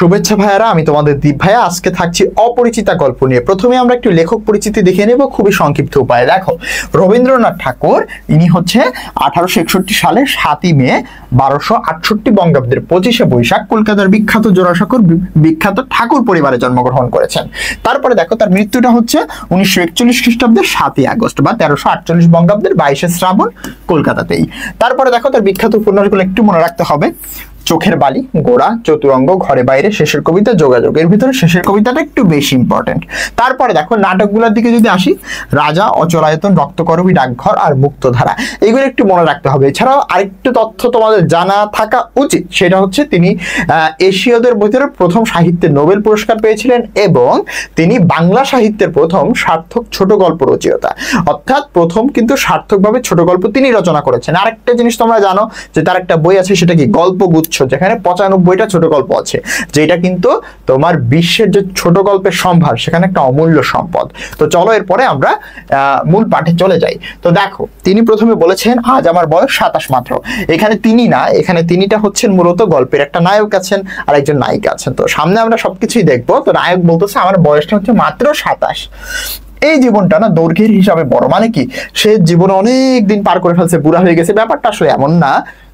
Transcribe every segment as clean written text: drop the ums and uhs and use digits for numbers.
শুভেচ্ছা ভাইয়ারা, আমি তোমাদের দীপ ভাইয়া। আজকে থাকছি অপরিচিতা গল্প নিয়ে। প্রথমে আমরা একটু লেখক পরিচিতি দেখে নেব খুবই সংক্ষিপ্ত উপায়ে। দেখো, রবীন্দ্রনাথ ঠাকুর ইনি হচ্ছে 1861 সালের 7ই মে 1268 বঙ্গাব্দের 25শে বৈশাখ কলকাতার বিখ্যাত জোড়াসাঁকোর বিখ্যাত ঠাকুর পরিবারে জন্মগ্রহণ করেছেন। তারপরে দেখো, তার মৃত্যুটা হচ্ছে 1941 খ্রিস্টাব্দের 7ই আগস্ট বা 1348 বঙ্গাব্দের 22শে শ্রাবণ কলকাতাতেই। তারপরে দেখো, তার বিখ্যাত উপন্যাসগুলো একটু মনে রাখতে হবে। চোখের বালি, গোড়া, চতুরঙ্গ, ঘরে বাইরে, শেষের কবিতা, যোগাযোগ। এর ভিতরে শেষের কবিতাটা একটু বেশি ইম্পর্টেন্ট। তারপরে দেখো, নাটকগুলোর দিকে যদি আসি, রাজা, অচলায়তন, রক্তকরবী, ডাকঘর আর মুক্তধারা, এইগুলো একটু মনে রাখতে হবে। এছাড়াও আরেকটু তথ্য তোমাদের জানা থাকা উচিত, সেটা হচ্ছে তিনি এশীয়দের ভিতরে প্রথম সাহিত্যে নোবেল পুরস্কার পেয়েছিলেন এবং তিনি বাংলা সাহিত্যের প্রথম সার্থক ছোট গল্প রচয়িতা, অর্থাৎ প্রথম কিন্তু সার্থকভাবে ছোট গল্প তিনি রচনা করেছেন। আরেকটা জিনিস তোমরা জানো যে তার একটা বই আছে, সেটা কি গল্পগুচ্ছ, যেখানে 95টা ছোট গল্প আছে, যেটা কিন্তু তোমার বিশ্বের যে ছোট গল্পের সম্ভার, সেখানে একটা অমূল্য সম্পদ। তো চলো এরপরে আমরা মূল পাঠে চলে যাই। তো দেখো, তিনি প্রথমে বলেছেন আজ আমার বয়স 27 মাত্র। এখানে তিনি না, এখানে তিনিটা হচ্ছেন মূলত গল্পের একটা নায়ক আছেন আর একজন নায়িকা আছেন। তো সামনে আমরা সবকিছুই দেখবো। তো নায়ক বলতেছে আমার বয়সটা হচ্ছে মাত্র 27। এই জীবনটা না দৈর্ঘ্যের হিসাবে বড়, মানে কি সে জীবনে অনেক দিন পার করে ফেলছে, বুড়া হয়ে গেছে, ব্যাপারটা আসলে এমন না।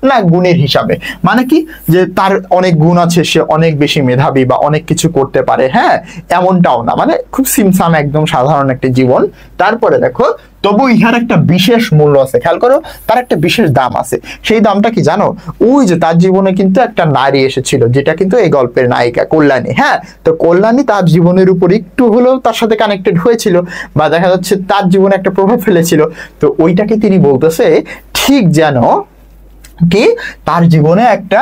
না, গুণের হিসাবে, মানে কি যে তার অনেক গুণ আছে, সে অনেক বেশি মেধাবী বা অনেক কিছু করতে পারে, হ্যাঁ, এমনটাও না, মানে খুব সিমসাম একদম সাধারণ একটা জীবন। তারপরে দেখো, তবু ইহার একটা বিশেষ মূল্য আছে, খেয়াল করো, তার একটা বিশেষ দাম আছে। সেই দামটা কি জানো? ওই যে তার জীবনে কিন্তু একটা নারী এসেছিল, যেটা কিন্তু এই গল্পের নায়িকা কল্যাণী। হ্যাঁ, তো কল্যাণী তার জীবনের উপর একটু হলেও তার সাথে কানেক্টেড হয়েছিল বা দেখা যাচ্ছে তার জীবনে একটা প্রভাব ফেলেছিল। তো ওইটাকে তিনি বলতেছে ঠিক যেন কি তার জীবনে একটা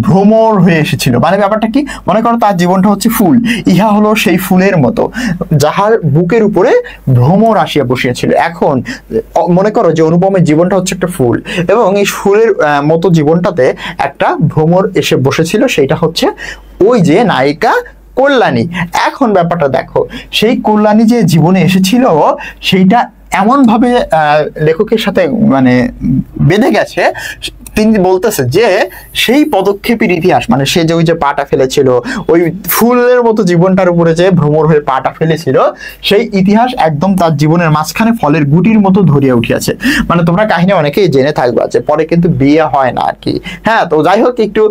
ভ্রমর হয়ে এসেছিল। মানে ব্যাপারটা কি, মনে করো তার জীবনটা হচ্ছে ফুল, ইহা হলো সেই ফুলের মতো যাহার বুকের উপরে ভ্রমর আসিয়া বসিয়েছিল। এখন মনে করো যে অনুপমের জীবনটা হচ্ছে একটা ফুল এবং এই ফুলের মতো জীবনটাতে একটা ভ্রমর এসে বসেছিল, সেইটা হচ্ছে ওই যে নায়িকা কল্যাণী। এখন ব্যাপারটা দেখো, সেই কল্যাণী যে জীবনে এসেছিল সেইটা এমন ভাবে লেখকের সাথে মানে বেঁধে গেছে, তিনি বলতেছে যে সেই পদক্ষেপের ইতিহাস, মানে সে যে ওই যে পাটা ফেলেছিল, ওই ফুলের মতো জীবনটার উপরে যে ভ্রমর হয়ে পাটা ফেলেছিল, সেই ইতিহাস একদম তার জীবনের মাঝখানে ফলের গুটির মতো ধরিয়ে উঠিয়াছে। মানে তোমরা কাহিনী অনেকেই জেনে থাকবা যে পরে কিন্তু বিয়ে হয় না আর কি। হ্যাঁ, তো যাই হোক, একটু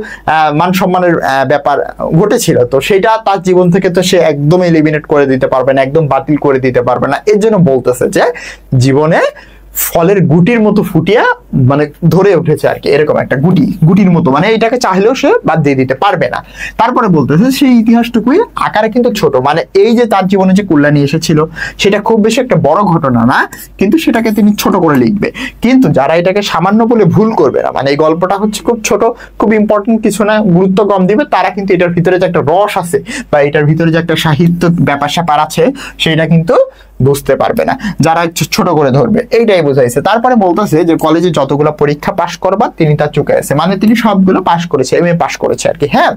মান সম্মানের ব্যাপার ঘটেছিল, তো সেটা তার জীবন থেকে তো সে একদম এলিমিনেট করে দিতে পারবে না, একদম বাতিল করে দিতে পারবে না। এর জন্য বলতেছে যে জীবনে ফলের গুটির মতো ফুটিয়া মানে ধরে উঠেছে আর কি, এরকম একটা গুটির মতো, মানে এটাকে চাইলেও সে বাদ দিয়ে দিতে পারবে না। তারপরে বলতেছে সেই ইতিহাসটুকুই আকারে কিন্তু ছোট, মানে এই যে তার জীবনে যে কল্যাণী এসেছিল সেটা খুব বেশি একটা বড় ঘটনা না, কিন্তু সেটাকে তিনি ছোট করে লিখবে। কিন্তু যারা এটাকে সামান্য বলে ভুল করবে না, মানে এই গল্পটা হচ্ছে খুব ছোট, খুব ইম্পর্টেন্ট কিছু না, গুরুত্ব কম দিবে, তারা কিন্তু এটার ভিতরে যে একটা রস আছে বা এটার ভিতরে যে একটা সাহিত্য ব্যাপার স্যাপার আছে, সেটা কিন্তু বুঝতে পারবে না, যারা ছোট করে ধরবে, এইটাই বোঝাইছে। তারপরে বলতেছে যে কলেজে যতগুলো পরীক্ষা পাশ করবা তিনি তা চুকে আছে, মানে তিনি সবগুলো পাশ করেছে, এমএ পাশ করেছে আর কি। হ্যাঁ,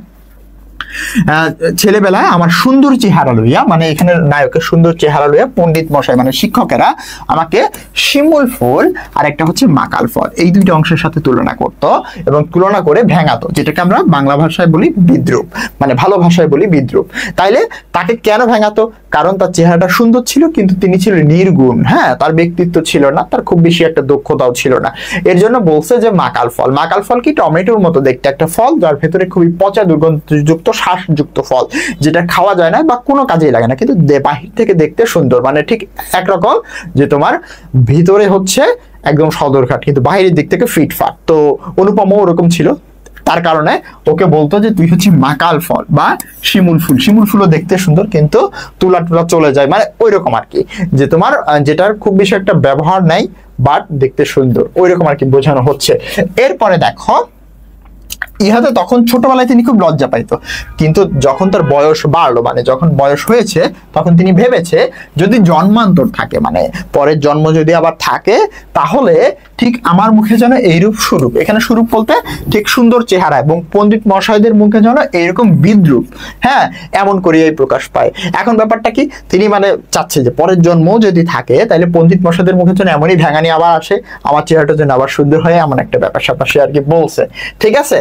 ছেলেবেলায় আমার সুন্দর চেহারা লইয়া, মানে এখানে নায়কের সুন্দর চেহারা লইয়া পণ্ডিত মশাই মানে শিক্ষকেরা আমাকে শিমুল ফুল আর একটা হচ্ছে মাকাল ফল, এই দুইটা অংশের সাথে তুলনা করতো এবং তুলনা করে ভেঙাতো, যেটাকে আমরা বাংলা ভাষায় বলি বিদ্রূপ, মানে ভালো ভাষায় বলি বিদ্রূপ। তাইলে তাকে কেন ভেঙাতো? কারণ তার চেহারাটা সুন্দর ছিল কিন্তু তিনি ছিল নির্গুণ। হ্যাঁ, তার ব্যক্তিত্ব ছিল না, তার খুব বেশি একটা দক্ষতাও ছিল না। এর জন্য বলছে যে মাকাল ফল। মাকাল ফল কি? টমেটোর মতো দেখতে একটা ফল, যার ভেতরে খুবই পচা দুর্গন্ধযুক্ত শ্বাসযুক্ত ফল, যেটা খাওয়া যায় না বা কোনো কাজেই লাগে না, কিন্তু বাহির থেকে দেখতে সুন্দর, মানে ঠিক একরকম যে তোমার ভিতরে হচ্ছে একদম সদরঘাট কিন্তু বাহিরের দিক থেকে ফিটফাট। তো অনুপমও ওরকম ছিল, তার কারণে ওকে বলতো যে তুই হচ্ছে মাকাল ফল বা শিমুল ফুল। শিমুল ফুলও দেখতে সুন্দর কিন্তু তুলা টুলা চলে যায়, মানে ওই রকম আর কি, যে তোমার যেটার খুব বেশি একটা ব্যবহার নাই বাট দেখতে সুন্দর, ওই রকম আর কি বোঝানো হচ্ছে। এরপরে দেখো, ইহাতে তখন ছোটবেলায় তিনি খুব লজ্জা পাইতো, কিন্তু যখন তার বয়স বাড়লো, মানে যখন বয়স হয়েছে, তখন তিনি ভেবেছে যদি জন্মান্তর থাকে, মানে পরের জন্ম যদি আবার থাকে, তাহলে ঠিক আমার মুখে যেন এইরূপ স্বরূপ, এখানে স্বরূপ বলতে ঠিক সুন্দর চেহারা, এবং পণ্ডিত মশাইদের মুখে যেন এইরকম বিদ্রূপ, হ্যাঁ, এমন করিয়াই প্রকাশ পায়। এখন ব্যাপারটা কি, তিনি মানে চাচ্ছে যে পরের জন্ম যদি থাকে, তাহলে পণ্ডিত মশাইদের মুখে যেন এমনই ভ্যাঙানি আবার আসে, আমার চেহারাটা যেন আবার সুন্দর হয়, এমন একটা ব্যাপার স্যাপার সে আর কি বলছে। ঠিক আছে,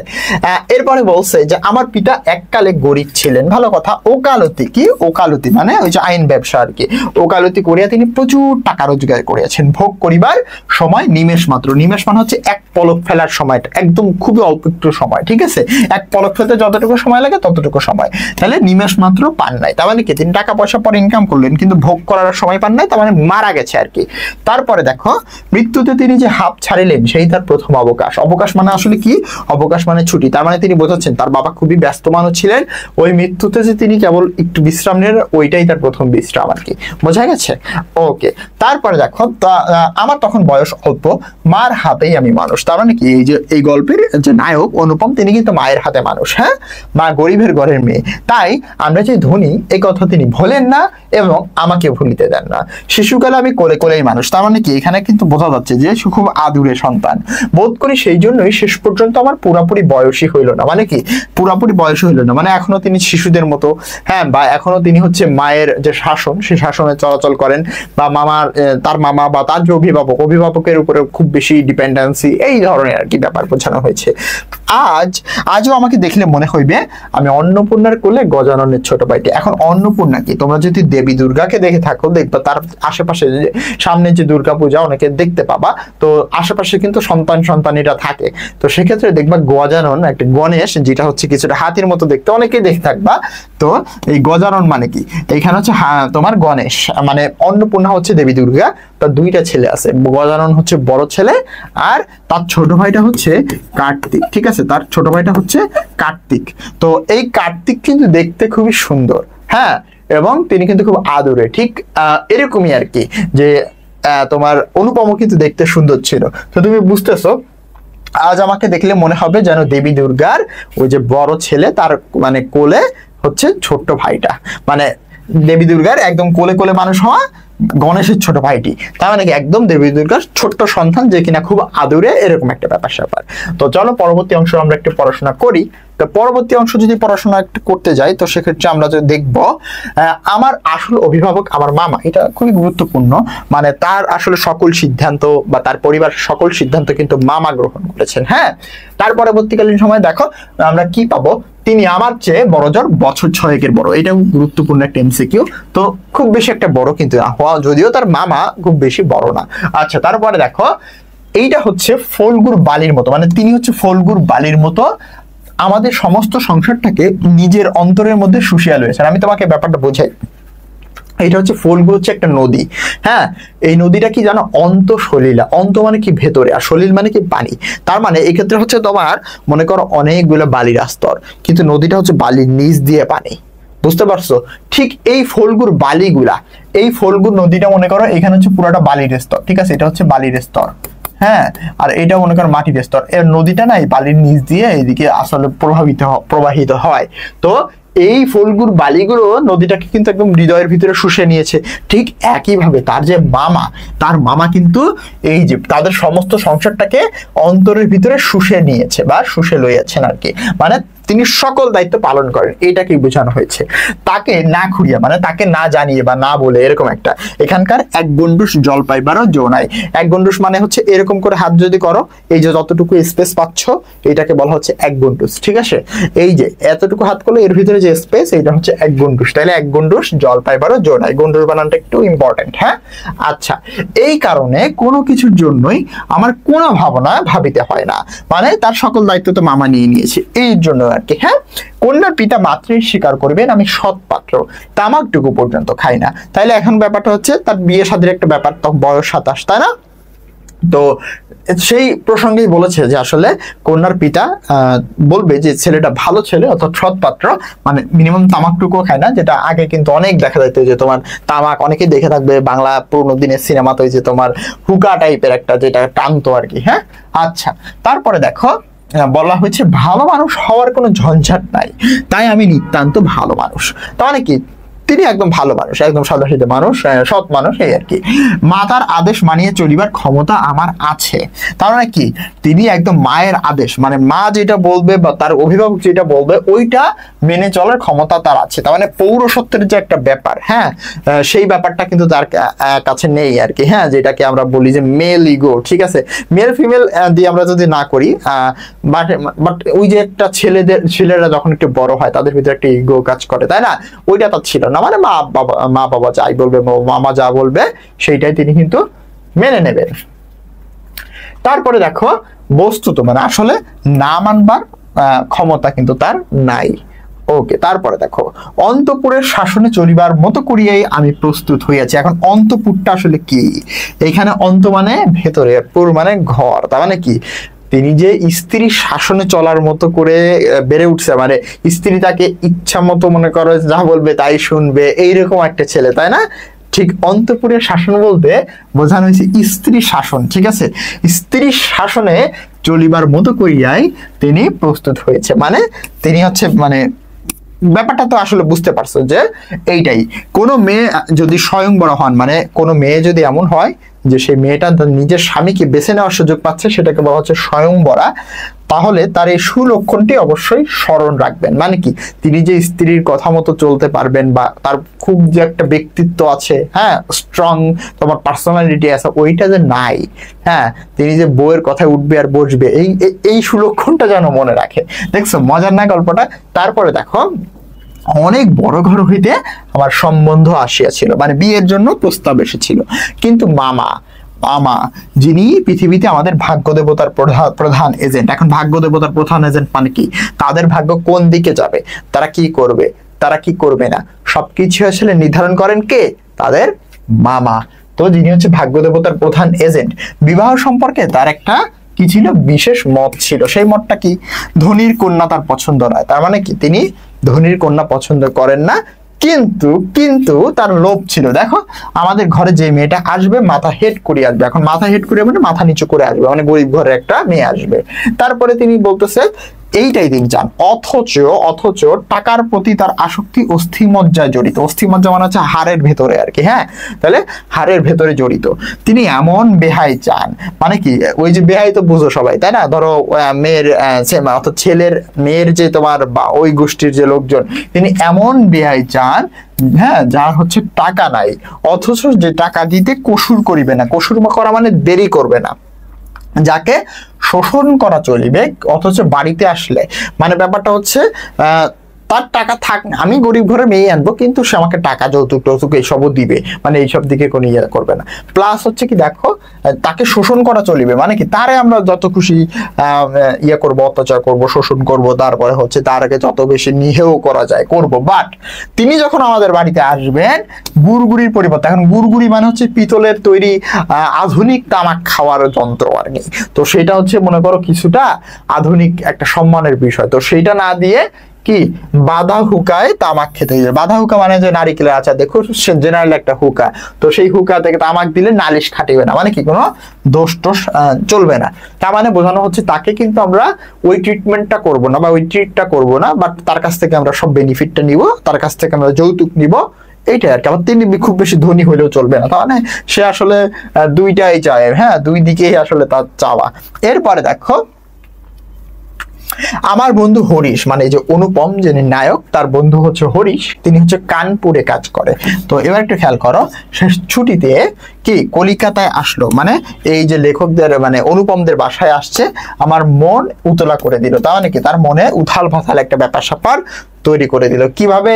এরপরে বলছে যে আমার পিতা এককালে গরিব ছিলেন, ভালো কথা। ওকালতি, কি ওকালতি মানে ওই যে আইন ব্যবসা আর কি, ওকালতি করিয়া তিনি প্রচুর টাকা রোজগার করিয়াছেন। ভোগ করিবার সময় নিমেষ মাত্র, নিমেষ মানে হচ্ছে এক পলক ফেলার সময়টা, একদম খুবই অল্প একটু সময়, ঠিক আছে, এক পলক ফেলতে যতটুকু সময় লাগে ততটুকু সময়, তাহলে নিমেষ মাত্র পান নাই। তার মানে কি তিনি টাকা পয়সা পরে ইনকাম করলেন কিন্তু ভোগ করার সময় পান নাই, তার মানে মারা গেছে আর কি। তারপরে দেখো মৃত্যুতে তিনি যে হাঁপ ছাড়িলেন সেই তার প্রথম অবকাশ। অবকাশ মানে আসলে কি, অবকাশ মানে ছুটি, তার মানে তিনি বোঝাচ্ছেন তার বাবা খুবই ব্যস্ত মানুষ ছিলেন, ওই মৃত্যুতে যে তিনি কেবল একটু বিশ্রাম নেন ওইটাই তার প্রথম বিশ্রাম আর কি, বোঝা গেছে? ওকে। তারপরে দেখো আমার তখন বয়স অল্প, মার হাতেই আমি মানুষ। তার মানে কি এই যে এই গল্পের যে নায়ক অনুপম তিনি কিন্তু মায়ের হাতে মানুষ, হ্যাঁ, মা গরিবের ঘরের মেয়ে, তাই আমরা যে ধনী এই কথা তিনি ভোলেন না এবং আমাকে ভুলিতে দেন না। শিশুকালে আমি কোলে কোলেই মানুষ, তার মানে কি এখানে কিন্তু বোঝা যাচ্ছে যে খুব আদুরে সন্তান বোধ করি, সেই জন্যই শেষ পর্যন্ত আমার পুরাপুরি বয়সী হইল না। মানে কি পুরাপুরি বয়সী হইল না, মানে এখনো তিনি শিশুদের মতো, হ্যাঁ, বা এখনো তিনি হচ্ছে মায়ের যে শাসন সেই শাসনে চলাচল করেন, বা মামার তার মামা বা তার যে অভিভাবকের উপরে খুব বেশি ডিপেন্ডেন্সি, এই ধরনের আর কি ব্যাপার বোঝানো হয়েছে। আজও আমাকে দেখলে মনে হইবে আমি অন্নপূর্ণার কোলে গজাননের ছোট ভাইটি। এখন অন্নপূর্ণা কি, তোমরা যদি দেবী দুর্গাকে দেখে থাকো দেখবা তার আশেপাশে সামনে যে দুর্গা পূজা অনেকে দেখতে পাবা, তো আশেপাশে কিন্তু সন্তানীরা থাকে, তো সেক্ষেত্রে দেখবা গজানন একটা গণেশ, যেটা হচ্ছে কিছুটা হাতির মতো দেখতে, অনেকেই দেখে থাকবা। তো এই গজানন মানে কি, এইখানে হচ্ছে তোমার গণেশ, মানে অন্নপূর্ণা হচ্ছে দেবী দুর্গা, তার দুইটা ছেলে আছে, গজানন হচ্ছে বড় ছেলে আর তার ছোট ভাইটা হচ্ছে কার্তিক, ঠিক আছে, তার ছোট ভাইটা হচ্ছে কার্তিক। তো এই কার্তিক কিন্তু দেখতে খুবই সুন্দর, হ্যাঁ, এবং তিনি কিন্তু খুব আদরে, ঠিক এরকমই আর কি, যে তোমার অনুপমও কিন্তু দেখতে সুন্দর ছিল। তো তুমি বুঝতেছো আজ আমাকে দেখলে মনে হবে যেন দেবী দুর্গার ওই যে বড় ছেলে তার মানে কোলে হচ্ছে ছোট্ট ভাইটা, মানে দেবী দুর্গার একদম কোলে কোলে মানুষ হওয়া গণেশের ছোট ভাইটি, তার মানে কি একদম দেবী দুর্গার ছোট্ট সন্তান যে কিনা খুব আদুরে, এরকম একটা ব্যাপার স্যাপার। তো চলো পরবর্তী অংশ আমরা একটু পড়াশোনা করি। তো পরবর্তী অংশ যদি পড়াশোনা একটু করতে যাই তো সেক্ষেত্রে আমরা যদি দেখব আমার আসল অভিভাবক আমার মামা, এটা খুবই গুরুত্বপূর্ণ, মানে তার আসলে সকল সিদ্ধান্ত বা তার পরিবার সকল সিদ্ধান্ত কিন্তু মামা গ্রহণ করেছেন, হ্যাঁ। তার পরবর্তীকালীন সময় দেখো আমরা কি পাবো, তিনি আমার চেয়ে বড়জোর বছর 6 বড়, এটাও গুরুত্বপূর্ণ একটা এমসিকিউ। তো খুব বেশি একটা বড় কিন্তু হওয়া, যদিও তার মামা খুব বেশি বড় না। আচ্ছা, তারপরে দেখো এইটা হচ্ছে ফলগুর বালির মতো, মানে তিনি হচ্ছে ফলগুর বালির মতো আমাদের সমস্ত সংসারটাকে নিজের অন্তরের মধ্যে শুষিয়া লয়েছেন। আমি তোমাকে ব্যাপারটা বোঝাই, এটা হচ্ছে ফলগু হচ্ছে একটা নদী, হ্যাঁ, এই নদীটা কি জানো, অন্তঃসলিলা, অন্ত মানে কি ভেতরে, আর সলিল মানে কি পানি। তার মানে এই ক্ষেত্রে হচ্ছে তোমার মনে করো অনেকগুলো বালির স্তর, কিন্তু নদীটা হচ্ছে বালির নিচ দিয়ে পানি, বুঝতে পারছো? ঠিক এই ফলগুর বালিগুলা, এই ফলগুর নদীটা মনে করো এখানে হচ্ছে পুরোটা বালির স্তর, ঠিক আছে, এটা হচ্ছে বালির স্তর, হ্যাঁ, আর এটা মনে করো মাটির স্তর। এর নদীটা না এই বালির নিচ দিয়ে এইদিকে আসলে প্রবাহিত হয়। তো এই ফলগুর বালিগুলো নদীটাকে কিন্তু একদম হৃদয়ের ভিতরে শুষে নিয়েছে। ঠিক একইভাবে তার যে মামা, তার মামা কিন্তু এই যে তাদের সমস্ত সংসারটাকে অন্তরের ভিতরে শুষে নিয়েছে বা শুষে লইয়াছেন আর কি, মানে তিনি সকল দায়িত্ব পালন করেন, এইটাকেই বোঝানো হয়েছে। তাকে না খুঁড়িয়া মানে তাকে না জানিয়ে বা না বলে, এরকম একটা, এখানকার এক গন্ডুস জল পাইবারও জো নাই। এক গন্ডুস মানে হচ্ছে এরকম করে হাত যদি করো, এই যে যতটুকু স্পেস পাচ্ছ এইটাকে বলা হচ্ছে এক গন্ডুস, ঠিক আছে, এই যে এতটুকু হাত করলে এর ভিতরে যে স্পেস এইটা হচ্ছে এক গন্ডুস, তাহলে এক গন্ডুস জল পাইবারও জো নাই। গন্ডুস বানানটা একটু ইম্পর্টেন্ট, হ্যাঁ। আচ্ছা, এই কারণে কোনো কিছুর জন্যই আমার কোনো ভাবনা ভাবিতে হয় না, মানে তার সকল দায়িত্ব তো মামা নিয়ে নিয়েছে, এই জন্য আর কি, হ্যাঁ। কন্যার পিতা মাত্রই স্বীকার করবেন আমি সৎ পাত্র, তামাকটুকু পর্যন্ত খাই না। তাইলে এখন ব্যাপারটা হচ্ছে তার বিয়ে শাদীর একটা ব্যাপার, তখন বয়স 27, তাই না? তো সেই প্রসঙ্গেই বলেছে যে আসলে কন্যার পিতা বলবে যে ছেলেটা ভালো ছেলে অর্থাৎ সৎ পাত্র, মানে মিনিমাম তামাকটুকু খায় না, যেটা আগে কিন্তু অনেক দেখা যেত যে তোমার তামাক, অনেকেই দেখে থাকবে বাংলা পুরোনো দিনের সিনেমাতে যে তোমার হুকা টাইপের একটা যেটা টানতো আর কি, হ্যাঁ। আচ্ছা, তারপরে দেখো বলা হয়েছে ভালো মানুষ হওয়ার কোনো ঝঞ্ঝাট নাই, তাই আমি নিতান্ত ভালো মানুষ। তার মানে কি তিনি একদম ভালো মানুষ, একদম সাদাসিধে মানুষ, সৎ মানুষ, এই আর কি। মাতার আদেশ মানিয়ে চলিবার ক্ষমতা আমার আছে, তার মানে কি তিনি একদম মায়ের আদেশ, মানে মা যেটা বলবে বা তার অভিভাবক যেটা বলবে ওইটা মেনে চলার ক্ষমতা তার আছে। তার মানে পৌরসত্বের যে একটা ব্যাপার, হ্যাঁ, সেই ব্যাপারটা কিন্তু তার কাছে নেই আর কি। হ্যাঁ, যেটাকে আমরা বলি যে মেল ইগো, ঠিক আছে, মেল ফিমেল দিয়ে আমরা যদি না করি, বাট ওই যে একটা ছেলেরা যখন একটু বড় হয় তাদের ভিতরে একটা ইগো কাজ করে, তাই না? ওইটা তার ছিল না, মানে মা বাবা যাই বলবে, মামা যা বলবে সেইটাই তিনি কিন্তু মেনে নেবেন। তারপরে দেখো বস্তুত মানে আসলে না মানবার ক্ষমতা কিন্তু তার নাই। ওকে, তারপরে দেখো অন্তঃপুরের শাসনে চলিবার মতো করিয়াই আমি প্রস্তুত হইয়াছি। এখন অন্তঃপুরটা আসলে কি? এখানে অন্ত মানে ভেতরে, পুর মানে ঘর, তার মানে কি তিনি যে স্ত্রী শাসনে চলার মতো করে বেড়ে উঠছে, মানে স্ত্রী তাকে ইচ্ছা মতো মনে করো যা বলবে তাই শুনবে, এইরকম একটা ছেলে, তাই না? ঠিক অন্তঃপুরের শাসন বলতে বোঝানো হয়েছে স্ত্রী শাসন, ঠিক আছে, স্ত্রী শাসনে চলিবার মতো করিয়াই তিনি প্রস্তুত হয়েছে, মানে তিনি হচ্ছে মানে ব্যাপারটা তো আসলে বুঝতে পারছো যে এইটাই। কোনো মেয়ে যদি স্বয়ংবর হন, মানে কোনো মেয়ে যদি এমন হয় যে সেই মেয়েটা নিজের স্বামীকে বেছে নেওয়ার সুযোগ পাচ্ছে, সেটাকে বলা হচ্ছে স্বয়ংবরা, তাহলে তার এই সুলক্ষণটি অবশ্যই স্মরণ রাখবেন। মানে কি তিনি যে স্ত্রীর কথা মতো চলতে পারবেন, বা তার খুব যে একটা ব্যক্তিত্ব আছে, হ্যাঁ, স্ট্রং তোমার পার্সোনালিটি আছে, ওইটা যে নাই, হ্যাঁ, তিনি যে বউয়ের কথায় উঠবে আর বসবে, এই সুলক্ষণটা যেন মনে রাখে। দেখছো মজার না গল্পটা? তারপরে দেখো অনেক বড় ঘর হইতে আমার সম্বন্ধ আসিয়াছিল, মানে বিয়ের জন্য প্রস্তাব এসেছিল, কিন্তু মামা যিনি পৃথিবীতে আমাদের ভাগ্য দেবতার প্রধান এজেন্ট, এখন ভাগ্য দেবতার প্রধান এজেন্ট মানে কি, তাদের ভাগ্য কোন দিকে যাবে, তারা কি করবে, তারা কি করবে না, সবকিছু আসলে নির্ধারণ করেন কে? তাদের মামা। তো যিনি হচ্ছে ভাগ্য দেবতার প্রধান এজেন্ট, বিবাহ সম্পর্কে তার একটা কি ছিল, বিশেষ মত ছিল। সেই মতটা কি? ধনীর কন্যা তার পছন্দ নয়, তার মানে কি তিনি ধনীর কন্যা পছন্দ করেন না, কিন্তু তার লোভ ছিল। দেখো আমাদের ঘরে যে মেয়েটা আসবে মাথা হেড করে আসবে, এখন মাথা হেড করে মানে মাথা নিচু করে আসবে, মানে গরিব ঘরে একটা মেয়ে আসবে। তারপরে তিনি বলতেছে এইটাই তিনি চান, অথচ টাকার প্রতি তার আসক্তি অস্থিমজ্জায় জড়িত। অস্থিমজ্জা মানে হচ্ছে হাড়ের ভেতরে আর কি, হ্যাঁ, তাহলে হাড়ের ভেতরে জড়িত। তিনি এমন বেহাই চান, মানে কি ওই যে বেহাই তো বুঝো সবাই, তাই না? ধরো মেয়ের অর্থাৎ ছেলের মেয়ের যে তোমার বা ওই গোষ্ঠীর যে লোকজন, তিনি এমন বেহাই চান, হ্যাঁ, যার হচ্ছে টাকা নাই, অথচ যে টাকা দিতে কসুর করিবে না, কসুর করা মানে দেরি করবে না, যাকে শোষণ করা চলিবে, অথচ বাড়িতে আসলে মানে ব্যাপারটা হচ্ছে তার টাকা থাক, আমি গরিব ঘরে মেয়ে আনবো কিন্তু সে আমাকে টাকা যৌতুক টৌতুক এইসবও দিবে, মানে এইসব দিকে কোনো ইয়ে করবে না। প্লাস হচ্ছে কি দেখো তাকে শোষণ করা চলিবে, মানে কি তারে আমরা যত খুশি ইয়ে করবো, অত্যাচার করব, শোষণ করব, তারপরে হচ্ছে তার আগে যত বেশি নিহেও করা যায় করব। বাট তিনি যখন আমাদের বাড়িতে আসবেন গুড়গুড়ির পরিবর্তে, এখন গুড়গুড়ি মানে হচ্ছে পিতলের তৈরি আধুনিক তামাক খাওয়ার যন্ত্র আর কি, তো সেটা হচ্ছে মনে করো কিছুটা আধুনিক একটা সম্মানের বিষয়, তো সেইটা না দিয়ে কি বাধা হুকায় তামাক খেতে দিবে। বাধা হুকা মানে যে নারিকেলের আচার, দেখো জেনারেল একটা হুকা, তো সেই হুকা থেকে তামাক দিলে নালিশ খাটিবে না, মানে কি কোনো দোষ টোষ চলবে না। তার মানে বোঝানো হচ্ছে তাকে কিন্তু আমরা ওই ট্রিটমেন্টটা করব না বা ওই ট্রিটটা করব না, বাট তার কাছ থেকে আমরা সব বেনিফিটটা নিব, তার কাছ থেকে আমরা যৌতুক নিব, এইটাই আর কি। আবার তিনি খুব বেশি ধনী হইলেও চলবে না, তার মানে সে আসলে দুইটাই চায়, হ্যাঁ, দুই দিকেই আসলে তার চাওয়া। এরপরে দেখো আমার বন্ধু হরিশ, মানে এই যে অনুপম যিনি নায়ক, তার বন্ধু হচ্ছে হরিশ, তিনি হচ্ছে কানপুরে কাজ করে। তো এবার একটু খেয়াল করো, শেষ ছুটিতে কি কলিকাতায় আসলো, মানে এই যে লেখকদের মানে অনুপমদের বাসায় আসছে, আমার মন উতলা করে দিল, তার মানে কি তার মনে উথাল পাথাল একটা ব্যাপার স্যাপার তৈরি করে দিল। কিভাবে?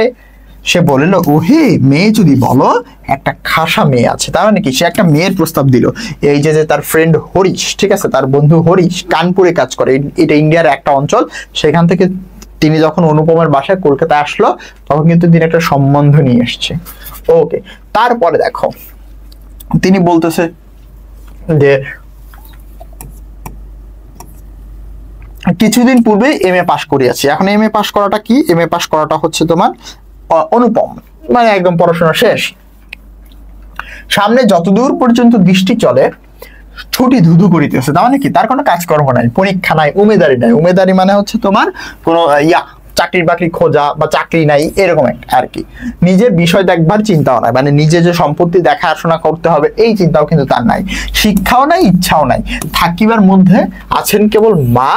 সে বলল, ওহে মেয়ে যদি বলো একটা খাসা মেয়ে আছে, তার মানে কি সে একটা মেয়ের প্রস্তাব দিল। এই যে তার ফ্রেন্ড হরিশ, ঠিক আছে, তার বন্ধু হরিশ কানপুরে কাজ করে, এটা ইন্ডিয়ার একটা অঞ্চল, সেখান থেকে তিনি যখন অনুপমের বাসায় কলকাতায় আসলো তখন কিন্তু তিনি একটা সম্বন্ধ নিয়ে এসছে। ওকে, তারপরে দেখো তিনি বলতেছে যে কিছুদিন পূর্বে এমএ পাস করিয়াছি। এখন এমএ পাস করাটা কি? এমএ পাস করাটা হচ্ছে তোমার অনুপম, মানে একদম পড়াশোনা শেষ, সামনে যতদূর পর্যন্ত দৃষ্টি চলে ছুটি ধুধু করিতেছে, তার মানে কি তার কোনো কাজকর্ম নাই, পরীক্ষা নাই, উমেদারি নাই। উমেদারি মানে হচ্ছে তোমার কোনো চাকরির বাকরি খোঁজা বা চাকরি নাই এরকম একটা আর কি। নিজের বিষয় দেখবার চিন্তাও নাই, মানে নিজে যে সম্পত্তি দেখাশোনা করতে হবে এই চিন্তাও কিন্তু তার নাই, শিক্ষাও নাই, ইচ্ছাও নাই। থাকিবার মধ্যে আছেন কেবল মা,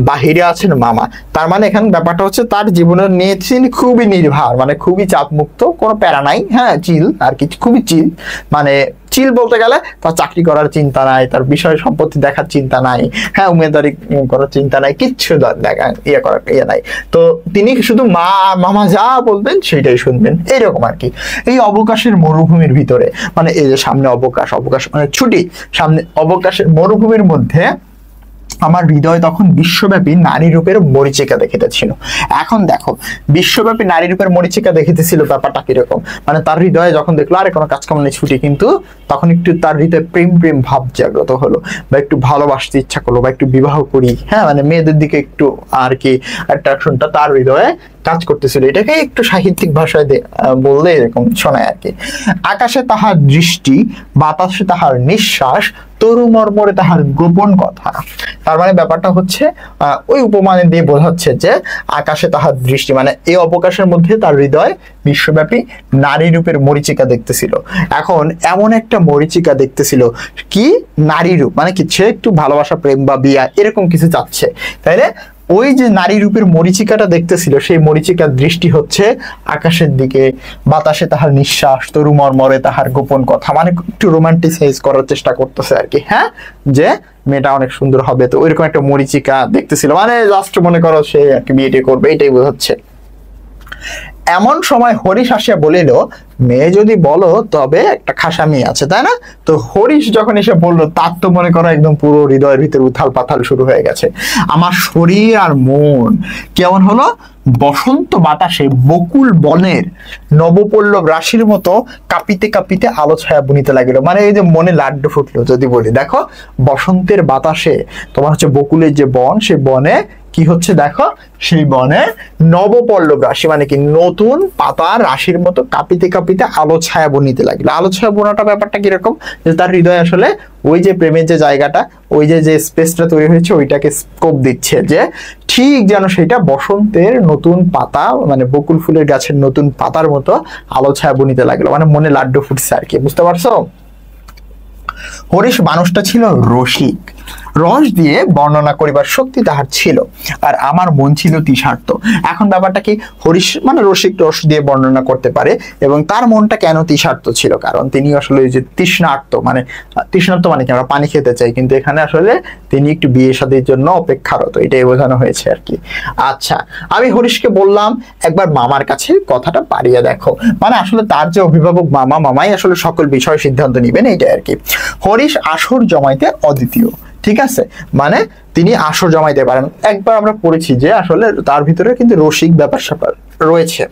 বাহিরে আছেন মামা। তার মানে এখানে ব্যাপারটা হচ্ছে তার জীবনের নিয়ে তিনি খুবই নির্ভর, মানে খুবই চাপ মুক্ত, কোনো প্যারা নাই, হ্যাঁ চিল আর কি, খুবই চিল। মানে চিল বলতে গেলে তার চাকরি করার চিন্তা নাই, তার বিষয় সম্পত্তি দেখার চিন্তা নাই, হ্যাঁ উমেদারি করার চিন্তা নাই, কিচ্ছু দেখা করার নাই। তো তিনি শুধু মা মামা যা বলবেন সেটাই শুনবেন, এইরকম আর কি। এই অবকাশের মরুভূমির ভিতরে, মানে এই যে সামনে অবকাশ, অবকাশ মানে ছুটি, সামনে অবকাশের মরুভূমির মধ্যে আমার হৃদয় তখন বিশ্বব্যাপী নারী রূপের মরিচিকা দেখিতেছিল। এখন দেখো, বিশ্বব্যাপী নারী রূপের মরিচিকা দেখিতেছিল, ব্যাপারটা কিরকম, মানে তার হৃদয়ে যখন দেখলো আরে কোনো কাজকাম নেই ছুটি, কিন্তু তখন একটু তার হৃদয়ে প্রেম প্রেম ভাব জাগ্রত হলো, বা একটু ভালোবাসতে ইচ্ছা করলো, বা একটু বিবাহ করি, হ্যাঁ মানে মেয়েদের দিকে একটু আর কি অ্যাট্রাকশনটা তার হৃদয়ে কাজ করতেছিল। এটাকে একটু সাহিত্যিক ভাষায় বললে এরকম শোনায় আর কি। আকাশে তাহার দৃষ্টি, বাতাসে তাহার নিঃশ্বাস, তরু মর্মরে তাহার গোপন কথা। তার মানে ব্যাপারটা হচ্ছে ওই উপমানে দিয়ে বোঝাচ্ছে যে আকাশে তাহার দৃষ্টি, মানে এই অবকাশের মধ্যে তার হৃদয় বিশ্বব্যাপী নারী রূপের মরিচিকা দেখতেছিল। এখন এমন একটা মরিচিকা দেখতেছিল কি, নারী রূপ মানে কি, সে একটু ভালোবাসা, প্রেম বা বিয়া এরকম কিছু চাচ্ছে, তাইলে ওই যে নারী রূপের মরিচিকাটা দেখতেছিল, সেই মরিচিকার দৃষ্টি হচ্ছে আকাশের দিকে, বাতাসে তাহার নিঃশ্বাস, তরু মর্মরে তাহার গোপন কথা, মানে একটু রোমান্টিসাইজ করার চেষ্টা করতেছে আর কি, হ্যাঁ যে মেয়েটা অনেক সুন্দর হবে, তো ওইরকম একটা মরিচিকা দেখতেছিল, মানে জাস্ট মনে করো সে আর কি বিয়েটি করবে, এটাই বোঝাচ্ছে। এমন সময় হরিশ আসিয়া বলিল, মেয়ে যদি বলো তবে একটা খাসা মেয়ে আছে, তাই না? তো হরিশ যখন এসে বললো, তার তো মনে করো একদম পুরো হৃদয়ের ভিতরে উথাল পাথাল শুরু হয়ে গেছে। আমার শরীর আর মন কেমন হলো, বসন্ত বাতাসে বকুল বনের নবপল্লব রাশির মতো কাঁপিতে কাঁপিতে আলো ছায়া বুনিতে লাগিল। মানে এই যে মনে লাড্ডু ফুটলো যদি বলি, দেখো বসন্তের বাতাসে তোমার হচ্ছে বকুলের যে বন, সেই বনে কি হচ্ছে দেখো, সেই বনে নবপল্লব রাশি মানে কি নতুন পাতার রাশির মতো কাঁপিতে কাঁপিতে আলো ছায়া বনিতে লাগলো। আলো ছায়া বোনাটা ব্যাপারটা কিরকম, যে তার হৃদয় আসলে ওই যে প্রেমের যে জায়গাটা, ওই যে যে স্পেসটা তৈরি হয়েছে ওইটাকে স্কোপ দিচ্ছে, যে ঠিক যেন সেটা বসন্তের নতুন পাতা, মানে বকুল ফুলের গাছের নতুন পাতার মতো আলো ছায়া বনিতে লাগলো, মানে মনে লাড্ডু ফুটছে আর কি, বুঝতে পারছো? হরিশ মানুষটা ছিল রসিক, রস দিয়ে বর্ণনা করিবার শক্তি তাহার ছিল, আর আমার মন ছিল তৃষার্ত। এখন ব্যাপারটা কি, হরিশ মানে রসিক, রস দিয়ে বর্ণনা করতে পারে, এবং তার মনটা কেন তৃষার্ত ছিল, কারণ তিনি আসলে যে তৃষ্ণার্ত, মানে তৃষ্ণার্ত মানে কি আমরা পানি খেতে চাই, কিন্তু এখানে আসলে তিনি একটু বিয়ে শাদীর জন্য অপেক্ষারত, এটাই বোঝানো হয়েছে আর কি। আচ্ছা, আমি হরিশকে বললাম একবার মামার কাছে কথাটা পারিয়ে দেখো, মানে আসলে তার যে অভিভাবক মামা, মামাই আসলে সকল বিষয় সিদ্ধান্ত নিবেন, এইটাই আর কি। হরিশ আসর জমাইতে অদ্বিতীয়, ঠিক আছে, মানে তিনি আসর জমাইতে পারেন। একবার আমরা পড়েছি যে আসলে তার ভিতরে কিন্তু রসিক ব্যাপার স্যাপার রয়েছে,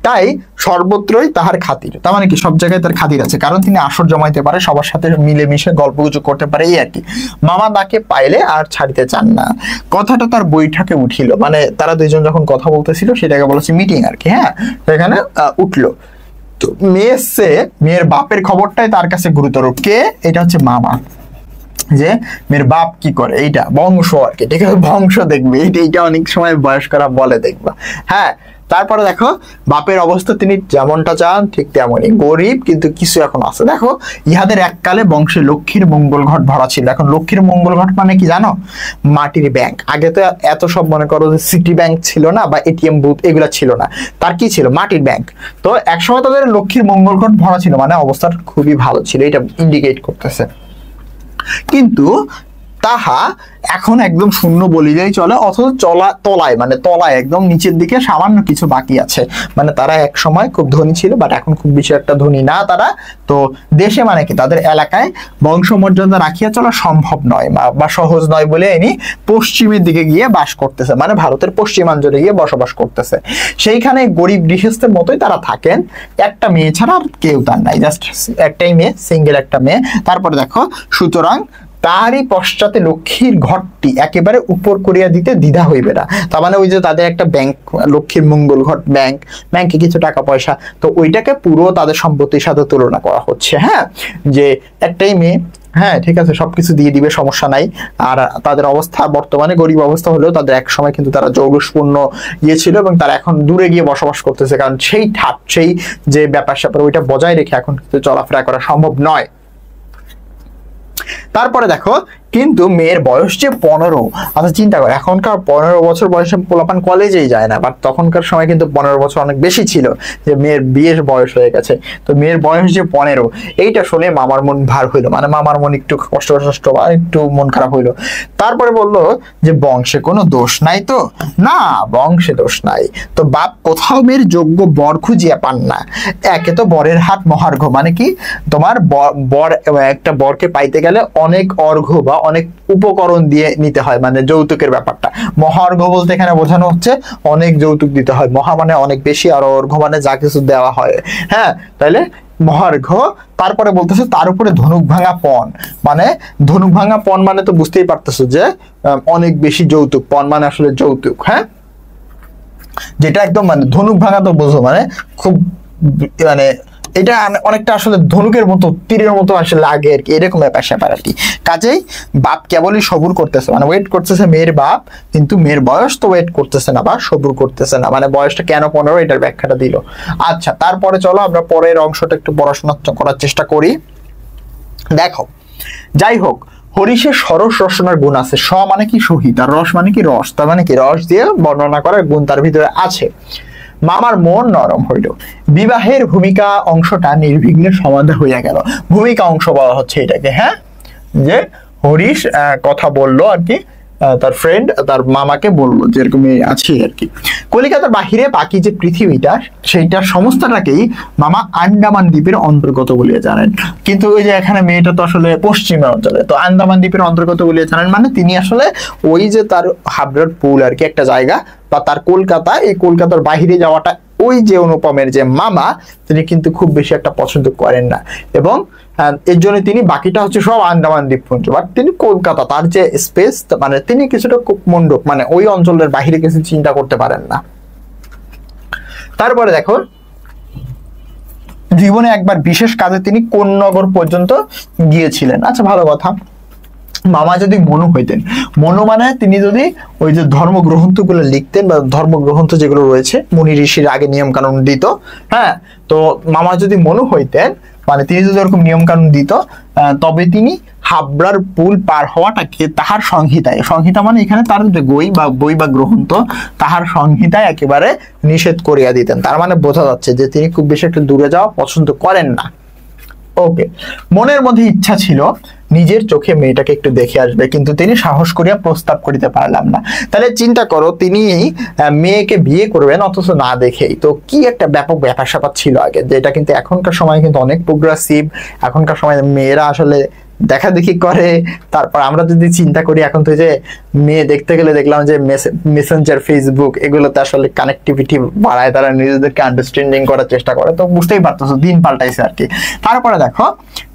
তাই সর্বত্রই তাহার খাতির, তার মানে কি সব জায়গায় তার খাতির আছে, কারণ তিনি আসর জমাইতে পারে, সবার সাথে মিলেমিশে গল্পগুজব করতে পারে, এই আর কি। মামা তাকে পাইলে আর ছাড়িতে চান না। কথাটা তার বৈঠকে উঠিল, মানে তারা দুইজন যখন কথা বলতেছিল সেটাকে বলেছে মিটিং আর কি, হ্যাঁ সেখানে উঠলো। তো মেয়ের বাপের খবরটাই তার কাছে গুরুতর। কে? এটা হচ্ছে মামা, যে মেয়ের বাপ কি করে, এইটা বংশ আর কি, ঠিক আছে, বংশ দেখবে, এইটা অনেক সময় বয়স্করা বলে, দেখবা, হ্যাঁ। তারপরে দেখো বাপের অবস্থা তিনি যেমনটা চান ঠিক তেমনই, গরিব কিন্তু কিছু এখন আছে। দেখো ইহাদের এককালে বংশে লক্ষ্মীর মঙ্গল ঘট ভরা ছিল। এখন লক্ষ্মীর মঙ্গল ঘট মানে কি জানো? মাটির ব্যাংক। আগে তো এত সব মনে করো যে সিটি ব্যাংক ছিল না, বা এটিএম বুথ এগুলা ছিল না, তার কি ছিল? মাটির ব্যাংক। তো একসময় তাদের লক্ষ্মীর মঙ্গল ঘট ভরা ছিল, মানে অবস্থাটা খুবই ভালো ছিল, এটা ইন্ডিকেট করতেছে। কিন্তু তাহা এখন একদম শূন্য বলিলেই চলে, অথচ তলায়, মানে তলায় একদম নিচের দিকে সামান্য কিছু বাকি আছে। মানে তারা এক সময় খুব ধনী ছিল, বাট এখন খুব বেশি একটা ধনী না তারা। তো দেশে মানে কি তাদের এলাকায় বংশমর্যাদা রাখিয়া চলা সম্ভব নয় বা সহজ নয় বলে ইনি পশ্চিমের দিকে গিয়ে বাস করতেছে, মানে ভারতের পশ্চিমাঞ্চলে গিয়ে বসবাস করতেছে। সেইখানে গরিব গৃহস্থের মতোই তারা থাকেন, একটা মেয়ে ছাড়া আর কেউ তার নাই, জাস্ট একটাই মেয়ে, সিঙ্গেল একটা মেয়ে। তারপরে দেখো, সুতরাং তারই পশ্চাতে লক্ষ্মীর ঘরটি একেবারে উপর করিয়া দিতে দ্বিধা হইবে না। তার মানে ওই যে তাদের একটা ব্যাংক, লক্ষ্মীর মঙ্গল ঘট ব্যাংক, ব্যাংকে কিছু টাকা পয়সা, তো ওইটাকে পুরো তাদের সম্পত্তির সাথে তুলনা করা হচ্ছে, হ্যাঁ, যে একটাই মেয়ে, হ্যাঁ ঠিক আছে, সবকিছু দিয়ে দিবে, সমস্যা নাই। আর তাদের অবস্থা বর্তমানে গরিব অবস্থা হলেও তাদের এক সময় কিন্তু তারা জৌলুসপূর্ণ ইয়ে ছিল, এবং তারা এখন দূরে গিয়ে বসবাস করতেছে, কারণ সেই ঠাট সেই যে ব্যাপার স্যাপার ওইটা বজায় রেখে এখন কিন্তু চলাফেরা করা সম্ভব নয়। তারপরে দেখো, কিন্তু মেয়ের বয়স যে 15, আচ্ছা চিন্তা করো, এখনকার 15 বছর বয়সে পোলাপান কলেজেই যায় না, বাট তখনকার সময় কিন্তু 15 বছর অনেক বেশি ছিল, যে মেয়ের বিয়ের বয়স হয়ে গেছে। তো মেয়ের বয়স যে 15, এইটা শুনে মামার মন ভার হইলো, মানে মামার মন একটু কষ্ট বা একটু মন খারাপ হইলো। তারপরে বললো যে বংশে কোনো দোষ নাই তো? না, বংশে দোষ নাই। তো বাপ কোথাও মেয়ের যোগ্য বর খুঁজিয়া পান না। একে তো বরের হাত মহার্ঘ, মানে কি তোমার বর একটা বরকে পাইতে গেলে অনেক অর্ঘ বা অনেক উপকরণ দিয়ে নিতে হয়, মানে যৌতুকের ব্যাপারটা। মহার্ঘ বলতে এখানে বোঝানো হচ্ছে অনেক যৌতুক দিতে হয়। মহা মানে অনেক বেশি, আর অর্ঘ মানে যা কিছু দেওয়া হয়। হ্যাঁ, তাইলে মহার্ঘ। তারপরে বলতেছে তার উপরে ধনুক ভাঙা পণ, মানে ধনুক ভাঙা পণ মানে তো বুঝতেই পারতেছো যে অনেক বেশি যৌতুক। পণ মানে আসলে যৌতুক, হ্যাঁ, যেটা একদম মানে ধনুক ভাঙা তো বোঝো, মানে খুব মানে এটা অনেকটা আসলে ধনুকের মতো, তীরের মতো আসলে লাগে আর কি, এরকম ব্যাপার স্যাপার আর কি। কাজেই বাপ কেবলই সবুর করতেছে, মানে ওয়েট করতেছে মেয়ের বাপ, কিন্তু মেয়ের বয়স তো ওয়েট করতেছে না বা সবুর করতেছে না, মানে বয়সটা কেন 15 এটার ব্যাখ্যাটা দিল। আচ্ছা, তারপরে চলো আমরা পরের অংশটা একটু পড়াশোনা করার চেষ্টা করি। দেখো, যাই হোক, হরিষের সরস রসনার গুণ আছে। স মানে কি সহিত, আর রস মানে কি রস, তার মানে কি রস দিয়ে বর্ণনা করার গুণ তার ভিতরে আছে। মামার মন নরম হইল। বিবাহের ভূমিকা অংশটা নির্বিঘ্নে সমাধা হইয়া গেল। ভূমিকা অংশ বলা হচ্ছে এটাকে, হ্যাঁ, যে হরিশ কথা বললো আর কি, তার ফ্রেন্ড তার মামাকে বললো যে এরকম আছে আর কি। কলিকাতার বাহিরে বাকি যে পৃথিবীটা, সেইটা সমস্তটাকেই মামা আন্দামান দ্বীপের অন্তর্গত বলিয়া জানেন। কিন্তু ওই যে এখানে মেয়েটা তো আসলে পশ্চিমা অঞ্চলে, তো আন্দামান দ্বীপের অন্তর্গত বলিয়া জানেন মানে তিনি আসলে ওই যে তার হাবড়ার পুল আর কি একটা জায়গা, বা তার কলকাতা, এই কলকাতার বাহিরে যাওয়াটা ওই যে অনুপমের যে মামা, তিনি কিন্তু খুব বেশি একটা পছন্দ করেন না, এবং এর জন্য তিনি বাকিটা হচ্ছে সব আন্দামান দ্বীপপুঞ্জ, বাট তিনি কলকাতা তার যে স্পেস, মানে তিনি কিছুটা মণ্ডপ, মানে ওই অঞ্চলের বাহিরে কিছু চিন্তা করতে পারেন না। তারপরে দেখো, জীবনে একবার বিশেষ কাজে তিনি কোন্নগর পর্যন্ত গিয়েছিলেন। আচ্ছা, ভালো কথা। মামা যদি মনু হইতেন, মনু মানে তিনি যদি ওই যে ধর্মগ্রন্থগুলো লিখতেন, বা ধর্মগ্রন্থ যেগুলো রয়েছে মুনি ঋষির আগে নিয়ম কানুন দিত, হ্যাঁ, তো মামা যদি মনু হইতেন, মানে তিনি যদি ওরকম নিয়ম কানুন দিত, তবে তিনি হাবড়ার পুল পার হওয়াটাকে তাহার সংহিতায়, সংহিতা মানে এখানে তার বই বা গ্রন্থ, তাহার সংহিতায় একেবারে নিষেধ করিয়া দিতেন। তার মানে বোঝা যাচ্ছে যে তিনি খুব বেশি একটা দূরে যাওয়া পছন্দ করেন না। ওকে, মনের মধ্যে ইচ্ছা ছিল নিজের চোখে মেয়েটাকে একটু দেখে আসবে, কিন্তু তিনি সাহস করিয়া প্রস্তাব করিতে পারলাম না। তাহলে চিন্তা করো, তিনি মেয়েকে বিয়ে করবেন অথচ না দেখেই, তো কি একটা ব্যাপক ব্যাপার স্যাপার ছিল আগে, যেটা কিন্তু এখনকার সময় কিন্তু অনেক প্রোগ্রেসিভ। এখনকার সময় মেয়েরা আসলে দেখা দেখি করে। তারপর আমরা যদি চিন্তা করি, এখন তো যে মেয়ে দেখতে গেলে দেখলাম যে মেসেঞ্জার, ফেসবুক, এগুলোতে আসলে কানেক্টিভিটি বাড়ায়, তারা নিজেদেরকে আন্ডারস্ট্যান্ডিং করার চেষ্টা করে, তো বুঝতেই পারতেছো দিন পাল্টাইছে আর কি। তারপরে দেখো,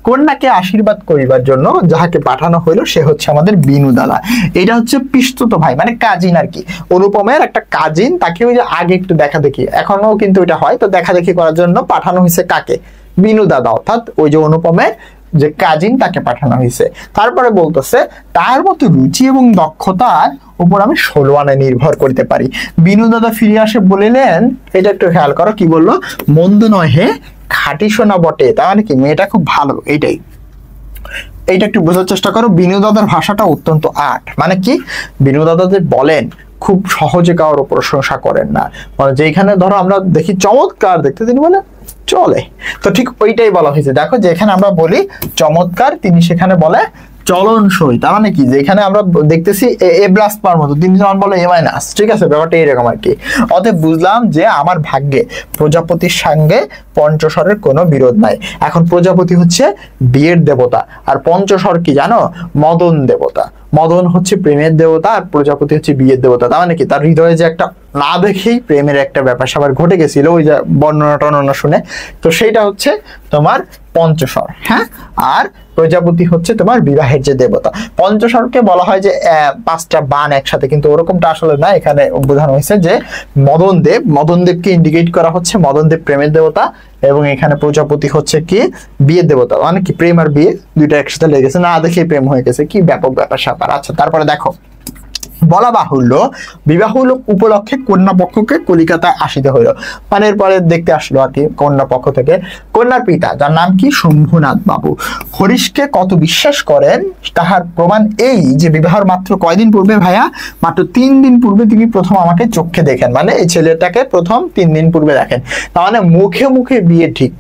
কন্যাকে আশীর্বাদ করিবার জন্য যাহাকে পাঠানো হইলো সে হচ্ছে আমাদের বিনু দাদা। এটা হচ্ছে পিসতুতো ভাই, মানে কাজিন আর কি, অনুপমের একটা কাজিন। তাকে ওই যে আগে একটু দেখা দেখি, এখনো কিন্তু এটা হয়, তো দেখা দেখি করার জন্য পাঠানো হয়েছে কাকে? বিনু দাদা, অর্থাৎ ওই যে অনুপমের যে কাজিন, তাকে পাঠানো হয়েছে। তারপরে বলতেছে তার মতো রুচি এবং দক্ষতার উপর আমি 16 আনে নির্ভর করতে পারি। বিনু দাদা ফিরে আসে বলিলেন, এটা একটু খেয়াল করো কি বললো, মন্দ নয় হে, খাঁটি সোনা বটে। তার মানে কি মেয়েটা খুব ভালো, এইটা একটু বোঝার চেষ্টা করো। বিনু দাদার ভাষাটা অত্যন্ত আট, মানে কি বিনু দাদা যে বলেন খুব সহজে কারোর প্রশংসা করেন না, মানে যেখানে ধরো আমরা দেখি চমৎকার দেখতে, তিনি বলে চলে, তো ঠিক ওইটাই বলা হয়েছে। দেখো, যেখানে আমরা বলি চমৎকার, তিনি সেখানে বলে চলনসই। তার মানে কি, যেখানে আমরা দেখতেছি এ প্লাস পার মতো, তিনি যখন বলে এ মাইনাস, ঠিক আছে, ব্যাপারটা এইরকম আর কি। অতএব বুঝলাম যে আমার ভাগ্যে প্রজাপতির সঙ্গে পঞ্চস্বরের কোনো বিরোধ নাই। এখন প্রজাপতি হচ্ছে বিয়ের দেবতা, আর পঞ্চস্বর কি জানো? মদন দেবতা। মদন হচ্ছে প্রেমের দেবতা, আর প্রজাপতি হচ্ছে বিয়ের দেবতা। তার মানে কি, তার হৃদয়ে যে একটা না দেখেই প্রেমের একটা ব্যাপার স্যাপার ঘটে গেছিল ওই যে বর্ণনা টর্ণনা শুনে। তো সেইটা হচ্ছে তোমার পঞ্চস্বর। হ্যাঁ, আর প্রজাপতি হচ্ছে তোমার বিবাহের যে দেবতা। পঞ্চস্বরকে বলা হয় যে 5টা বান একসাথে, কিন্তু ওরকমটা আসলে না, এখানে বোঝানো হয়েছে যে মদনদেবকে ইন্ডিকেট করা হচ্ছে, মদনদেব প্রেমের দেবতা, এবং এখানে প্রজাপতি হচ্ছে কি বিয়ের দেবতা, মানে কি প্রেম আর বিয়ে দুইটা একসাথে লেগেছে, না দেখে প্রেম হয়ে গেছে, কি ব্যাপক ব্যাপার স্যাপার। আচ্ছা, তারপরে দেখো, বলা বাহুল্য বিবাহ উপলক্ষে কন্যা পক্ষকে কলিকাতায় আসিতে হইল, মানে এরপরে দেখতে আসলো আর কি কন্যা পক্ষ থেকে। কন্যার পিতা, যার নাম কি শম্ভুনাথ বাবু, হরিশকে কত বিশ্বাস করেন তাহার প্রমাণ এই যে বিবাহের মাত্র কয়দিন পূর্বে ভাইয়া, মাত্র 3 দিন পূর্বে তিনি প্রথম আমাকে চোখে দেখেন, মানে এই ছেলেটাকে প্রথম 3 দিন পূর্বে দেখেন, তার মানে মুখে মুখে বিয়ে ঠিক।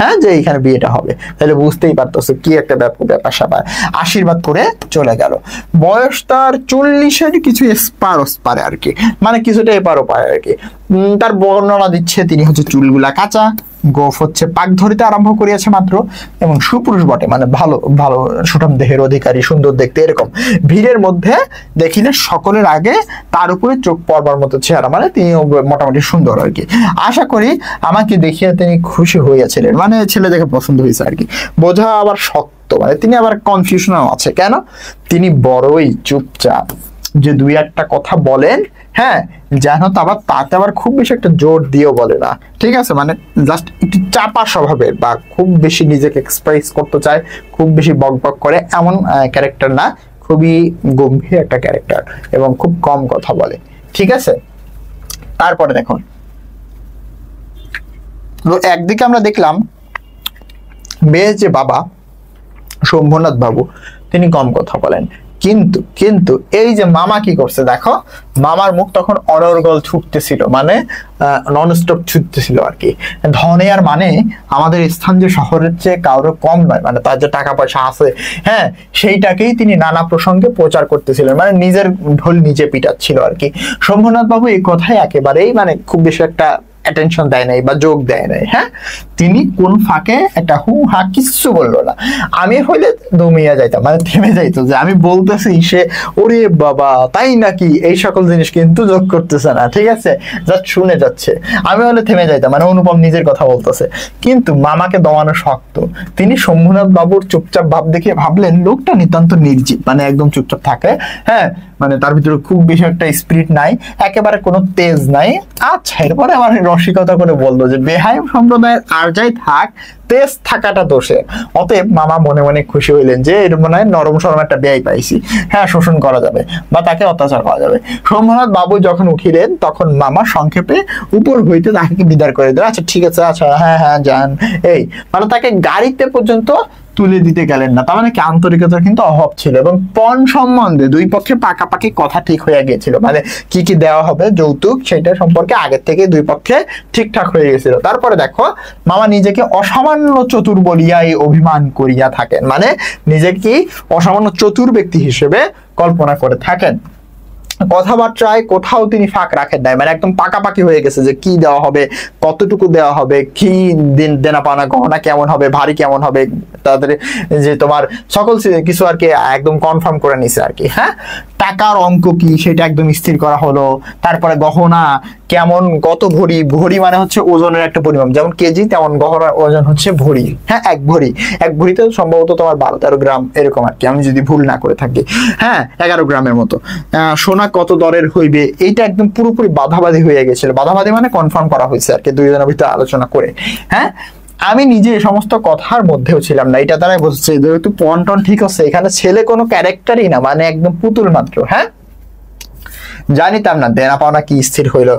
হ্যাঁ, যে এখানে বিয়েটা হবে, তাহলে বুঝতেই পারতেছে কি একটা ব্যাপক ব্যাপার স্যাপার। আশীর্বাদ করে চলে গেল। বয়স তার 40-এর কিছু এপার ওপারে আর কি, মানে কিছুটা এপার ওপারে আর কি। তার বর্ণনা দিচ্ছে তিনি হচ্ছে চুলগুলা কাঁচা, গোফ হচ্ছে পাক ধরিতে আরম্ভ করিয়াছে মাত্র, এবং সুপুরুষ বটে, মানে ভালো ভালো সুঠাম দেহের অধিকারী, সুন্দর দেখতে, এরকম ভিড়ের মধ্যে দেখিলে সকলের আগে তার উপরে চোখ পড়বার মতো চেহারা, মানে তিনি মোটামুটি সুন্দর আর কি। আশা করি আমাকে দেখিয়ে তিনি খুশি হইয়াছিলেন, মানে ছেলে দেখে পছন্দ হয়েছে আর কি। বোঝা আবার শক্ত, মানে তিনি আবার কনফিউশনও আছে, কেন তিনি বড়ই চুপচাপ, যে 2-1টা কথা বলেন, হ্যাঁ, যেন আবার তাতে আবার খুব বেশি একটা জোর দিয়েও বলে না, ঠিক আছে, মানে জাস্ট একটু চাপা স্বভাবের, বা খুব বেশি নিজেকে এক্সপ্রেস করতে চায়, খুব বেশি বক বক করে এমন ক্যারেক্টার না, খুবই গম্ভীর একটা ক্যারেক্টার, এবং খুব কম কথা বলে, ঠিক আছে। তারপরে দেখুন, একদিকে আমরা দেখলাম মেয়ের যে বাবা শম্ভুনাথ বাবু তিনি কম কথা বলেন, কিন্তু কিন্তু এই যে মামা কি করছে দেখো, মামার মুখ তখন অনর্গল ছুটতেছিল, মানে ননস্টপ ছুটতেছিল আর কি। ধনে আর মানে আমাদের স্থান যে শহরের চেয়ে কারো কম নয়, মানে তার যে টাকা পয়সা আছে, হ্যাঁ, সেইটাকেই তিনি নানা প্রসঙ্গে প্রচার করতেছিলেন, মানে নিজের ঢোল নিজে পিটাচ্ছিল আর কি। শম্ভুনাথ বাবু এই কথায় একেবারেই মানে খুব বেশি একটা অ্যাটেনশন দেয় নাই বা যোগ দেয় নাই। হ্যাঁ, তিনি কোন ফাঁকে একটা হু হা কিচ্ছু বললো না। আমি হইলে দমিয়া যাইতাম, মানে থেমে যাইতো, যে আমি বলতেছি সে ওরে বাবা তাই নাকি, এই সকল জিনিস কিন্তু যোগ করতেছে না, ঠিক আছে, জাস্ট শুনে যাচ্ছে। আমি হলে থেমে যাইতাম, মানে অনুপম নিজের কথা বলতেছে, কিন্তু মামাকে দমানো শক্ত। তিনি শম্ভুনাথ বাবুর চুপচাপ ভাব দেখে ভাবলেন লোকটা নিতান্ত নির্জীব, মানে একদম চুপচাপ থাকে, হ্যাঁ, মানে তার ভিতরে খুব বেশি একটা স্পিরিট নাই, একেবারে কোনো তেজ নাই। আচ্ছা, এরপরে আমার রসিকতা করে বললো যে বেহাই সম্প্রদায়ের আর যাই থাক, তেজ থাকাটা দোষে। অতএব মামা মনে মনে খুশি হইলেন যে এর মনে হয় নরম সরম একটা ব্যয় পাইছি, হ্যাঁ, শোষণ করা যাবে বা তাকে অত্যাচার করা যাবে। শম্ভুনাথ বাবু যখন উঠিলেন তখন মামা সংক্ষেপে উপর হইতে তাকে বিদায় করে দিল। আচ্ছা ঠিক আছে, আচ্ছা হ্যাঁ হ্যাঁ যান, এই মানে তাকে গাড়িতে পর্যন্ত তুলে দিতে গেলেন না, তার মানে কি আন্তরিকতার কিন্তু অভাব ছিল। এবং পণ সম্বন্ধে দুই পক্ষে পাকাপাকি কথা ঠিক হয়ে গিয়েছিল, মানে কি কি দেওয়া হবে যৌতুক সেটা সম্পর্কে আগের থেকে দুই পক্ষে ঠিকঠাক হয়ে গেছিল। তারপরে দেখো, মামা নিজেকে অসামান্য চতুর বলিয়াই অভিমান করিয়া থাকেন, মানে নিজেকে অসামান্য চতুর ব্যক্তি হিসেবে কল্পনা করে থাকেন। কথাবার্তায় কোথাও তিনি ফাঁক রাখেন নাই, মানে একদম পাকাপাকি হয়ে গেছে যে কি দেওয়া হবে, কতটুকু দেওয়া হবে, কি দেনা পাওনা গহনা কেমন হবে, ভারী কেমন হবে, তাদের যে তোমার সকল কিছু আর কি একদম কনফার্ম করে নিছে আর কি। হ্যাঁ, টাকার অঙ্ক কি সেটা একদম স্থির করা হলো। তারপরে গহনা কেমন, কত ভরি, ভরি মানে হচ্ছে ওজনের একটা পরিমাপ, যেমন কেজি তেমন গহনার ওজন হচ্ছে ভরি। হ্যাঁ, এক ভরিতে সম্ভবত তোমার 12-13 গ্রাম এরকম আর কি, আমি যদি ভুল না করে থাকি। হ্যাঁ, 11 গ্রামের মতো। সোনা কত দরের হইবে এইটা একদম পুরোপুরি বাধাবাধি হয়ে গেছিল, বাধাবাধি মানে কনফার্ম করা হয়েছে আর কি দুইজনের ভিতরে আলোচনা করে। হ্যাঁ, আমি নিজে এই সমস্ত কথার মধ্যেও ছিলাম না, এটা দ্বারাই বুঝছে যেহেতু পণ টন ঠিক আছে, এখানে ছেলে কোনো ক্যারেক্টারই না, মানে একদম পুতুল মাত্র। হ্যাঁ, জানিতাম না দেনা পাওনা কি স্থির হইল,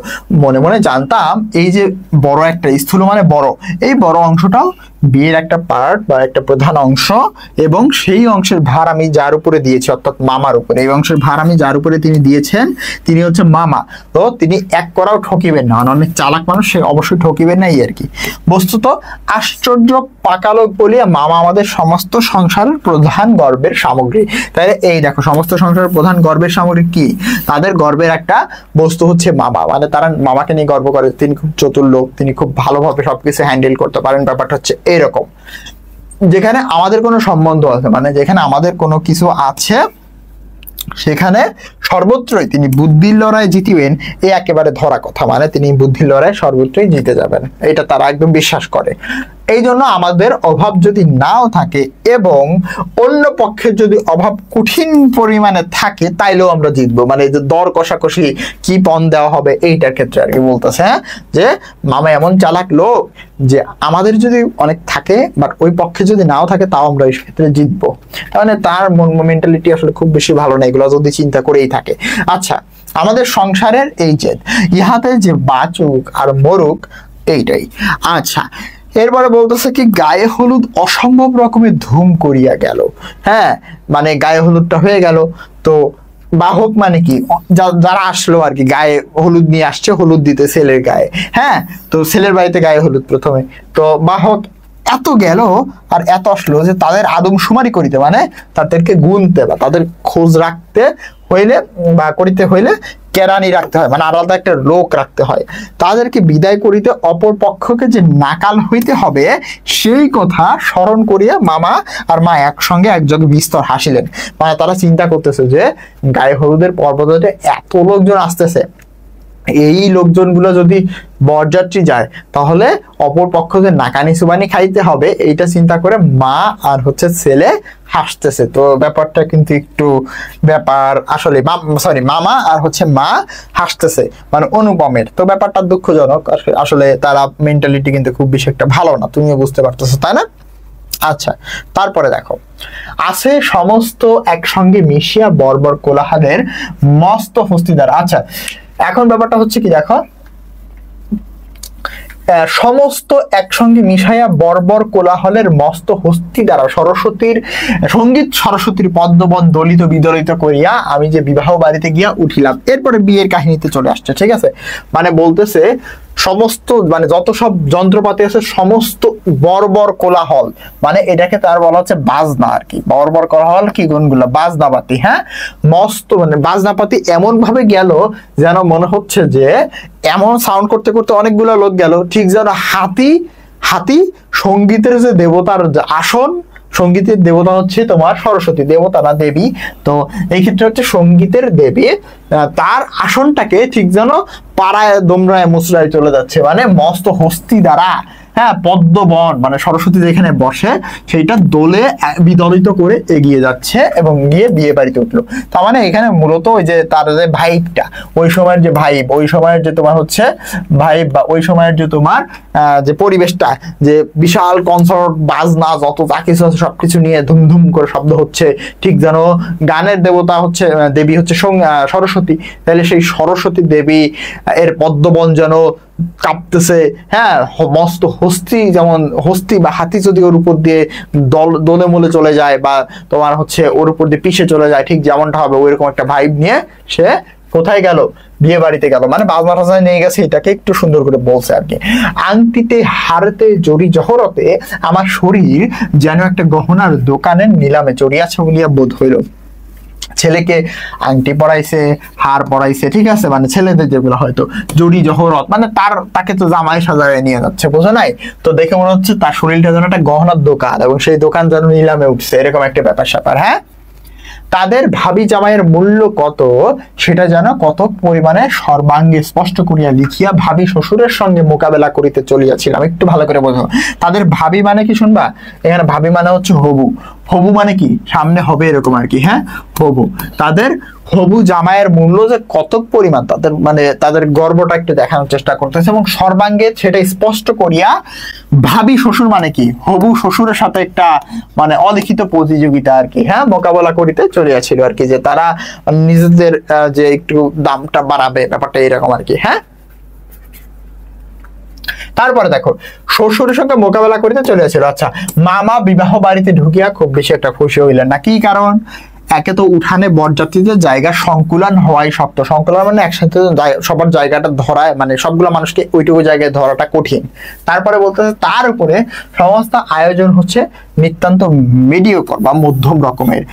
মনে মনে জানতাম এই যে বড় একটা স্থূল মানে বড়, এই বড় অংশটাও বিয়ের একটা পার্ট বা একটা প্রধান অংশ, এবং সেই অংশের ভার আমি যার উপরে দিয়েছি অর্থাৎ মামার উপরে, এই অংশের ভার আমি যার উপরে তিনি দিয়েছেন তিনি হচ্ছে মামা। তো তিনি এক করাও ঠকিবেন না, অনেক চালাক মানুষ, সে অবশ্যই ঠকিবেন না এই আর কি। বস্তুত আশ্চর্য পাকালোক বলিয়া মামা আমাদের সমস্ত সংসারের প্রধান গর্বের সামগ্রী। তাই এই দেখো, সমস্ত সংসারের প্রধান গর্বের সামগ্রী কি, তাদের গর্বের একটা বস্তু হচ্ছে মামা, মানে তারা মামাকে নিয়ে গর্ব করে, তিনি খুব চতুর লোক, তিনি খুব ভালোভাবে সবকিছু হ্যান্ডেল করতে পারেন। ব্যাপারটা হচ্ছে এরকম, যেখানে আমাদের কোনো সম্বন্ধ আছে, মানে যেখানে আমাদের কোনো কিছু আছে সেখানে সর্বত্রই তিনি বুদ্ধির লড়াই জিতিবেন, এ একেবারে ধরা কথা। মানে তিনি বুদ্ধির লড়াই সর্বত্রই জিতে যাবেন, এটা তারা একদম বিশ্বাস করে। এই জন্য আমাদের অভাব যদি নাও থাকে এবং অন্য পক্ষের যদি অভাব কঠিন পরিমাণে থাকে, তাইলেও আমরা জিতবো। মানে যে দর কষাকষি কি পণ দেওয়া হবে এইটার ক্ষেত্রে আর কি বলতেছে, হ্যাঁ, যে মামা এমন চালাক লোক যে আমাদের যদি অনেক থাকে বাট ওই পক্ষে যদি নাও থাকে তাও আমরা এই ক্ষেত্রে জিতবো। মানে তার মেন্টালিটি আসলে খুব বেশি ভালো না, এগুলো যদি চিন্তা করেই থাকে। আচ্ছা, আমাদের সংসারের এই যে ইহাতে যে বাচুক আর মরুক এইটাই। আচ্ছা, এরপরে বলতেছে কি গায়ে হলুদ অসম্ভব রকমের ধুম করিয়া গেল। হ্যাঁ, মানে গায়ে হলুদটা হয়ে গেল, তো বাহক মানে কি, যারা আসলো আর কি গায়ে হলুদ নিয়ে আসছে, হলুদ দিতে ছেলের গায়ে। হ্যাঁ, তো ছেলের বাড়িতে গায়ে হলুদ প্রথমে, তো বাহক এত গেল আর এত আসলো যে তাদের আদমশুমারি করিতে, মানে তাদেরকে গুনতে বা তাদের খোঁজ রাখতে হইলে বা করিতে হইলে কেরানি রাখতে হয়, মানে আলাদা একটা লোক রাখতে হয়। তাদেরকে বিদায় করিতে অপর পক্ষকে যে নাকাল হইতে হবে সেই কথা স্মরণ করিয়া মামা আর মা একসঙ্গে একযোগে বিস্তর হাসিলেন। মানে তারা চিন্তা করতেছে যে গায়ে হলুদের পর্বতে এত লোকজন আসতেছে, এই লোকজনগুলো যদি বরযাত্রী যায় তাহলে অপর পক্ষকে নাকানি সুবানি খাইতে হবে, এইটা চিন্তা করে মা আর হচ্ছে ছেলে হাসতেছে। তো ব্যাপারটা কিন্তু একটু ব্যাপার আসলে, সরি, মামা আর হচ্ছে মা হাসতেছে, মানে অনুপমের। তো ব্যাপারটা দুঃখজনক, আসলে তারা মেন্টালিটি কিন্তু খুব বেশি একটা ভালো না, তুমিও বুঝতে পারতেছো, তাই না? আচ্ছা, তারপরে দেখো, আছে সমস্ত একসঙ্গে মিশিয়া বর্বর কোলাহলের মস্ত হস্তিদার। আচ্ছা, এখন ব্যাপারটা হচ্ছে কি দেখো, সমস্ত একসঙ্গে মিশাইয়া বর্বর কোলাহলের মস্ত হস্তি দ্বারা সরস্বতীর সঙ্গীত সরস্বতীর পদ্মবন দলিত বিদলিত করিয়া আমি যে বিবাহ বাড়িতে গিয়া উঠিলাম। এরপরে বিয়ের কাহিনীতে চলে আসছে, ঠিক আছে? মানে বলতেছে সমস্ত, মানে যত সব যন্ত্রপাতি আছে সমস্ত বর্বর কোলাহল, মানে এটাকে তার বলা হচ্ছে বাজনা আর কি। বর্বর কোলাহল কি গুণগুলো, বাজনাপাতি। হ্যাঁ, মস্ত, মানে বাজনাপাতি এমন ভাবে গেল যেন মনে হচ্ছে যে এমন সাউন্ড করতে করতে অনেকগুলো লোক গেল, ঠিক যেন হাতি সঙ্গীতের যে দেবতার আসন, সঙ্গীতের দেবতা হচ্ছে তোমার সরস্বতী দেবতা না দেবী, তো এই ক্ষেত্রে হচ্ছে সঙ্গীতের দেবী, তার আসনটাকে ঠিক যেন পাড়ায় দোমরায় মুসরায় চলে যাচ্ছে। মানে মস্ত হস্তি দ্বারা, হ্যাঁ, পদ্মবন মানে সরস্বতী যেখানে বসে সেইটা দোলে বিদলিত করে এগিয়ে যাচ্ছে এবং গিয়ে বিয়ে বাড়িতে উঠলো। তার মানে এখানে মূলত ওই যে তার যে ভাইবটা, ওই সময়ের যে ভাইব, ওই সময়ের যে তোমার হচ্ছে ভাইব বা ওই সময়ের যে তোমার যে পরিবেশটা, যে বিশাল কনসার্ট বাজনা যত যা কিছু আছে সবকিছু নিয়ে ধুমধুম করে শব্দ হচ্ছে, ঠিক যেন গানের দেবতা হচ্ছে দেবী হচ্ছে সরস্বতী, তাহলে সেই সরস্বতী দেবী এর পদ্মবন যেন কাঁপতেছে। হ্যাঁ, মস্ত হস্তি, যেমন হস্তি বা হাতি যদি ওর উপর দিয়ে দলে মলে চলে যায় বা তোমার হচ্ছে ওর উপর দিয়ে পিষে চলে যায়, ঠিক যেমনটা হবে ওইরকম একটা ভাইব নিয়ে সে কোথায় গেল, বিয়ে বাড়িতে গেল। মানে বাজনা টাজনা নিয়ে গেছে, এটাকে একটু সুন্দর করে বলছে আর কি। আংটিতে হারতে জড়ি জহরতে আমার শরীর যেন একটা গহনার দোকানের নিলামে চড়িয়াছে বলিয়া বোধ হইল। ছেলেকে আংটি পরাইছে, হার পরাইছে, ঠিক আছে, মানে ছেলেদের যেগুলো হয়তো জড়ি জহরত, মানে তাকে তো জামাই সাজায় নিয়ে যাচ্ছে, বোঝো নাই? তো দেখে মনে হচ্ছে তার শরীরটা যেন একটা গহনার দোকান এবং সেই দোকান যেন নিলামে উঠছে, এরকম একটা ব্যাপার স্যাপার। হ্যাঁ, তাদের ভাবি জামাইয়ের মূল্য কত সেটা যেন কত পরিমাণে সর্বাঙ্গে স্পষ্ট করিয়া লিখিয়া ভাবি শ্বশুরের সঙ্গে মোকাবেলা করিতে চলিয়াছিলাম। একটু ভালো করে বোঝো, তাদের ভাবি মানে কি শুনবা, এখানে ভাবি মানে হচ্ছে হবু। হবু মানে কি সামনে হবে এরকম আর কি। হ্যাঁ, হবু, তাদের হবু জামাইয়ের মূল্য যে কত পরিমাণ, তাদের মানে তাদের গর্বটা একটু দেখানোর চেষ্টা করতেছে এবং সর্বাঙ্গে সেটা স্পষ্ট করিয়া ভাবি শ্বশুর মানে কি হবু শ্বশুরের সাথে একটা মানে অলিখিত প্রতিযোগিতা আর কি। হ্যাঁ, মোকাবেলা করিতে চলিয়াছিল আর কি, যে তারা নিজেদের যে একটু দামটা বাড়াবে, ব্যাপারটা এরকম আর কি। হ্যাঁ, তারপরে দেখো শ্বশুরের সঙ্গে মোকাবেলা করিতে চলিয়াছিল। আচ্ছা, মামা বিবাহ বাড়িতে ঢুকিয়া খুব বেশি একটা খুশি হইলেন না। কি কারণ? একে তো উঠানে বরযাত্রীদের জায়গা সংকুলান হওয়াই শক্ত। সংকুলান মানে একসাথে সবার জায়গাটা ধরায়, মানে সবগুলো মানুষকে ওইটুকু জায়গায় ধরাটা কঠিন। তারপরে বলতেছে তার উপরে সমস্ত আয়োজন হচ্ছে নিতান্ত মিডিওকর বা মধ্যম রকমের।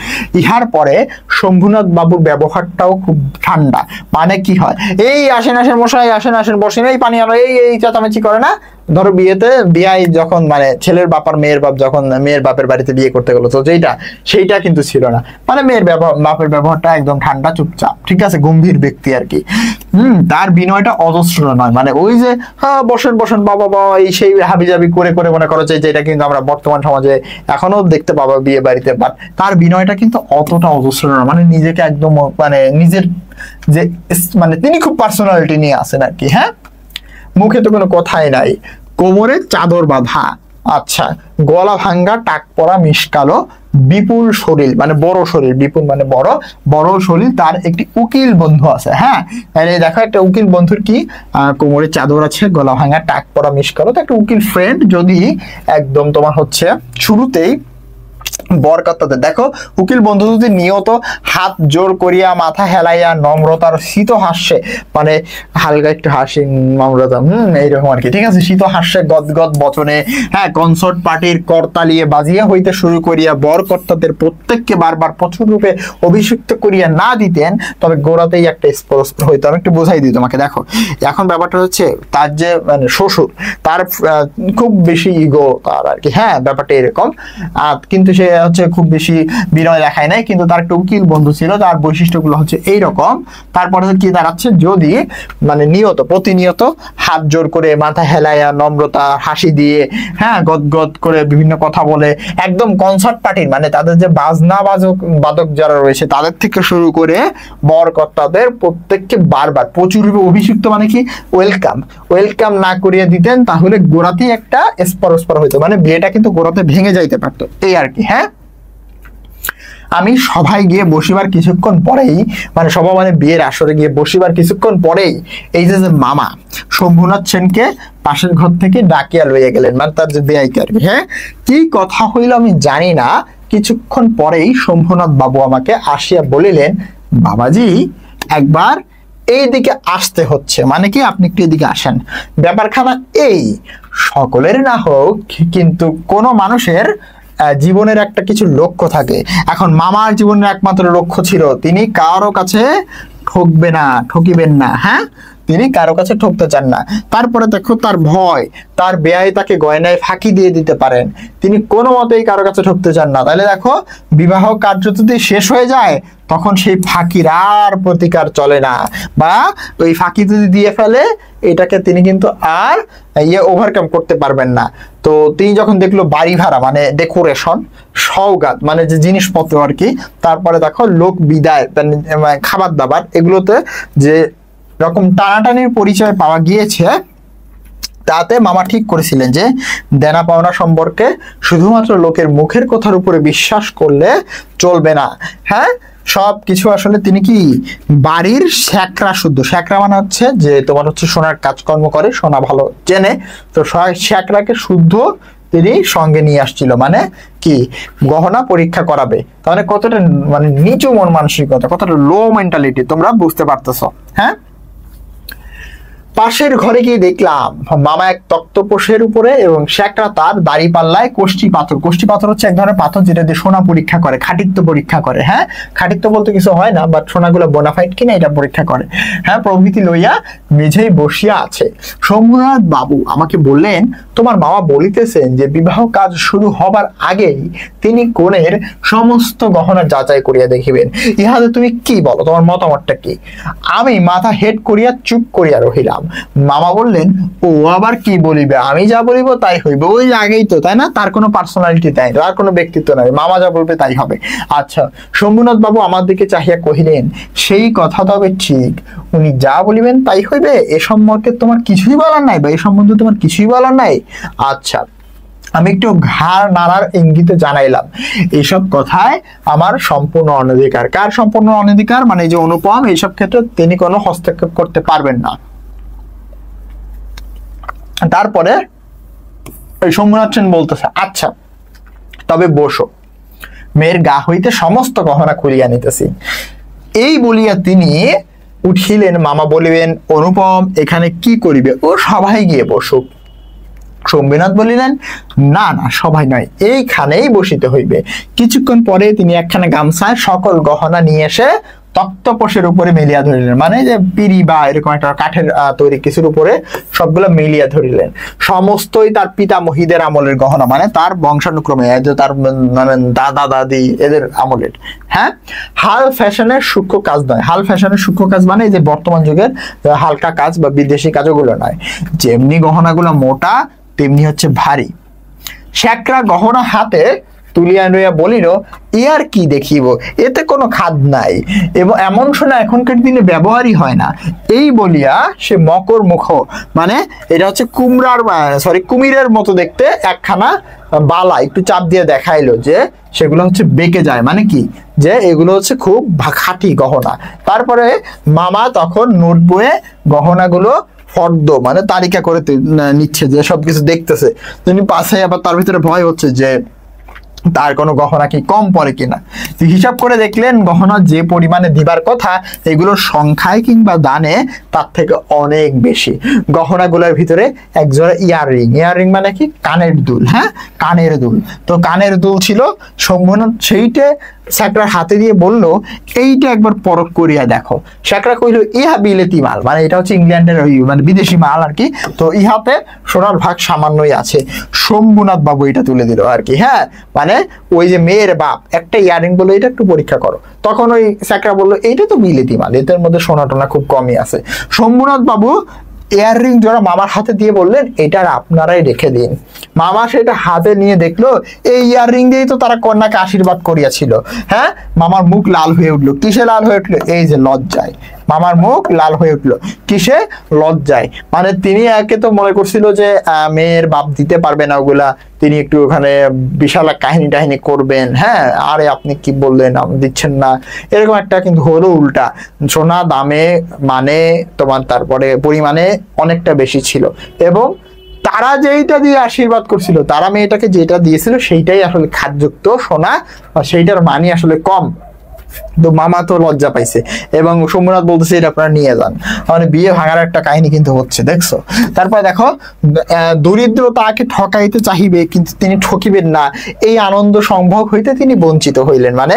ইহার পরে শম্ভুনাথ বাবুর ব্যবহারটাও খুব ঠান্ডা। মানে কি হয়, এই আসেন আসেন মশাই, আসেন আসেন বসেন, এই পানি আনো, এই চেঁচামেচি করে না। ধরো বিয়ায় যখন মানে ছেলের বাপ আর মেয়ের বাপ যখন মেয়ের বাপের বাড়িতে বিয়ে করতে গেলো, তো সেইটা কিন্তু ছিল না। মানে মেয়ের বাপের ব্যবহারটা একদম ঠান্ডা চুপচাপ, ঠিক আছে, গম্ভীর ব্যক্তি আর কি। তার বিনয়টা অজস্র নয়, মানে ওই যে হ্যাঁ বসেন বসেন বাবা বাবা এই সেই হাবিজাবি করে করে মনে করো যে এটা কিন্তু আমরা বর্তমান সমাজে এখনো দেখতে পাবো বিয়ে বাড়িতে। বাট তার বিনয়টা কিন্তু অতটা অজস্র নয়, মানে নিজেকে একদম মানে নিজের যে মানে তিনি খুব পার্সোনালিটি নিয়ে আসেন আর কি। হ্যাঁ, মুখে তো কোনো কথাই নাই, কোমরে চাদর বাঁধা, আচ্ছা, গলা ভাঙ্গা, টাক পরা, মিশকালো, বিপুল শরীর, মানে বড় শরীর, বিপুল মানে বড়, বড় শরীর। তার একটি উকিল বন্ধু আছে। হ্যাঁ, তাহলে দেখো একটা উকিল বন্ধুর কি কোমরে চাদর আছে, গলা ভাঙ্গা, টাক পরা, মিশকালো, তো একটা উকিল ফ্রেন্ড। যদি একদম তোমার হচ্ছে শুরুতেই বরকর্তাদের দেখো, উকিল বন্ধু যদি নিয়ত হাত জোর করিয়া, মাথা হেলাইয়া, নম্রতার শীত হাস্যে, মানে হালকা একটু হাসি, নম্রতা এইরকম আর কি, ঠিক আছে, শীত হাস্যে গদগদ বচনে, হ্যাঁ, কনসার্ট পার্টির করতালিয়ে বাজিয়া হইতে শুরু করিয়া বরকর্তাদের প্রত্যেককে বারবার প্রচুর রূপে অভিষিক্ত করিয়া না দিতেন, তবে গোড়াতেই একটা স্পষ্ট হইতো। আমি একটু বোঝাই দিই তোমাকে। দেখো এখন ব্যাপারটা হচ্ছে তার যে মানে শ্বশুর, তার খুব বেশি ইগো তার আর কি। হ্যাঁ, ব্যাপারটা এরকম, কিন্তু সে হচ্ছে খুব বেশি বিনয় দেখায় নাই, কিন্তু তার একটা উকিল বন্ধু ছিল, তার বৈশিষ্ট্যগুলো হচ্ছে এইরকম। তারপরে কি দাঁড়াচ্ছে, যদি মানে প্রতিনিয়ত হাত জোর করে, মাথা হেলাইয়া, নম্রতা, হাসি দিয়ে, হ্যাঁ, গদগদ করে বিভিন্ন কথা বলে, একদম কনসার্ট পার্টির মানে তাদের যে বাদক যারা রয়েছে তাদের থেকে শুরু করে বরকর্তাদের প্রত্যেককে বারবার প্রচুর অভিষিক্ত, মানে কি ওয়েলকাম না করিয়ে দিতেন, তাহলে গোড়াতেই একটা স্পর হইতো, মানে বিয়েটা কিন্তু গোড়াতে ভেঙে যাইতে পারতো, এই আর কি। হ্যাঁ, আমি সভায় গিয়ে বসিবার কিছুক্ষণ পরেই, মানে সভা মানে বিয়ের আসরে গিয়ে বসিবার কিছুক্ষণ পরেই এই যে মামা শম্ভুনাথ সেনকে পাশের ঘর থেকে ডাকিয়া লইয়া গেলেন, মানে তার যে বেয়াইকে আর কি। হ্যাঁ, কি কথা হইল আমি জানি না, কিছুক্ষণ পরেই শম্ভুনাথ বাবু আমাকে আসিয়া বলিলেন, বাবাজি একবার এই দিকে আসতে হচ্ছে, মানে কি আপনি একটু এদিকে আসেন। ব্যাপারখানা এই, সকলের না হোক কিন্তু কোনো মানুষের জীবনের একটা কিছু লক্ষ্য থাকে। এখন মামার জীবনের একমাত্র লক্ষ্য ছিল তিনি কারো কাছে ঠকিবেন না। হ্যাঁ, তিনি কারো কাছে ঠকতে চান না। তারপরে দেখো তার ভয়, তার বেয়াই তাকে গয়নায় ফাঁকি দিয়ে দিতে পারেন, তিনি কোনো মতেই কারো কাছে ঠকতে চান না। তাহলে দেখো বিবাহ কার্য যদি শেষ হয়ে যায় তখন সেই ফাঁকির আর প্রতিকার চলে না, বা ওই ফাঁকি যদি দিয়ে ফেলে এটাকে তিনি কিন্তু আর ওভারকাম করতে পারবেন না। তো তিনি যখন দেখলো বাড়ি ভাড়া মানে ডেকোরেশন, সওগাত মানে যে জিনিসপত্র আর কি, তারপরে দেখো লোক বিদায়, খাবার দাবার, এগুলোতে যে রকম টানাটানির পরিচয় পাওয়া গিয়েছে, তাতে মামা ঠিক করেছিলেন যে দেনা পাওনা সম্পর্কে শুধুমাত্র লোকের মুখের কথার উপরে বিশ্বাস করলে চলবে না। হ্যাঁ, সব কিছু আসলে তিনি কি বাড়ির শ্যাকরা শুদ্ধ, শ্যাকরা মানে হচ্ছে যে তোমার হচ্ছে সোনার কাজকর্ম করে, সোনা ভালো চেনে, তো শ্যাকরাকে শুদ্ধ তিনি সঙ্গে নিয়ে আসছিল, মানে কি গহনা পরীক্ষা করাবে। তাহলে কতটা মানে নিচু মন মানসিকতা, কতটা লো মেন্টালিটি তোমরা বুঝতে পারতেছো। হ্যাঁ, পাশের ঘরে গিয়ে দেখলাম মামা এক তক্তপোষের উপরে এবং শ্যাকরা তার দাড়ি পাল্লায় কোষ্ঠী পাথর হচ্ছে এক ধরনের পাথর যেটা দিয়ে সোনা পরীক্ষা করে, খাঁটিত্ব পরীক্ষা করে। হ্যাঁ, খাঁটিত্ব বলতে কিছু হয় না, বাট সোনাগুলো বোনাফাইড কিনা এটা পরীক্ষা করে। হ্যাঁ, প্রভৃতি লইয়া মেঝেই বসিয়া আছে। শম্ভুনাথ বাবু আমাকে বললেন, তোমার মামা বলিতেছেন যে বিবাহ কাজ শুরু হবার আগেই তিনি কনের সমস্ত গহনা যাচাই করিয়া দেখিবেন, ইহাতে তুমি কি বলো, তোমার মতামতটা কি? আমি মাথা হেড করিয়া চুপ করিয়া রহিলাম। মামা বললেন, ও আবার কি বলিবে, আমি যা বলিব তাই হইবে, ওই আগেই তো, তাই না, তার কোনো পার্সোনালিটি নাই, তার কোনো ব্যক্তিত্ব নাই, মামা যা বলবে তাই হবে। আচ্ছা, শম্ভুনাথ বাবু আমার দিকে চাহিয়া কহিলেন, সেই কথা তবে ঠিক, উনি যা বলিবেন তাই হইবে, এ সম্পর্কে তোমার কিছুই বলার নাই, বা এ সম্বন্ধে তোমার কিছুই বলার নাই? আচ্ছা, আমি একটু ঘাড় নাড়ার ইঙ্গিতে জানাইলাম, এইসব কথায় আমার সম্পূর্ণ অনধিকার। কার সম্পূর্ণ অনধিকার? মানে যে অনুপম, এইসব ক্ষেত্রে তিনি কোনো হস্তক্ষেপ করতে পারবেন না। তারপরে শম্ভুনাথ সেন বলতেছে, আচ্ছা তবে বসো, মেয়ের গা হইতে সমস্ত গহনা খুলিয়া নিতেছি। এই বলিয়া তিনি উঠিলেন। মামা বলিবেন, অনুপম এখানে কি করিবে, ও সবাই গিয়ে বসুক। শম্ভুনাথ বলিলেন, না না সবাই নয়, এইখানেই বসিতে হইবে। কিছুক্ষণ পরে তিনি একখানা গামছায় সকল গহনা নিয়ে এসে তক্তপোষের উপরে মেলিয়া ধরিলেন, মানে যে পিড়ি বা এরকম একটা কাঠের তৈরি কিছুর উপরে সবগুলো মেলিয়া ধরিলেন। সমস্তই তার পিতামহীদের আমলের গহনা, মানে তার বংশানুক্রমে, তার মানে দাদা দাদি এদের আমলের। হ্যাঁ, হাল ফ্যাশনের সূক্ষ্ম কাজ নয়। হাল ফ্যাশনের সূক্ষ্ম কাজ মানে যে বর্তমান যুগের হালকা কাজ বা বিদেশি কাজগুলো নয়। যেমনি গহনাগুলো মোটা তেমনি হচ্ছে ভারী। শেখরা গহনা হাতে তুলিয়া লইয়া বলিল, এ আর কি দেখিব, এতে কোনো খাদ নাই এবং এমন সোনা এখনকার দিনে ব্যবহারই হয় না। এই বলিয়া সে মকর মুখ, মানে এটা হচ্ছে কুমিরের মতো দেখতে একখানা বালা একটু চাপ দিয়ে দেখাইলো যে সেগুলো হচ্ছে বেঁকে যায়, মানে কি যে এগুলো হচ্ছে খুব খাঁটি গহনা। তারপরে মামা তখন নোট বইয়ে গহনাগুলো ফর্দ মানে তালিকা করে নিচ্ছে, যে সবকিছু দেখতেছে। তিনি পাশে আবার তার ভিতরে ভয় হচ্ছে যে তার কোনো গহনা কি কম পড়ে কিনা। হিসাব করে দেখলেন গহনা যে পরিমাণে দিবার কথা এগুলোর সংখ্যায় কিংবা দানে তার থেকে অনেক বেশি। গহনাগুলোর ভিতরে একজোড়া ইয়াররিং মানে কি কানের দুল। হ্যাঁ, কানের দুল। তো কানের দুল ছিল। শম্ভুনাথ সেইটা শেখরার হাতে দিয়ে বলল, এইটা একবার পরখ করিয়া দেখো। শেখরা কইল, ইহা বিলেতি মাল, মানে এটা হচ্ছে ইংল্যান্ডের মানে বিদেশি মাল আর কি। তো ইহাতে সোনার ভাগ সামান্যই আছে। শম্ভুনাথ বাবু এটা তুলে দিল আর কি। হ্যাঁ, মানে ওই যে মেয়ের বাপ একটা ইয়ারিং বললো, এটা একটু পরীক্ষা করো। তখন ওই শেখরা বললো, এইটা তো বিলেতি মাল, এদের মধ্যে সোনা টোনা খুব কমই আছে। শম্ভুনাথ বাবু ইয়াররিং যারা মামার হাতে দিয়ে বললেন, এটা আপনারাই রেখে দিন। মামা সেটা হাতে নিয়ে দেখলো, এই ইয়াররিং দিয়েই তো তারা কন্যাকে আশীর্বাদ করিয়াছিল। হ্যাঁ, মামার মুখ লাল হয়ে উঠলো। কিসে লাল হয়ে উঠলো? এই যে লজ্জায়। মামার মুখ লাল হয়ে উঠলো। কিসে? লজ্জায়। মানে তিনি একে তো মনে করছিল যে মেয়ের বাপ দিতে পারবে না ওগুলা, তিনি একটু ওখানে বিশাল কাহিনী টাহিনী করবেন। হ্যাঁ, আরে আপনি কি বললেন, দিচ্ছেন না, এরকম একটা। কিন্তু হলো উল্টা। সোনা দামে মানে তোমার তারপরে পরিমাণে অনেকটা বেশি ছিল, এবং তারা যেইটা দিয়ে আশীর্বাদ করছিল, তারা মেয়েটাকে যেটা দিয়েছিল সেইটাই আসলে খাদ্যযুক্ত সোনা, সেইটার মানই আসলে কম। তো মামা তো লজ্জা পাইছে এবং শম্ভুনাথ বলতেছে, এটা আপনারা নিয়ে যান। মানে বিয়ে ভাঙার একটা কাহিনী কিন্তু হচ্ছে, দেখছো। তারপরে দেখো, দরিদ্র তাকে ঠকাইতে চাহিবে কিন্তু তিনি ঠকিবেন না, এই আনন্দ সম্ভব হইতে তিনি বঞ্চিত হইলেন। মানে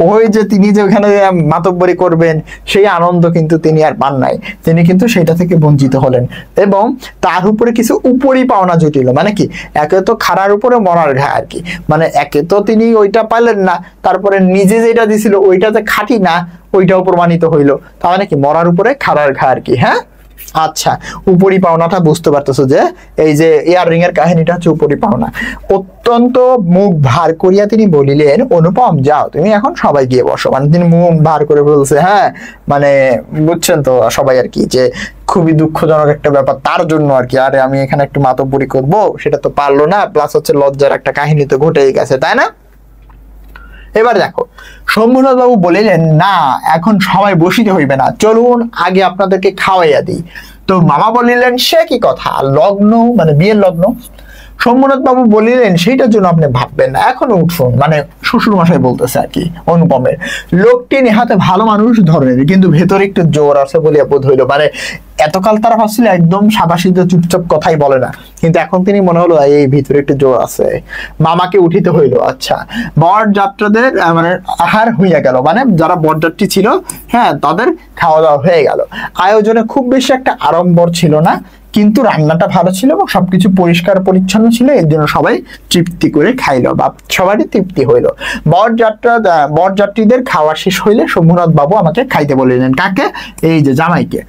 ওই যে তিনি যে ওখানে মাতব্বরি করবেন সেই আনন্দ কিন্তু তিনি আর পান নাই, তিনি কিন্তু সেটা থেকে বঞ্চিত হলেন। এবং তার উপরে কিছু উপরি পাওনা জুটিল। মানে কি, একে তো খাড়ার উপরে মরার ঘা আর কি। মানে একে তো তিনি ওইটা পাইলেন না, তারপরে নিজে যেটা দিছিল ওইটাতে খাঁটি না, ওইটাও প্রমাণিত হইলো। তার মানে কি, মরার উপরে খাড়ার ঘা আর কি। হ্যাঁ, আচ্ছা, উপরি পাওনাটা বুঝতে পারতেছো যে এই যে ইয়াররিং এর কাহিনীটা হচ্ছে উপরি পাওনা। অত্যন্ত মুখ ভার করিয়া তিনি বলিলেন, অনুপম যাও, তুমি এখন সবাই গিয়ে বসো। মানে তিনি মুখ ভার করে বলছে। হ্যাঁ, মানে বুঝছেন তো সবাই আর কি, যে খুবই দুঃখজনক একটা ব্যাপার তার জন্য আর কি। আরে আমি এখানে একটু মাতব্বরি করবো, সেটা তো পারলো না, প্লাস হচ্ছে লজ্জার একটা কাহিনী তো ঘটেই গেছে, তাই না? এবার দেখো, শম্ভুনাথ বাবু বলিলেন, না এখন সবাই বসিতে হইবে না, চলুন আগে আপনাদেরকে খাওয়াইয়া দিই। তো মামা বলিলেন, সে কি কথা, লগ্ন মানে বিয়ের লগ্ন। শম্ভুনাথ বাবু বলিলেন, সেইটার জন্য আপনি ভাববেন না, এখন উঠুন। মানে শ্বশুর মশাই বলতেছে আর কি অনুপমের। লোকটি নেহাতে ভালো মানুষ ধরনের, কিন্তু ভেতরে একটু জোর আছে বলিয়া বোধ হইল। মানে এতকাল তারা ভাবছিল একদম সাদাসিধে চুপচাপ কথাই বলে না, কিন্তু এখন তিনি মনে হলো এই ভিতরে একটু জোর আছে। মামাকে উঠিতে হইলো। আচ্ছা, বরযাত্রীদের মানে আহার হইয়া গেল, মানে যারা বরযাত্রী ছিল, হ্যাঁ, তাদের খাওয়া দাওয়া হয়ে গেল। আয়োজনে খুব বেশি একটা আড়ম্বর ছিল না, কিন্তু রান্নাটা ভালো ছিল এবং সবকিছু পরিষ্কার পরিচ্ছন্ন ছিল, এর জন্য সবাই তৃপ্তি করে খাইলো বা সবারই তৃপ্তি হইলো। বরযাত্রীদের খাওয়া শেষ হইলে শম্ভুনাথ বাবু আমাকে খাইতে বলিলেন। কাকে? এই যে জামাইকে।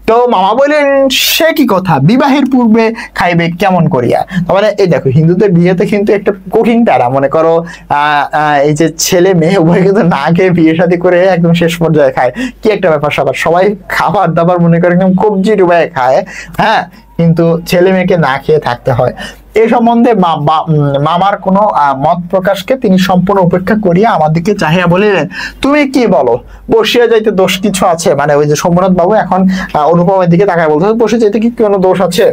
তো মামা বললেন, সে কি কথা, বিবাহের পূর্বে খাইবে কেমন করিয়া? মানে এই দেখো, হিন্দুদের বিয়েতে কিন্তু একটা কঠিন প্যারা। মনে করো এই যে ছেলে মেয়ে উভয় কিন্তু না খেয়ে বিয়ে শাদী করে একদম শেষ পর্যায়ে খায়, কি একটা ব্যাপার স্যাপার। সবাই খাবার দাবার মনে করে একদম কবজি ডুবায় খায়, হ্যাঁ, কিন্তু ছেলে মেয়েকে না খেয়ে থাকতে হয়। এ সম্বন্ধে মামার কোনো মত প্রকাশকে তিনি সম্পূর্ণ উপেক্ষা করিয়া আমাদেরকে চাহিয়া বলিলেন, তুমি কি বলো, বসিয়া যাইতে দোষ কিছু আছে? মানে ওই যে শম্ভুনাথ বাবু এখন অনুপমের দিকে তাকায় বলতে, বসে যাইতে কি কোনো দোষ আছে?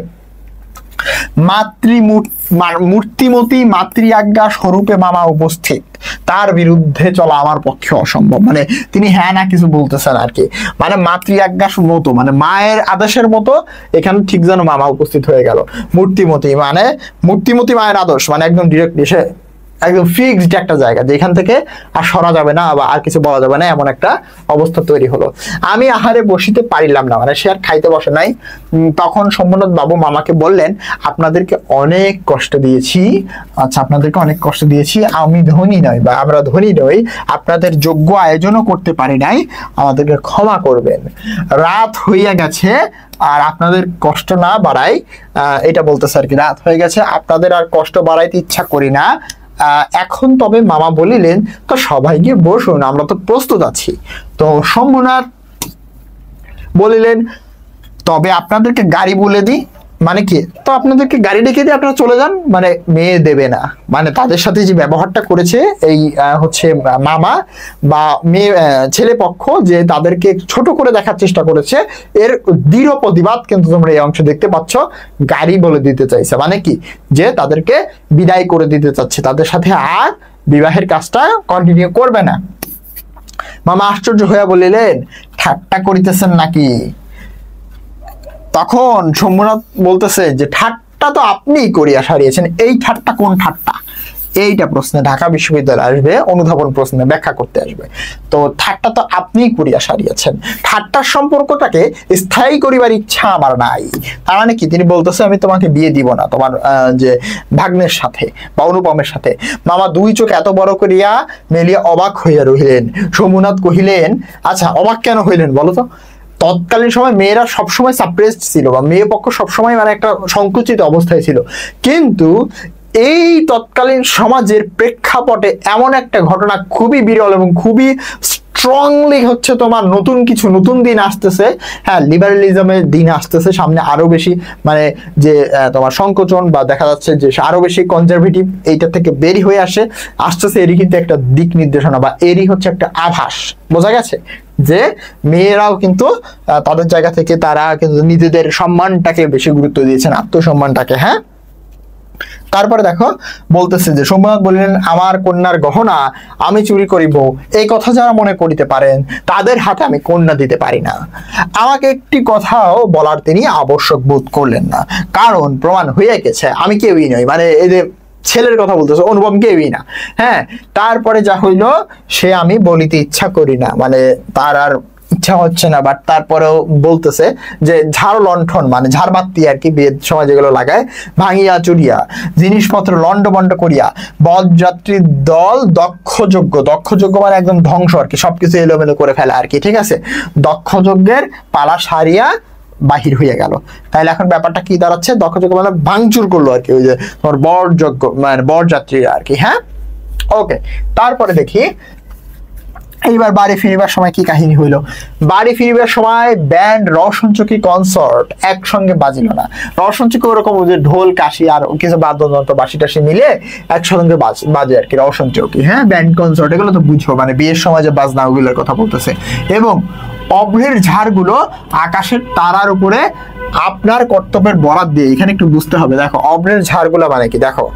মূর্তিমতী মাতৃ আজ্ঞা স্বরূপে মামা উপস্থিত। তার বিরুদ্ধে চলা আমার পক্ষে অসম্ভব। মানে তিনি হ্যাঁ না কিছু বলতেছেন আর কি, মানে মাতৃ আজ্ঞার মতো, মানে মায়ের আদেশের মতো এখানে ঠিক যেন মামা উপস্থিত হয়ে গেল। মূর্তিমতি মানে মূর্তিমতি মায়ের আদর্শ, মানে একদম ডিরেক্টলি সে একদম ফিক্সড একটা জায়গা যেখান থেকে আর সরা যাবে না বা আর কিছু বলা যাবে না, এমন একটা অবস্থা তৈরি হলো। আমি আহারে বসিতে পারিলাম না, মানে সে আর খাইতে বসে নাই। তখন শম্ভুনাথ বাবু মামাকে বললেন, আপনাদেরকে অনেক কষ্ট দিয়েছি, আচ্ছা আপনাদেরকে অনেক কষ্ট দিয়েছি, আমি ধনী নই বা আমরা ধনী নই, আপনাদের যোগ্য আয়োজনও করতে পারি নাই, আমাদেরকে ক্ষমা করবেন। রাত হইয়া গেছে আর আপনাদের কষ্ট না বাড়াই, এটা বলতেছে আর কি, রাত হয়ে গেছে আপনাদের আর কষ্ট বাড়াইতে ইচ্ছা করি না। এখন তবে মামা বলিলেন, তো সবাই গিয়ে বসুন, আমরা তো প্রস্তুত আছি। তো শম্ভুনাথ বলিলেন, তবে আপনাদেরকে গাড়ি বলে দিই। মানে কি, তো আপনাদেরকে গাড়ি ডেকে দিয়ে আপনারা চলে যান, মানে মেয়ে দেবে না। মানে তাদের সাথে যে ব্যবহারটা করেছে এই হচ্ছে মামা বা মেয়ে ছেলে পক্ষ, যে তাদেরকে ছোট করে দেখার চেষ্টা করেছে, এর দৃঢ় প্রতিবাদ কিন্তু তোমরা এই অংশে দেখতে পাচ্ছ। গাড়ি বলে দিতে চাইছে, মানে কি, যে তাদেরকে বিদায় করে দিতে চাচ্ছে, তাদের সাথে আর বিবাহের কাজটা কন্টিনিউ করবে না। মামা আশ্চর্য হইয়া বলিলেন, ঠাট্টা করিতেছেন নাকি? তখন শম্ভুনাথ বলতেছে যে ঠাট্টা তো আপনিই করিয়া সারিয়েছেন। এই ঠাট্টা কোন ঠাট্টা? এইটা প্রশ্নে ঢাকা বিশ্ববিদ্যালয় আসবে, অনুধাবন প্রশ্নে ব্যাখ্যা করতে আসবে। তো ঠাট্টা তো আপনিই করিয়া সারিয়েছেন, ঠাট্টার সম্পর্কটাকে স্থায়ী করিবার ইচ্ছা আমার নাই। তার মানে কি, তিনি বলতেছে আমি তোমাকে বিয়ে দিব না তোমার যে ভাগ্নের সাথে বা অনুপমের সাথে। মামা দুই চোখ এত বড় করিয়া মেলিয়া অবাক হইয়া রহিলেন। শম্ভুনাথ কহিলেন, আচ্ছা অবাক কেন হইলেন বলো তো? তৎকালীন সময় মেয়েরা সবসময় সাপ্রেসড ছিল বা মেয়ে পক্ষ সবসময় মানে একটা সংকুচিত অবস্থায় ছিল, কিন্তু এই তৎকালীন সমাজের প্রেক্ষাপটে এমন একটা ঘটনা খুবই বিরল এবং খুবই স্ট্রংলি হচ্ছে তোমার নতুন কিছু, নতুন দিন আসতেছে। হ্যাঁ, লিবারালিজমের দিন আসতেছে সামনে, আরো বেশি মানে যে তোমার সংকোচন বা দেখা যাচ্ছে যে আরো বেশি কনজারভেটিভ এইটা থেকে বেরি হয়ে আসতেছে। এরই কিন্তু একটা দিক নির্দেশনা বা এরই হচ্ছে একটা আভাস, বোঝা গেছে যে মেয়েরাও কিন্তু তাদের জায়গা থেকে তারা কিন্তু নিজেদের সম্মানটাকে বেশি গুরুত্ব দিয়েছেন, আত্মসম্মানটাকে। হ্যাঁ, তারপরে দেখো বলতেছে যে শম্ভুনাথ বললেন, আমার কন্যার গহনা আমি চুরি করিব, এই কথা যারা মনে করিতে পারেন তাদের হাতে আমি কন্যা দিতে পারি না। আমাকে একটি কথাও বলার তিনি আবশ্যক বোধ করলেন না, কারণ প্রমাণ হয়ে গেছে আমি কেউই নই। মানে এদের ছেলের কথা বলতেছে, অনুপম কেউই না। হ্যাঁ, তারপরে যা হইল সে আমি বলিতে ইচ্ছা করি না, মানে তার আর ইচ্ছা হচ্ছে না, বাট তারপরেও বলতেছে যে ঝাড় লণ্ঠন মানে ঝাড়বাতি আর কি, বিয়ের সময় যেগুলো লাগায়, ভাঙিয়া চুরিয়া জিনিসপত্র লন্ডভন্ড করিয়া বরযাত্রীর দল দক্ষযোগ্য মানে একদম ধ্বংস আর কি, সবকিছু এলোমেলো করে ফেলা আর কি, ঠিক আছে। দক্ষযজ্ঞের পালা সারিয়া বাহির হয়ে গেল। তাহলে এখন ব্যাপারটা কি দাঁড়াচ্ছে, দক্ষযজ্ঞ মানে ভাঙচুর করলো আর কি, ওই যে তোমার বরযজ্ঞ মানে বরযাত্রীরা আর কি। হ্যাঁ, ওকে। তারপরে দেখি এইবার বাড়ি ফিরিবার সময় কি কাহিনী হইলো। বাড়ি ফিরিবার সময় ব্যান্ড রসনচকি কনসার্ট একসঙ্গে বাজিল না। রসনচকি ওরকম যে ঢোল কাশি আর কিছু বাদ্যযন্ত্র বাঁশি টাশি মিলে একসঙ্গে বাজে আর কি, রসনচকি। হ্যাঁ, ব্যান্ড কনসার্ট এগুলো তো বুঝো, মানে বিয়ের সময় যে বাজনা ওগুলোর কথা বলতেছে। এবং অভ্রের ঝাড়গুলো আকাশের তারার উপরে আপনার কর্তব্যের বরাত দিয়ে, এখানে একটু বুঝতে হবে। দেখো অভ্রের ঝাড়গুলো মানে কি, দেখো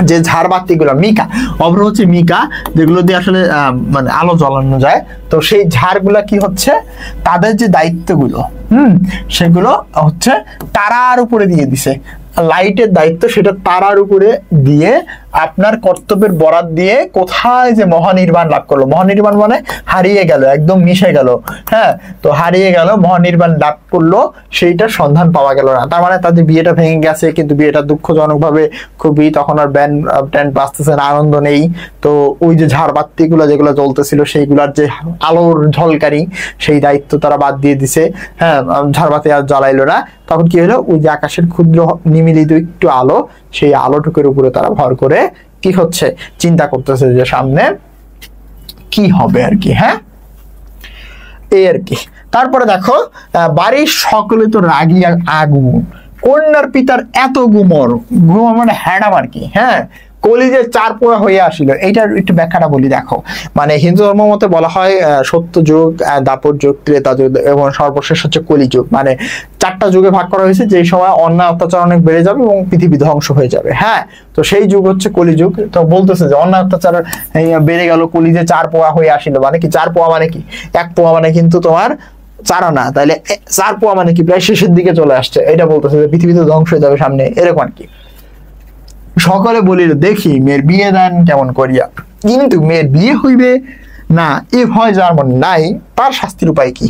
যে ঝাড়বাতি গুলো মিকা, অভ্র হচ্ছে মিকা, যেগুলো দিয়ে আসলে মানে আলো জ্বালানো যায়। তো সেই ঝাড়গুলা কি হচ্ছে, তাদের যে দায়িত্বগুলো সেগুলো হচ্ছে তারার উপরে দিয়ে দিছে, লাইটের দায়িত্ব সেটা তারার উপরে দিয়ে আপনার কর্তব্যের বরাত দিয়ে কোথায় যে মহানির্বাণ লাভ করলো। মহানির্বাণ মানে হারিয়ে গেল, একদম মিশে গেল। হ্যাঁ, তো হারিয়ে গেল, মহানির্বাণ লাভ করলো, সেইটার সন্ধান পাওয়া গেল না। তার মানে তাদের বিয়েটা ভেঙে গেছে, কিন্তু বিয়েটা দুঃখজনক ভাবে খুবই, তখন আর ব্যান্ড ট্যান্ড বাজতেছে না, আনন্দ নেই। তো ওই যে ঝাড়বাতি গুলো যেগুলো জ্বলতেছিল সেইগুলার যে আলোর ঝলকারি, সেই দায়িত্ব তারা বাদ দিয়ে দিছে। হ্যাঁ, ঝাড়বাতি আর জ্বালাইলো না। তখন কি হলো, ওই যে আকাশের ক্ষুদ্র নিমিলিত একটু আলো, সেই আলোটুকুর উপরে তারা ভর করে কি হচ্ছে চিন্তা করতেছে যে সামনে কি হবে আর কি। হ্যাঁ, এই আর কি। তারপরে দেখো বাড়ির সকলে তো রাগি আগুন, কন্যার পিতার এত গুমর মানে হ্যাডাম আর কি। হ্যাঁ, কলিজে চার পোড়া হয়ে আসিল, এইটার একটু ব্যাখ্যাটা বলি। দেখো মানে হিন্দু ধর্ম মতে বলা হয় সত্য যুগ, দাপর যুগ, ত্রেতা যুগ এবং সর্বশেষ হচ্ছে কলিযুগ। মানে চারটা যুগে ভাগ করা হয়েছে, যেই সময় অন্যায় অত্যাচার অনেক বেড়ে যাবে এবং পৃথিবী ধ্বংস হয়ে যাবে। হ্যাঁ, তো সেই যুগ হচ্ছে কলিযুগ। তো বলতেছে যে অন্যায় অত্যাচার বেড়ে গেল, কলিজে চার পোয়া হয়ে আসিল। মানে কি চার পোয়া মানে কি? এক পোয়া মানে কিন্তু তোমার চার না, তাহলে চার পোয়া মানে কি প্রায় শেষের দিকে চলে আসছে। এটা বলতেছে যে পৃথিবী তো ধ্বংস হয়ে যাবে সামনে, এরকম আর কি। সকলে বলিল দেখি মেয়ের বিয়ে দেন কেমন করিয়া, কিন্তু মেয়ের বিয়ে হইবে না, এ ভয় যার মনে নাই, তার শাস্তির উপায় কি?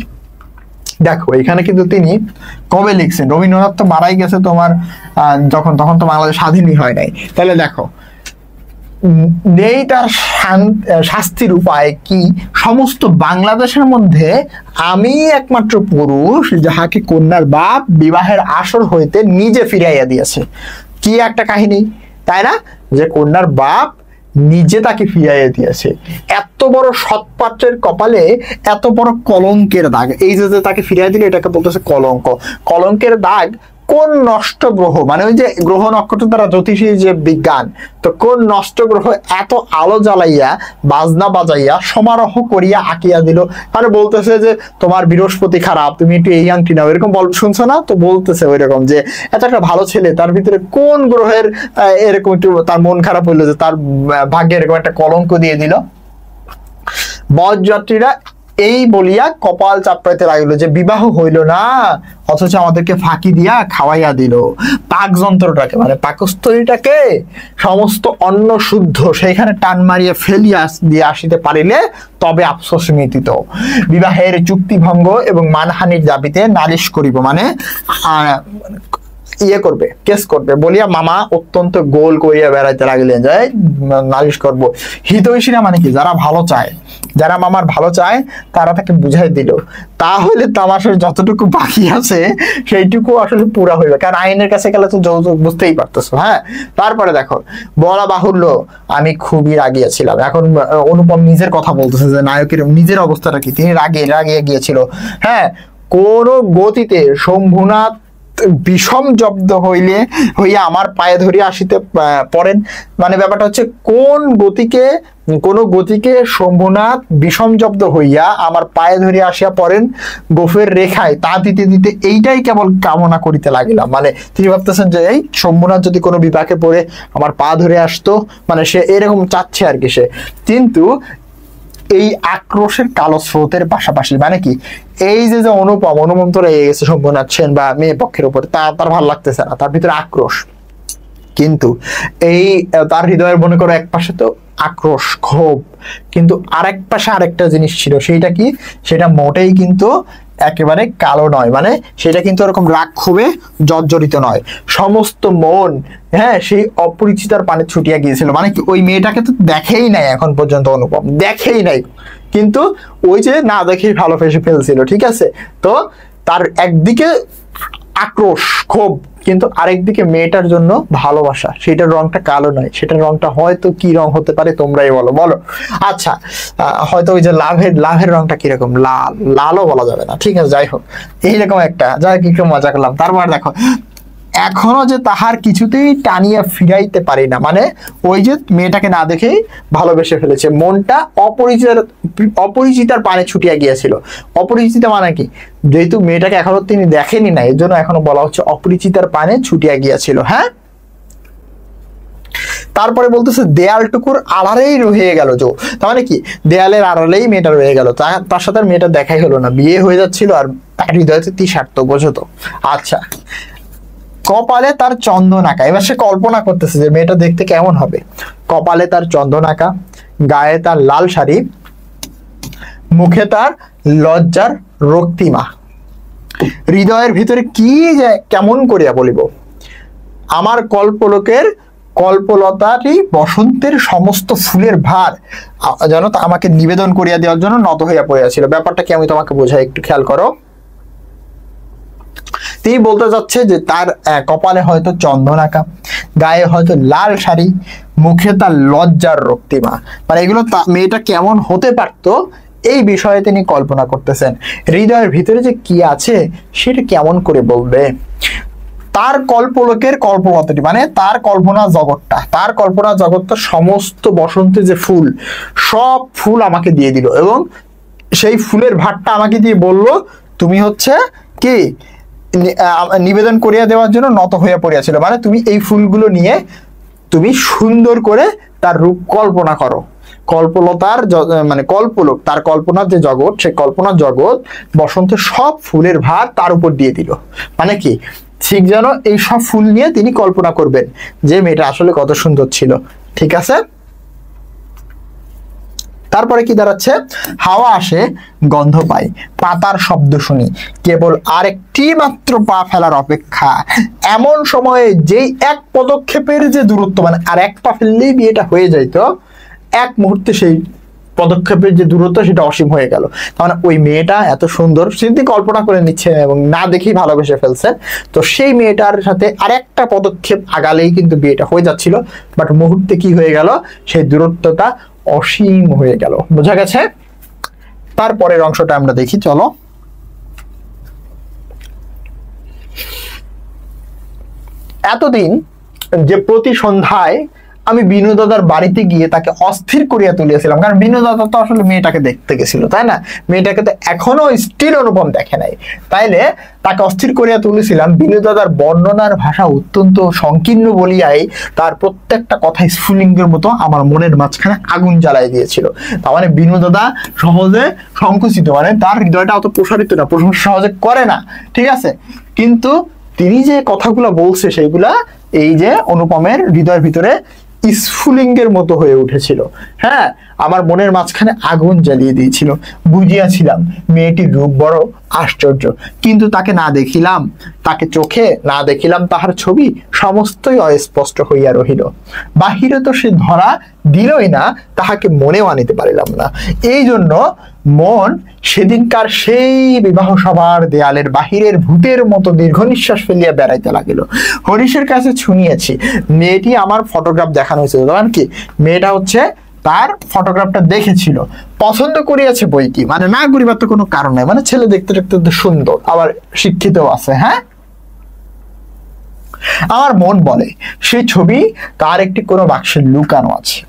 দেখো এখানে কিন্তু তিনি কবে লিখছেন? রবীন্দ্রনাথ তো মারাই গেছে তোমার তখন তো বাংলাদেশ স্বাধীনই হয় নাই। তাহলে দেখো নেই তার শাস্তির উপায় কি? সমস্ত বাংলাদেশের মধ্যে আমি একমাত্র পুরুষ যাহাকে কন্যার বাপ বিবাহের আসর হইতে নিজে ফিরাইয়া দিয়েছে। কি একটা কাহিনী, তাই না? যে কন্যার বাপ নিজে তাকে ফিরাইয়া দিয়েছে। এত বড় সৎপাত্রের কপালে এত বড় কলঙ্কের দাগ, এই যে তাকে ফিরাইয়া দিলে এটাকে বলতেছে কলঙ্ক। কলঙ্কের দাগ কোন নষ্ট গ্রহ, মানে ওই যে গ্রহ নক্ষত্র দ্বারা জ্যোতিষী যে বিজ্ঞান, তো কোন নষ্ট গ্রহ এত আলো জ্বালাইয়া বাজনা বাজাইয়া সমারোহ করিয়া আঁকিয়া দিল? মানে বলতেছে যে তোমার বৃহস্পতি খারাপ, তুমি একটু এই আংটি নাও, এরকম শুনছো না? তো বলতেছে ওই রকম যে এত একটা ভালো ছেলে, তার ভিতরে কোন গ্রহের এরকম একটু তার মন খারাপ হইলো যে তার ভাগ্যে এরকম একটা কলঙ্ক দিয়ে দিল। বরযাত্রীরা এই বলিয়া কপাল চাপড়াইতে লাগলো যে বিবাহ হইল না, অথচ আমাদেরকে ফাঁকি দিয়া খাওয়াইয়া দিল। পাক যন্ত্রটাকে মানে পাকস্থলীটাকে সমস্ত অন্ন শুদ্ধ সেইখানে টান মারিয়া ফেলিয়া দিয়ে আসিতে পারিলে তবে আফসোস মিটিত। বিবাহের চুক্তি ভঙ্গ এবং মানহানির দাবিতে নালিশ করিব, মানে ইয়ে করবে, কেস করবে বলিয়া মামা অত্যন্ত গোল করিয়া বেড়াইতে লাগলেন। যায় নালিশ করব। হিতৈষীরা মানে কি? যারা ভালো চায়, যারা মামার ভালো চায় তারা তাকে বুঝাই দিল, তাহলে তামাশার যতটুকু বাকি আছে সেইটুকু আসলে পুরা হইবে। কারণ আইনের কাছে গেলে তো যৌতুক বুঝতেই পারতেছো। হ্যাঁ, তারপরে দেখো বলা বাহুল্য আমি খুবই রাগিয়াছিলাম। এখন অনুপম নিজের কথা বলতেছে যে নায়কের নিজের অবস্থাটা কি, তিনি রাগিয়ে গিয়েছিল। হ্যাঁ, কোন গতিতে শম্ভুনাথ বিষম জব্দ হইয়া আমার পায়ে ধরিয়া আসিতে পড়েন। মানে ব্যাপারটা হচ্ছে কোন গতিকে শম্ভুনাথ বিষম জব্দ হইয়া আমার পায়ে ধরিয়া আসিয়া পড়েন গোফের রেখায় তা দিতে দিতে এইটাই কেবল কামনা করিতে লাগিলাম। মানে তিনি ভাবতেছেন যে এই শম্ভুনাথ যদি কোনো বিপাকে পড়ে আমার পা ধরে আসতো, মানে সে এরকম চাচ্ছে আর কি সে। কিন্তু এই আক্রোশের কালো স্রোতের পাশাপাশি মানে কি এই যে অনুপম তো রেগে গেছে শম্ভুনাথ সেন বা মেয়ে পক্ষের উপরে, তার ভালো লাগতেছে না, তার ভিতরে আক্রোশ। কিন্তু এই তার হৃদয়ের মনে করো এক পাশে তো আক্রোশ ক্ষোভ, কিন্তু আরেক পাশে আরেকটা জিনিস ছিল। সেইটা কি? সেটা মোটেই কিন্তু একেবারে কালো নয়, মানে সেটা কিন্তু এরকম রাগ ক্ষোভে জর্জরিত নয়। সমস্ত মন হ্যাঁ সেই অপরিচিতার পানে ছুটিয়া গিয়েছিল। মানে কি ওই মেয়েটাকে তো দেখেই নাই এখন পর্যন্ত, অনুপম দেখেই নাই, কিন্তু ওই যে না দেখেই ভালোবেসে ফেলছিল। ঠিক আছে, তো তার একদিকে আক্রোশ ক্ষোভ, কিন্তু আরেকদিকে মেয়েটার জন্য ভালোবাসা। সেটার রংটা কালো নয়, সেটার রংটা হয়তো কি রং হতে পারে তোমরাই বলো। আচ্ছা, হয়তো ওই যে লাভের রংটা কিরকম, লালও বলা যাবে না, ঠিক আছে, যাই হোক এইরকম একটা, যাই একটু মজা করলাম। তারপর দেখো এখনো যে তাহার কিছুতেই টানিয়া ফিরাইতে পারি না, মানে ওই যে মেয়েটাকে না দেখেই ভালোবেসে ফেলেছে, মনটা অপরিচিতার পানে ছুটিয়া গিয়েছিল। অপরিচিতা মানে কি? যেহেতু মেয়েটাকে এখনো তিনি দেখেনি না, এর জন্য এখনো বলা হচ্ছে অপরিচিতার পানে ছুটিয়া গিয়েছিল। হ্যাঁ, তারপরে বলতেছে দেয়ালটুকুর আড়ালেই রয়ে গেল। তার মানে কি দেয়ালের আড়ালেই মেয়েটা রয়ে গেল, তার সাথে আর মেয়েটা দেখাই হলো না, বিয়ে হয়ে যাচ্ছিল আর তার হৃদয়তে তৃষার্ত, বোঝো তো। আচ্ছা, কপালে তার চন্দনাকা, এবার সে কল্পনা করতেছে যে মেয়েটা দেখতে কেমন হবে। কপালে তার চন্দনাকা, গায়ে তার লাল শাড়ি, মুখে তার লজ্জার রক্তিমা, হৃদয়ের ভিতরে কি যে কেমন করিয়া বলিব। আমার কল্পলোকের কল্পলতারই বসন্তের সমস্ত ফুলের ভার যেন আমাকে নিবেদন করিয়া দেওয়ার জন্য নত হইয়া পড়িয়াছিল। ব্যাপারটা কি আমি তোমাকে বোঝাই, একটু খেয়াল করো। তিনি বলতে যাচ্ছে যে তার কপালে হয়তো চন্দন আঁকা, গায়ে হয়তো লাল শাড়ি, মুখে তার লজ্জার রক্তিমা, মানে এগুলো মেয়েটা কেমন হতে পারতো এই বিষয়ে তিনি কল্পনা করতেছেন। হৃদয়ের ভিতরে যে কি আছে সেটা কেমন করে বলবে। তার কল্পলোকের কল্পলতাটি, মানে তার কল্পনা জগৎটা সমস্ত বসন্তে যে ফুল, সব ফুল আমাকে দিয়ে দিল এবং সেই ফুলের ভাতটা আমাকে দিয়ে বলল তুমি হচ্ছে কি নিবেদন করিয়া দেওয়ার জন্য নত হইয়া পড়িয়াছিল, মানে তুমি এই ফুলগুলো নিয়ে তুমি সুন্দর করে তার রূপ কল্পনা করো। কল্পলতার মানে কল্পলোক, তার কল্পনার যে জগৎ, সেই কল্পনার জগৎ বসন্তের সব ফুলের ভার তার উপর দিয়ে দিল। মানে কি, ঠিক যেন এই সব ফুল নিয়ে তিনি কল্পনা করবেন যে মেয়েটা আসলে কত সুন্দর ছিল। ঠিক আছে, তারপরে কি দাঁড়াচ্ছে, হাওয়া আসে গন্ধ পাই, পাতার শব্দ শুনি, কেবল আরেকটি মাত্র পা ফেলার অপেক্ষা। এমন সময়ে যেই এক পদক্ষেপের যে দূরত্ব, মানে আর এক পা ফেললেই বিয়েটা হয়ে যাইতো, এক মুহূর্তে সেই পদক্ষেপের যে দূরত্ব সেটা অসীম হয়ে গেল। তার মানে ওই মেয়েটা এত সুন্দর, তিনি কল্পনা করে নিচ্ছে এবং না দেখেই ভালোবেসে ফেলছেন। তো সেই মেয়েটার সাথে আরেকটা পদক্ষেপ আগালেই কিন্তু বিয়েটা হয়ে যাচ্ছিল, বাট মুহূর্তে কি হয়ে গেল, সেই দূরত্বটা অসীম হয়ে গেল। বোঝা গেছে? তারপরের অংশটা আমরা দেখি, চলো। এতদিন যে প্রতি সন্ধ্যায় আমি বিনু দাদার বাড়িতে গিয়ে তাকে অস্থির করিয়া তুলিয়াছিলাম, কারণ বিনু দাদা তো আসলে মেয়েটাকে দেখতে গেছিল, তাই না? মেয়েটাকে তো এখনো স্টিল অনুপম দেখে নাই, তাইলে তাকে অস্থির করিয়া তুলেছিলাম। বিনু দাদার বর্ণনার ভাষা অত্যন্ত সংকীর্ণ বলিয়াই তার প্রত্যেকটা কথা স্ফুলিঙ্গের মতো আমার মনের মাঝখানে আগুন জ্বালাই দিয়েছিল। তার মানে বিনু দাদা সহজে সংকুচিত, মানে তার হৃদয়টা অত প্রসারিত না, প্রশংসা সহজে করে না, ঠিক আছে? কিন্তু তিনি যে কথাগুলো বলছে সেগুলা এই যে অনুপমের হৃদয়ের ভিতরে স্ফুলিঙ্গের মতো হয়ে উঠেছিল। হ্যাঁ, আমার মনের মাঝখানে আগুন জ্বালিয়ে দিয়েছিল। বুঝিয়াছিলাম মেয়েটির রূপ বড় আশ্চর্য, কিন্তু তাকে না দেখিলাম, তাকে চোখে না দেখিলাম, তাহার ছবি সমস্তই অস্পষ্ট হইয়া রহিল। বাহিরে তো সে ধরা দিলই না, তাহাকে মনেও আনিতে পারিলাম না। এই জন্য মন সেদিনকার সেই বিবাহ সভার দেয়ালের বাহিরের ভূতের মতো দীর্ঘ নিঃশ্বাস ফেলিয়া বেড়াইতে লাগিল। হরিশের কাছে শুনিয়েছি, মেয়েটি আমার ফটোগ্রাফ দেখানো হয়েছিল, তখন কি মেয়েটা হচ্ছে তার ফটোগ্রাফটা দেখেছিল, পছন্দ করিয়াছে বইটি, মানে না করিবার তো কোনো কারণ নাই, মানে ছেলে দেখতে দেখতে সুন্দর, আবার শিক্ষিত আছে। হ্যাঁ, আমার মন বলে সেই ছবি তার একটি কোনো বাক্সে লুকানো আছে,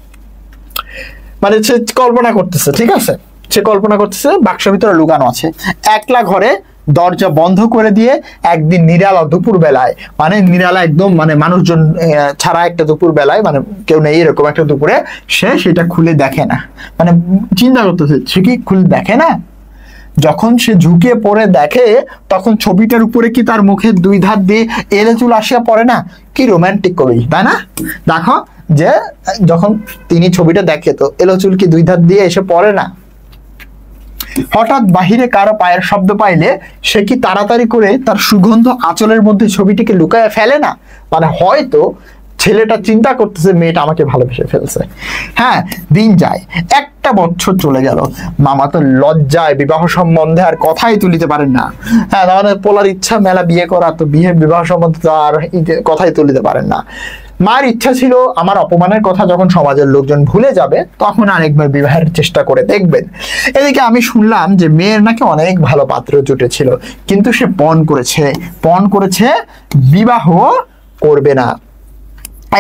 মানে সে কল্পনা করতেছে, ঠিক আছে, সে কল্পনা করতেছে বাক্সের ভিতরে লুকানো আছে। একলা ঘরে দরজা বন্ধ করে দিয়ে একদিন নিরালা দুপুর বেলায়, মানে নিরালা একদম, মানে মানুষজন ছাড়া একটা দুপুর বেলায়, মানে কেউ নেই এরকম একটা দুপুরে, সে সেটা খুলে দেখে না। মানে চিন্তা করতেছে, সে কি খুলে দেখে না? যখন সে ঝুঁকে পড়ে দেখে তখন ছবিটার উপরে কি তার মুখের দুই ধার দিয়ে এলে চুল আসিয়া পড়ে না? কি রোমান্টিক কবি, তাই না? দেখো যে যখন তিনি ছবিটা দেখে তো এলো চুল কি দুই ধার দিয়ে এসে পড়ে না? হঠাৎ বাহিরে কারো পায়ের শব্দ পাইলে সে কি তাড়াতাড়ি করে তার সুগন্ধ আঁচলের মধ্যে ছবিটিকে লুকায় ফেলে না? মানে হয়তো ছেলেটা চিন্তা করতেছে মেয়েটা আমাকে ভালোবেসে ফেলছে। হ্যাঁ, দিন যায়, একটা বছর চলে গেল। মামা তো লজ্জায় বিবাহ সম্বন্ধে আর কথাই তুলিতে পারেন না। হ্যাঁ, তাহলে পোলার ইচ্ছা মেলা বিয়ে করা, তো বিবাহ সম্বন্ধে তো আর কথাই তুলিতে পারেন না। মায়ের ইচ্ছা ছিল আমার অপমানের কথা যখন সমাজের লোকজন ভুলে যাবে তখন আরেকবার বিবাহের চেষ্টা করে দেখবেন। এদিকে আমি শুনলাম যে মেয়ের নাকি অনেক ভালো পাত্র জুটেছিল, কিন্তু সে পণ করেছে বিবাহ করবে না।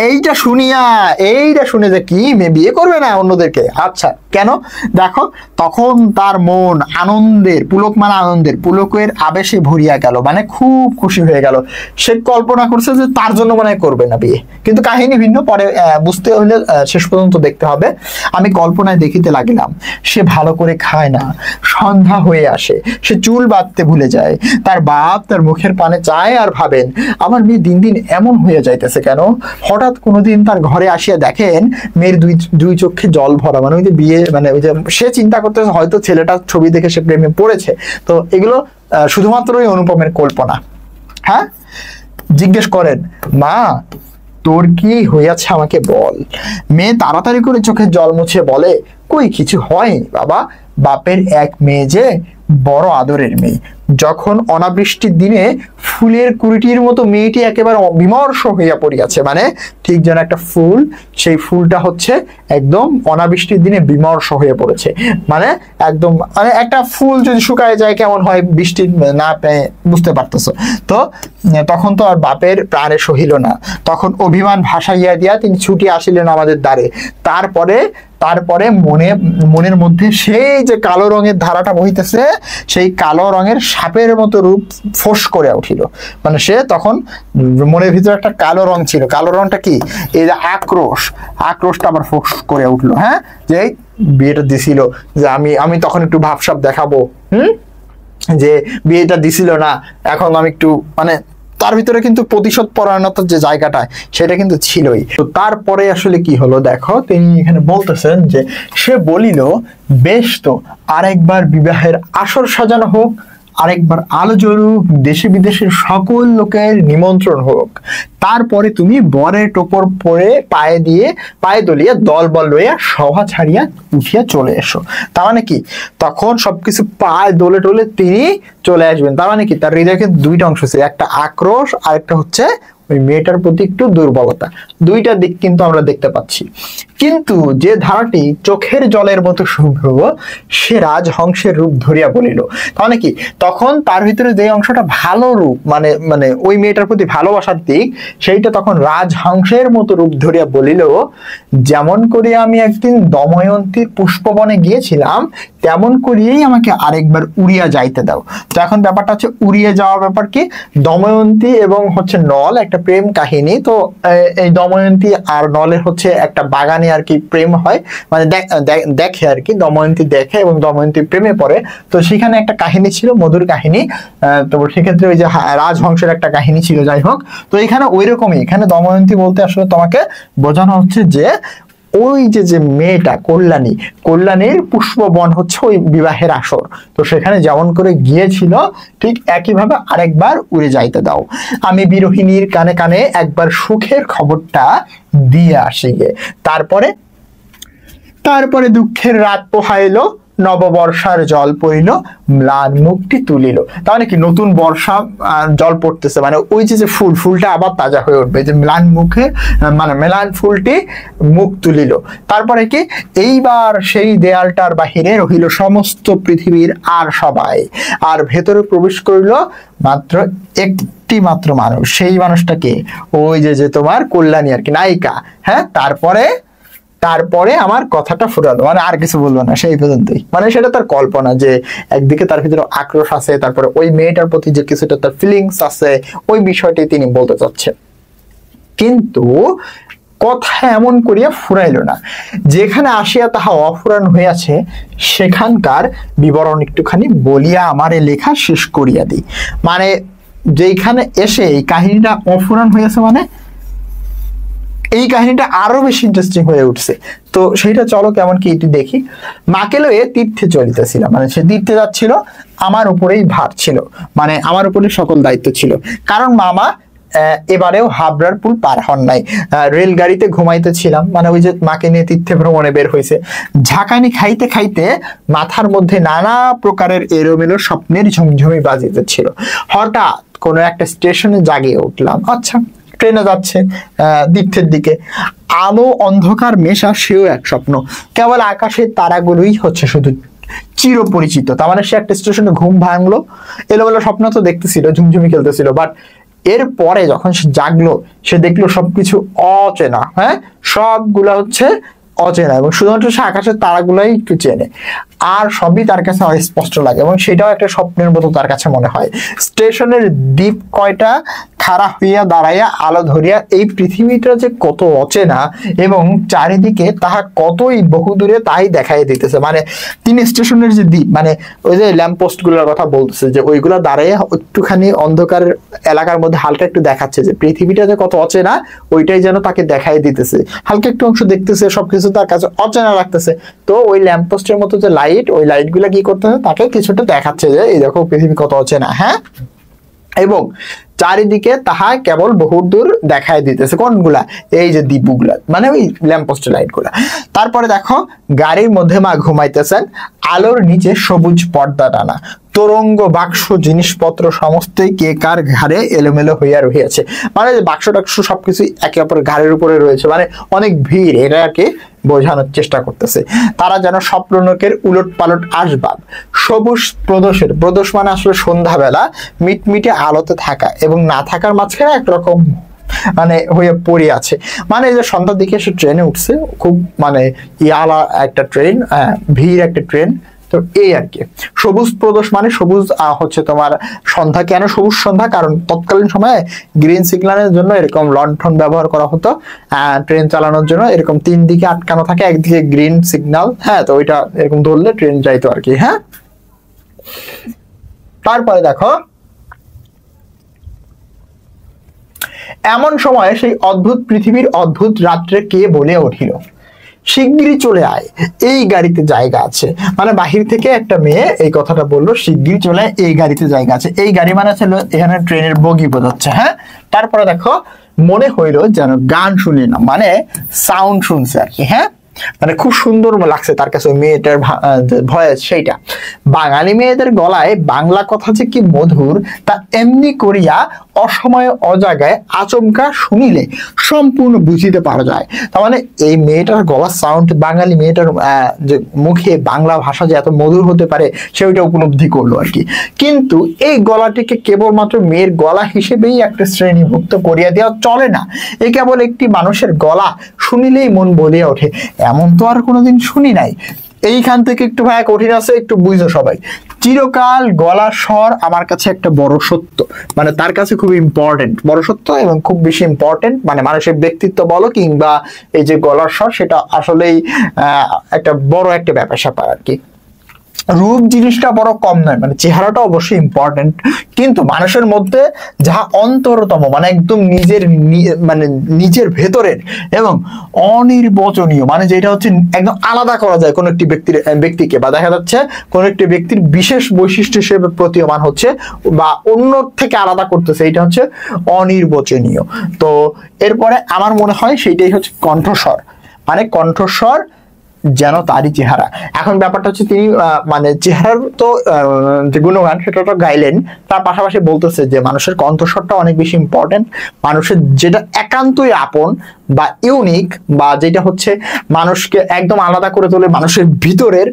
এইটা শুনে যে কি মেয়ে বিয়ে করবে না অন্যদেরকে? আচ্ছা, কেন? দেখো, তখন তার মন আনন্দের পুলকের আবেশে ভরিয়া গেল, মানে খুব খুশি হয়ে গেল। সে কল্পনা করছে যে তার জন্য মনে হয় করবে না বিয়ে, কিন্তু কাহিনী ভিন্ন, পরে বুঝতে হলে শেষ পর্যন্ত দেখতে হবে। আমি কল্পনায় দেখিতে লাগিলাম সে ভালো করে খায় না, সন্ধ্যা হয়ে আসে, সে চুল বাঁধতে ভুলে যায়, তার বাপ তার মুখের পানে চায় আর ভাবেন আমার মেয়ে দিন দিন এমন হয়ে যাইতেছে কেন? হঠাৎ কোনোদিন তার ঘরে আসিয়া দেখেন মেয়ের দুই চোখে জল ভরা, মানে ওই যে বিয়ে, মানে ওই যে সে চিন্তা করতেছে হয়তো ছেলেটার ছবি দেখে সে প্রেমে পড়েছে। তো এগুলো শুধুমাত্রই অনুপমের কল্পনা। হ্যাঁ, জিজ্ঞেস করেন, মা তোর কি হইয়াছে আমাকে বল। মেয়ে তাড়াতাড়ি করে চোখের জল মুছে বলে, কই কিছু হয়নি বাবা, বাপের এক মেয়ে যে বড় আদরের মেয়ে। যখন অনাবৃষ্টির দিনে ফুলের কুড়িটির মতো মেয়েটি একেবারে বিমর্ষ হইয়া পড়িয়াছে, মানে ঠিক যেন একটা ফুল, সেই ফুলটা হচ্ছে একদম অনাবৃষ্টির দিনে বিমর্ষ হয়ে পড়েছে, মানে একদম, মানে একটা ফুল যদি শুকায় যায় কেমন হয় বৃষ্টি না পেয়ে, বুঝতে পারতেছো তো। তখন তো আর বাপের প্রাণে সহিল না, তখন অভিমান ভাসাইয়া দিয়া তিনি ছুটি আসিলেন আমাদের দ্বারে। তারপরে মনের মধ্যে সেই যে কালো রঙের ধারাটা বহিতেছে, সেই কালো রঙের সাপের মতো রূপ ফোঁস করে উঠিল। মানে সে তখন মনের ভিতরে একটা কালো রং ছিল, কালো রংটা কি, এই যে আক্রোশটা আবার ফোঁস করে উঠলো। হ্যাঁ, যে বিয়েটা দিছিল, যে আমি তখন একটু ভাবসাব দেখাবো, যে বিয়েটা দিছিল না, এখন আমি একটু, মানে তার ভিতরে কিন্তু প্রতিশোধ পরায়ণতার যে জায়গাটা সেটা কিন্তু ছিলই। তো তারপরে আসলে কি হলো দেখো, তিনি এখানে বলতেছেন যে সে বলিল, বেশ তো, আরেকবার বিবাহের আসর সাজানো হোক, আরেকবার আলো জ্বলুক, দেশে বিদেশের সকল লোকের নিমন্ত্রণ হোক, তারপরে তুমি বরের টোপর পরে পায়ে দলিয়া দল বল লইয়া সভা ছাড়িয়া উঠিয়া চলে এসো। তার মানে কি, তখন সবকিছু পায়ে দোলে টোলে তিনি চলে আসবেন। তার মানে কি, তার হৃদয়কে দুইটা অংশ ছিল, একটা আক্রোশ আর একটা হচ্ছে ওই মেয়েটার প্রতি একটু দুর্বলতা। দুইটা দিক কিন্তু আমরা দেখতে পাচ্ছি। কিন্তু যে ধারাটি চোখের জলের মতো শুভ্র, সে রাজহংসের রূপ ধরিয়া বলিল। তাহলে কি, তখন তার ভিতরে যে অংশটা ভালো রূপ, মানে ওই মেয়েটার প্রতি ভালোবাসার দিক, সেইটা তখন রাজহংসের মতো রূপ ধরিয়া বলিল, যেমন করে আমি একদিন দময়ন্তীর পুষ্পবনে গিয়েছিলাম, তেমন করিয়েই আমাকে আরেকবার উড়িয়া যাইতে দাও। তো এখন ব্যাপারটা হচ্ছে উড়িয়ে যাওয়ার ব্যাপার কি, দময়ন্তী এবং হচ্ছে নল একটা প্রেম কাহিনী। তো এই দময়ন্তী আর নলের হচ্ছে একটা বাগানে আর কি প্রেম হয়, মানে দেখে আর কি, দময়ন্তী দেখে এবং দময়ন্তী প্রেমে পড়ে। তো সেখানে একটা কাহিনী ছিল, মধুর কাহিনী। তো সেক্ষেত্রে ওই যে রাজহংসের একটা কাহিনী ছিল, যাই হোক। তো এখানে ওই রকমই, এখানে দময়ন্তী বলতে আসলে তোমাকে বোঝানো হচ্ছে যে ওই যে মেয়েটা কল্যাণীর পুষ্পবন হচ্ছে ওই বিবাহের আসর। তো সেখানে যেমন করে গিয়েছিল, ঠিক একইভাবে আরেকবার উড়ে যাইতে দাও। আমি বিরোহিণীর কানে কানে একবার সুখের খবরটা দিয়ে আসি গে। তারপরে দুঃখের রাত পোহাইলো, নববর্ষার জল পড়িল, ম্লান মুখটি তুলিল। তাহলে কি, নতুন বর্ষা জল পড়তেছে, মানে ওই যে ফুলটা আবার তাজা হয়ে উঠবে, যে ম্লান মুখে, মানে ম্লান ফুলটি মুখ তুলিল। তারপরে কি, এইবার সেই দেয়ালটার বাহিরে রহিল সমস্ত পৃথিবীর আর সবাই, আর ভেতরে প্রবেশ করিল একটি মাত্র মানুষ। সেই মানুষটাকে ওই যে তোমার কল্যাণী আর কি, নায়িকা। হ্যাঁ, তারপরে আমার কথাটা ফুরালো, মানে আর কিছু বলবো না, সেই পর্যন্তই। মানে সেটা তার কল্পনা, যে একদিকে তার ভিতরে আক্রোশ আছে, তারপরে ওই মেয়েটার প্রতি যে কিছুটা তার ফিলিংস আছে, ওই বিষয়টি তিনি বলতে চাচ্ছেন। কিন্তু কথা এমন করিয়া ফুরাইল না, যেখানে আসিয়া তাহা অফুরান হইয়াছে, সেখানকার বিবরণ একটুখানি বলিয়া আমার এই লেখা শেষ করিয়া দিই। মানে যেখানে এসে এই কাহিনীটা অফুরান হয়েছে, মানে এই কাহিনীটা আরো বেশি ইন্টারেস্টিং হয়ে উঠছে। তো সেইটা চলো কেমন কি একটু দেখি। মাকে লয়ে তীর্থে চলিতেছিলাম, মানে সে তীর্থে যাচ্ছিল, আমার উপরেই ভার ছিল, মানে আমার উপরে সকল দায়িত্ব ছিল। কারণ মামা এবারেও হাবড়ার পুল পার হন নাই, রেলগাড়িতে ঘুমাইতেছিলাম, মানে ওই যে মাকে নিয়ে তীর্থে ভ্রমণে বের হয়েছে। ঝাঁকানি খাইতে খাইতে মাথার মধ্যে নানা প্রকারের এলোমেলো স্বপ্নের ঝুমঝুমি বাজিতেছিল। হঠাৎ কোনো একটা স্টেশনে জাগিয়ে উঠলাম। আচ্ছা, ট্রেনে যাচ্ছে তীর্থের দিকে, আলো অন্ধকার মেশা, সেও এক স্বপ্ন। কেবল আকাশের তারাগুলোই হচ্ছে শুধু চিরপরিচিত। তার মানে সে একটা স্টেশনে ঘুম ভাঙলো, এলোমেলো স্বপ্ন তো দেখতেছিল, ঝুমঝুমি খেলতেছিল, বাট এরপরে যখন সে জাগলো, সে দেখলো সবকিছু অচেনা। হ্যাঁ, সবগুলা হচ্ছে অচেনা, এবং শুধুমাত্র সে আকাশের তারাগুলাই একটু চেনে, আর সবই তার কাছে অস্পষ্ট লাগে, এবং সেটাও একটা স্বপ্নের মতো তার কাছে মনে হয়। স্টেশনের দ্বীপ কয়টা খাড়া হইয়া দাঁড়াইয়া আলো ধরিয়া এই পৃথিবীটা যে কত অচেনা এবং চারিদিকে তাহা কতই বহুদূরে তাই দেখাই দিতেছে। মানে তিনি স্টেশনের যে দ্বীপ, মানে ওই যে ল্যাম্পপোস্ট গুলোর কথা বলতেছে, যে ওইগুলা দাঁড়াইয়া একটুখানি অন্ধকার এলাকার মধ্যে হালকা একটু দেখাচ্ছে যে পৃথিবীটা যে কত অচেনা, ওইটাই যেন তাকে দেখাই দিতেছে। হালকা একটু অংশ দেখতেছে, সবকিছু তার কাছে অচেনা লাগতেছে। তো ওই ল্যাম্পপোস্টের মতো যে লাইট, ওই লাইট গুলা কি করতেছে, তাকে কিছুটা দেখাচ্ছে যে এই দেখো পৃথিবী কত অচেনা। হ্যাঁ, এবং চারিদিকে তাহা কেবল বহুদূর দেখায় দিতেছে। কোনগুলা? এই যে দীপগুলা, মানে ওই ল্যাম্পপোস্টের লাইটগুলা। তারপরে দেখো গাড়ির মধ্যে মা ঘুমাইতেছেন, আলোর নিচে সবুজ পর্দা টানা, তোরঙ্গ বাক্স জিনিসপত্র সমস্তই কে কার ঘাড়ে এলোমেলো হইয়া রহিয়াছে। মানে যে বাক্স টাক্স সবকিছু একে অপরের ঘাড়ের উপরে রয়েছে, মানে অনেক ভিড়, এটাকে বোঝানোর চেষ্টা করতেছে। তারা যেন স্বপ্নলোকের উলট পালট আসবাব, সবুজ প্রদোষের, প্রদোষ মানে আসলে সন্ধ্যাবেলা মিটমিটে আলোতে থাকা এবং না থাকার মাঝখানে একরকম মানে হয়ে পড়ে আছে। মানে এই যে সন্ধ্যার দিকে এসে ট্রেনে উঠছে, খুব মানে ইয়ালা একটা ট্রেন, ভিড় একটা ট্রেন। তো এই আর কি সবুজ প্রদোষ মানে সবুজ হচ্ছে তোমার সন্ধ্যা। কেন সবুজ সন্ধ্যা? কারণ তৎকালীন সময়ে গ্রিন সিগন্যালের জন্য এরকম লণ্ঠন ব্যবহার করা হতো ট্রেন চালানোর জন্য। এরকম 3 দিকে আটকানো থাকে, একদিকে গ্রিন সিগন্যাল, হ্যাঁ, তো ওইটা এরকম ধরলে ট্রেন যাইতো আর কি। হ্যাঁ, তারপরে দেখো এমন সময় সেই অদ্ভুত পৃথিবীর অদ্ভুত রাত্রে কে বলে উঠিল, শিগগিরই চলে আয়, এই গাড়িতে জায়গা আছে। মানে বাহির থেকে একটা মেয়ে এই কথাটা বললো, শিগগিরই চলে আয়, এই গাড়িতে জায়গা আছে। এই গাড়ি মানে ছিল এখানে ট্রেনের বগি বোঝাচ্ছে। হ্যাঁ, তারপরে দেখো মনে হইলো যেন গান শুনি না, মানে সাউন্ড শুনছে আর কি। হ্যাঁ, মানে খুব সুন্দর লাগছে তার কাছে ওই মেয়েটার ভয়েস। সেইটা বাঙালি মেয়েদের গলায় বাংলা কথা যে কি মধুর, তা এমনি করিয়া অসময়ে অজাগায় আচমকা শুনিলে সম্পূর্ণ বুঝিতে পারা যায়। তার মানে এই মেয়েটার গলার সাউন্ড, বাঙালি মেয়েটার যে মুখে বাংলা ভাষা যে এত মধুর হতে পারে সেটা উপলব্ধি করলো আর কি। কিন্তু এই গলাটিকে কেবলমাত্র মেয়ের গলা হিসেবেই একটা শ্রেণীভুক্ত করিয়া দেওয়া চলে না। এই কেবল একটি মানুষের গলা শুনিলেই মন বলিয়া ওঠে, এমন তো আর কোনোদিন শুনি নাই। এইখান থেকে একটু ভাই কঠিন আছে, একটু বুঝো সবাই। চিরকাল গলার স্বর আমার কাছে একটা বড় সত্য, মানে তার কাছে খুব ইম্পর্টেন্ট, বড় সত্য এবং খুব বেশি ইম্পর্টেন্ট। মানে মানুষের ব্যক্তিত্ব বলো কিংবা এই যে গলার স্বর, সেটা আসলেই একটা বড় একটা ব্যাপার স্যাপার আর কি। রূপ জিনিসটা বড় কম নয়, মানে চেহারাটা অবশ্যই ইম্পর্টেন্ট, কিন্তু মানুষের মধ্যে যাহা অন্তরতম, মানে একদম মানে নিজের ভেতরের এবং অনির্বচনীয়, মানে যেটা হচ্ছে একদম আলাদা করা যায় কোন একটি ব্যক্তিকে, বা দেখা যাচ্ছে কোন একটি ব্যক্তির বিশেষ বৈশিষ্ট্য হিসেবে প্রতীয়মান হচ্ছে বা অন্য থেকে আলাদা করতেছে, এটা হচ্ছে অনির্বচনীয়। তো এরপরে আমার মনে হয় সেইটাই হচ্ছে কণ্ঠস্বর, মানে কণ্ঠস্বর যেন তারই চেহারা। এখন ব্যাপারটা হচ্ছে তিনি মানে চেহারার তো যে গুণগান সেটা তো গাইলেন, তার পাশাপাশি বলতেছে যে মানুষের কণ্ঠস্বরটা অনেক বেশি ইম্পর্টেন্ট। মানুষের যেটা একান্তই আপন বা ইউনিক, বা যেটা হচ্ছে মানুষকে একদম আলাদা করে তোলে মানুষের ভিতরের,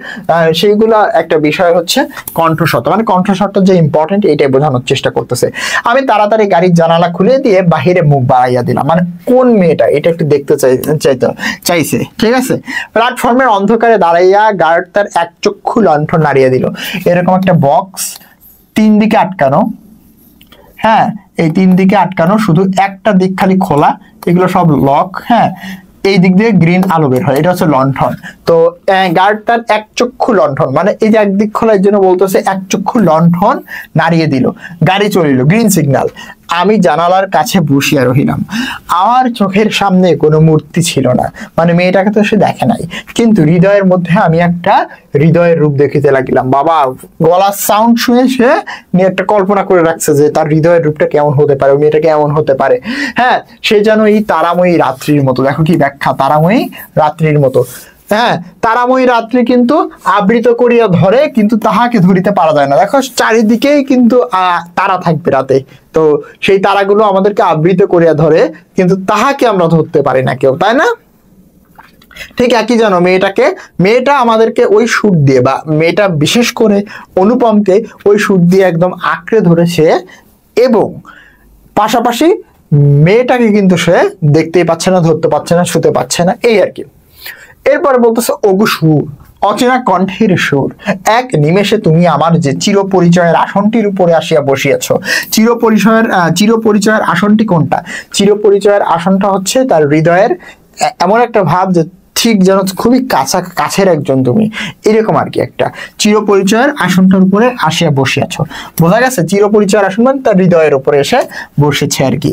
সেইগুলা একটা বিষয় হচ্ছে কণ্ঠস্বর। মানে কণ্ঠস্বরটা যে ইম্পর্টেন্ট এটাই বোঝানোর চেষ্টা করতেছে। আমি তাড়াতাড়ি গাড়ির জানালা খুলে দিয়ে বাহিরে মুখ বাড়াইয়া দিলাম, মানে কোন মেয়েটা এটা একটু দেখতে চাইছে। ঠিক আছে, প্ল্যাটফর্মে অন্ধকারে দাঁড়াইয়া গার্ড তার এক চক্ষু লণ্ঠন নাড়িয়ে দিল। এরকম একটা বক্স 3 দিকে আটকানো, হ্যাঁ, এই 3 দিকে আটকানো, শুধু একটা দিক খালি খোলা, এগুলো সব লক। হ্যাঁ, এই দিক দিয়ে গ্রিন আলো বের হয়, এটা হচ্ছে লণ্ঠন। তো গার্ড তার এক চক্ষু লণ্ঠন, মানে এই যে একদিক খোলা, এর জন্য বলতেছে এক চক্ষু লণ্ঠন নাড়িয়ে দিল, গাড়ি চলিল, গ্রিন সিগন্যাল। আমি জানালার কাছে বসিয়া রহিলাম। আমার চোখের সামনে কোনো মূর্তি ছিল না, মানে মেয়েটাকে তো সে দেখে নাই, কিন্তু হৃদয়ের মধ্যে আমি একটা হৃদয়ের রূপ দেখিতে লাগিলাম। বাবা গলার সাউন্ড শুনে সে নিয়ে একটা কল্পনা করে রাখছে যে তার হৃদয়ের রূপটা কেমন হতে পারে, মেয়েটা কেমন হতে পারে। হ্যাঁ, সে যেন এই তারাময়ী রাত্রির মতো, দেখো কি ব্যাখ্যা, তারাময়ী রাত্রির মতো। হ্যাঁ, তারাময়ী রাত্রি কিন্তু আবৃত করিয়া ধরে, কিন্তু তাহাকে ধরিতে পারা যায় না। দেখো চারিদিকেই কিন্তু তারা থাকবে রাতে, তো সেই তারাগুলো আমাদেরকে আবৃত করিয়া ধরে, কিন্তু তাহাকে আমরা ধরতে পারি না কেউ, তাই না? ঠিক একই জানো মেয়েটা আমাদেরকে ওই সুর দিয়ে, বা মেয়েটা বিশেষ করে অনুপমকে ওই সুর দিয়ে একদম আঁকড়ে ধরেছে, এবং পাশাপাশি মেয়েটাকে কিন্তু সে দেখতেই পাচ্ছে না, ধরতে পারছে না, ছুতে পারছে না, এই আর কি। এরপরে বলতেছে ওগো সুর, অচেনা কণ্ঠের সুর, এক নিমেষে তুমি আমার যে চিরপরিচয়ের আসনটির উপরে আসিয়া বসিয়াছ। চিরপরিচয়ের আসনটি কোনটা? চিরপরিচয়ের আসনটা হচ্ছে তার হৃদয়ের এমন একটা ভাব যে ঠিক যেন খুবই কাছের একজন তুমি, এরকম আর কি। একটা চিরপরিচয়ের আসনটার উপরে আসিয়া বসিয়াছ, বোঝা গেছে? চিরপরিচয়ের আসন মানে তার হৃদয়ের উপরে এসে বসেছে আর কি।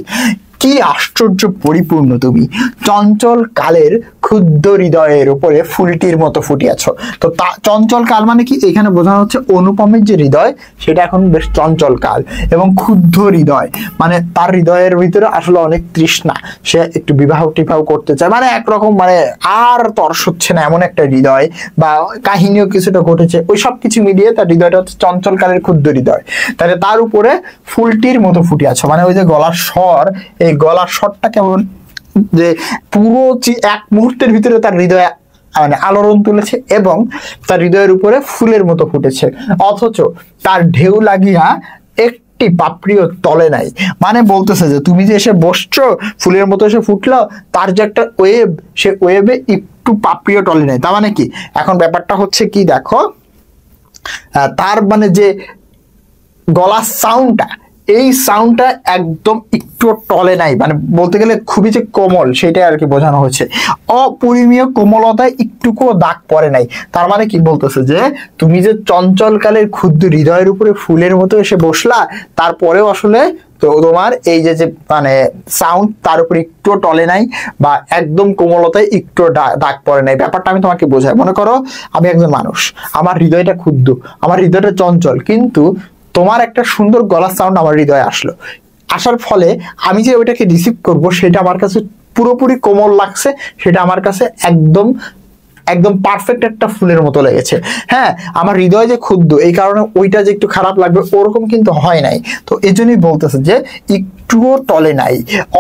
কি আশ্চর্য পরিপূর্ণ তুমি, চঞ্চল কালের ক্ষুদ্র হৃদয়ের উপরে ফুলটির মতো ফুটিয়াছ। তো চঞ্চল কাল মানে কি, এখানে বোঝানো হচ্ছে অনুপমের যে হৃদয় সেটা এখন বেশ চঞ্চল কাল, এবং ক্ষুদ্র হৃদয় মানে তার হৃদয়ের ভিতরে আসলে অনেক তৃষ্ণা, সে একটু বিবাহ টিবাহ করতে চায়, মানে একরকম মানে আর তর্স হচ্ছে না এমন একটা হৃদয়, বা কাহিনীও কিছুটা ঘটেছে, ওই সব কিছু মিলিয়ে তার হৃদয়টা হচ্ছে চঞ্চল কালের ক্ষুদ্র হৃদয়। তাহলে তার উপরে ফুলটির মতো ফুটিয়াছ, মানে ওই যে গলার স্বর, এই গলার স্বরটা কেমন যে পুরো এক মুহূর্তের ভিতরে তার হৃদয় মানে আলোড়ন তুলেছে, এবং তার হৃদয়ের উপরে ফুলের মতো ফুটেছে, অথচ তার ঢেউ লাগিয়া একটি পাপড়িও তলে নাই। মানে বলতেছে যে তুমি যে এসে বসছো ফুলের মতো এসে ফুটলো, তার যে একটা ওয়েভ, সে ওয়েভে একটু পাপড়িও টলে নাই। তার মানে কি, এখন ব্যাপারটা হচ্ছে কি দেখো, তার মানে যে গলার সাউন্ডটা, এই সাউন্ডটা একদম একটু টলে নাই, মানে বলতে গেলে খুবই যে কোমল সেটাই আর কি বোঝানো হচ্ছে, অপরিমেয় কোমলতায় একটুকুও দাগ পড়ে নাই। তার মানে কি বলতেছে যে তুমি যে চঞ্চলকালের ক্ষুদ্র হৃদয়ের উপরে ফুলের মতো এসে বসলা, তারপরেও আসলে তো তোমার এই যে মানে সাউন্ড তার উপরে একটু টলে নাই, বা একদম কোমলতায় একটু দাগ পড়ে নাই। ব্যাপারটা আমি তোমাকে বোঝাই, মনে করো আমি একজন মানুষ, আমার হৃদয়টা ক্ষুদ্র, আমার হৃদয়টা চঞ্চল, কিন্তু তোমার একটা সুন্দর গলার সাউন্ড আমার হৃদয়ে আসলো, আসার ফলে আমি যে ওইটাকে রিসিভ করব সেটা আমার কাছে পুরোপুরি কোমল লাগছে, সেটা আমার কাছে একদম একদম পারফেক্ট একটা ফুলের মতো লেগেছে। হ্যাঁ, আমার হৃদয় যে ক্ষুদ্র, এই কারণে ওইটা যে একটু খারাপ লাগবে ওরকম কিন্তু হয় নাই। তো এই জন্যই বলতেছে যে একটুও টলে নাই,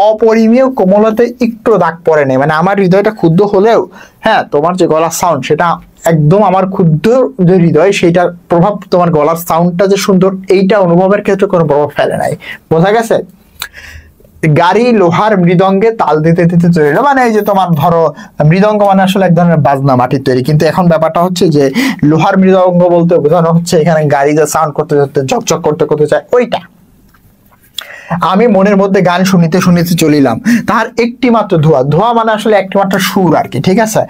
অপরিমেয় কোমলতে একটু দাগ পড়ে নাই, মানে আমার হৃদয়টা ক্ষুদ্র হলেও হ্যাঁ তোমার যে গলার সাউন্ড সেটা একদম আমার ক্ষুদ্র যে হৃদয় সেইটার প্রভাব, তোমার গলার সাউন্ডটা যে সুন্দর এইটা অনুভবের ক্ষেত্রে কোনো প্রভাব ফেলে নাই। বোঝা গেছে? গাড়ি লোহার মৃদঙ্গে তাল দিতে দিতে চলে এলো, মানে এই যে তোমার ধরো মৃদঙ্গ মানে আসলে এক ধরনের বাজনা, মাটির তৈরি, কিন্তু এখন ব্যাপারটা হচ্ছে যে লোহার মৃদঙ্গ বলতে বোঝানো হচ্ছে এখানে গাড়ি যে সাউন্ড করতে করতে ঝকঝক করতে করতে চায় ওইটা। আমি মনের মধ্যে গান শুনিতে শুনিতে চলিলাম, তাহার একটি মাত্র ধোঁয়া, ধোঁয়া মানে আসলে একটি মাত্র সুর আর কি, ঠিক আছে,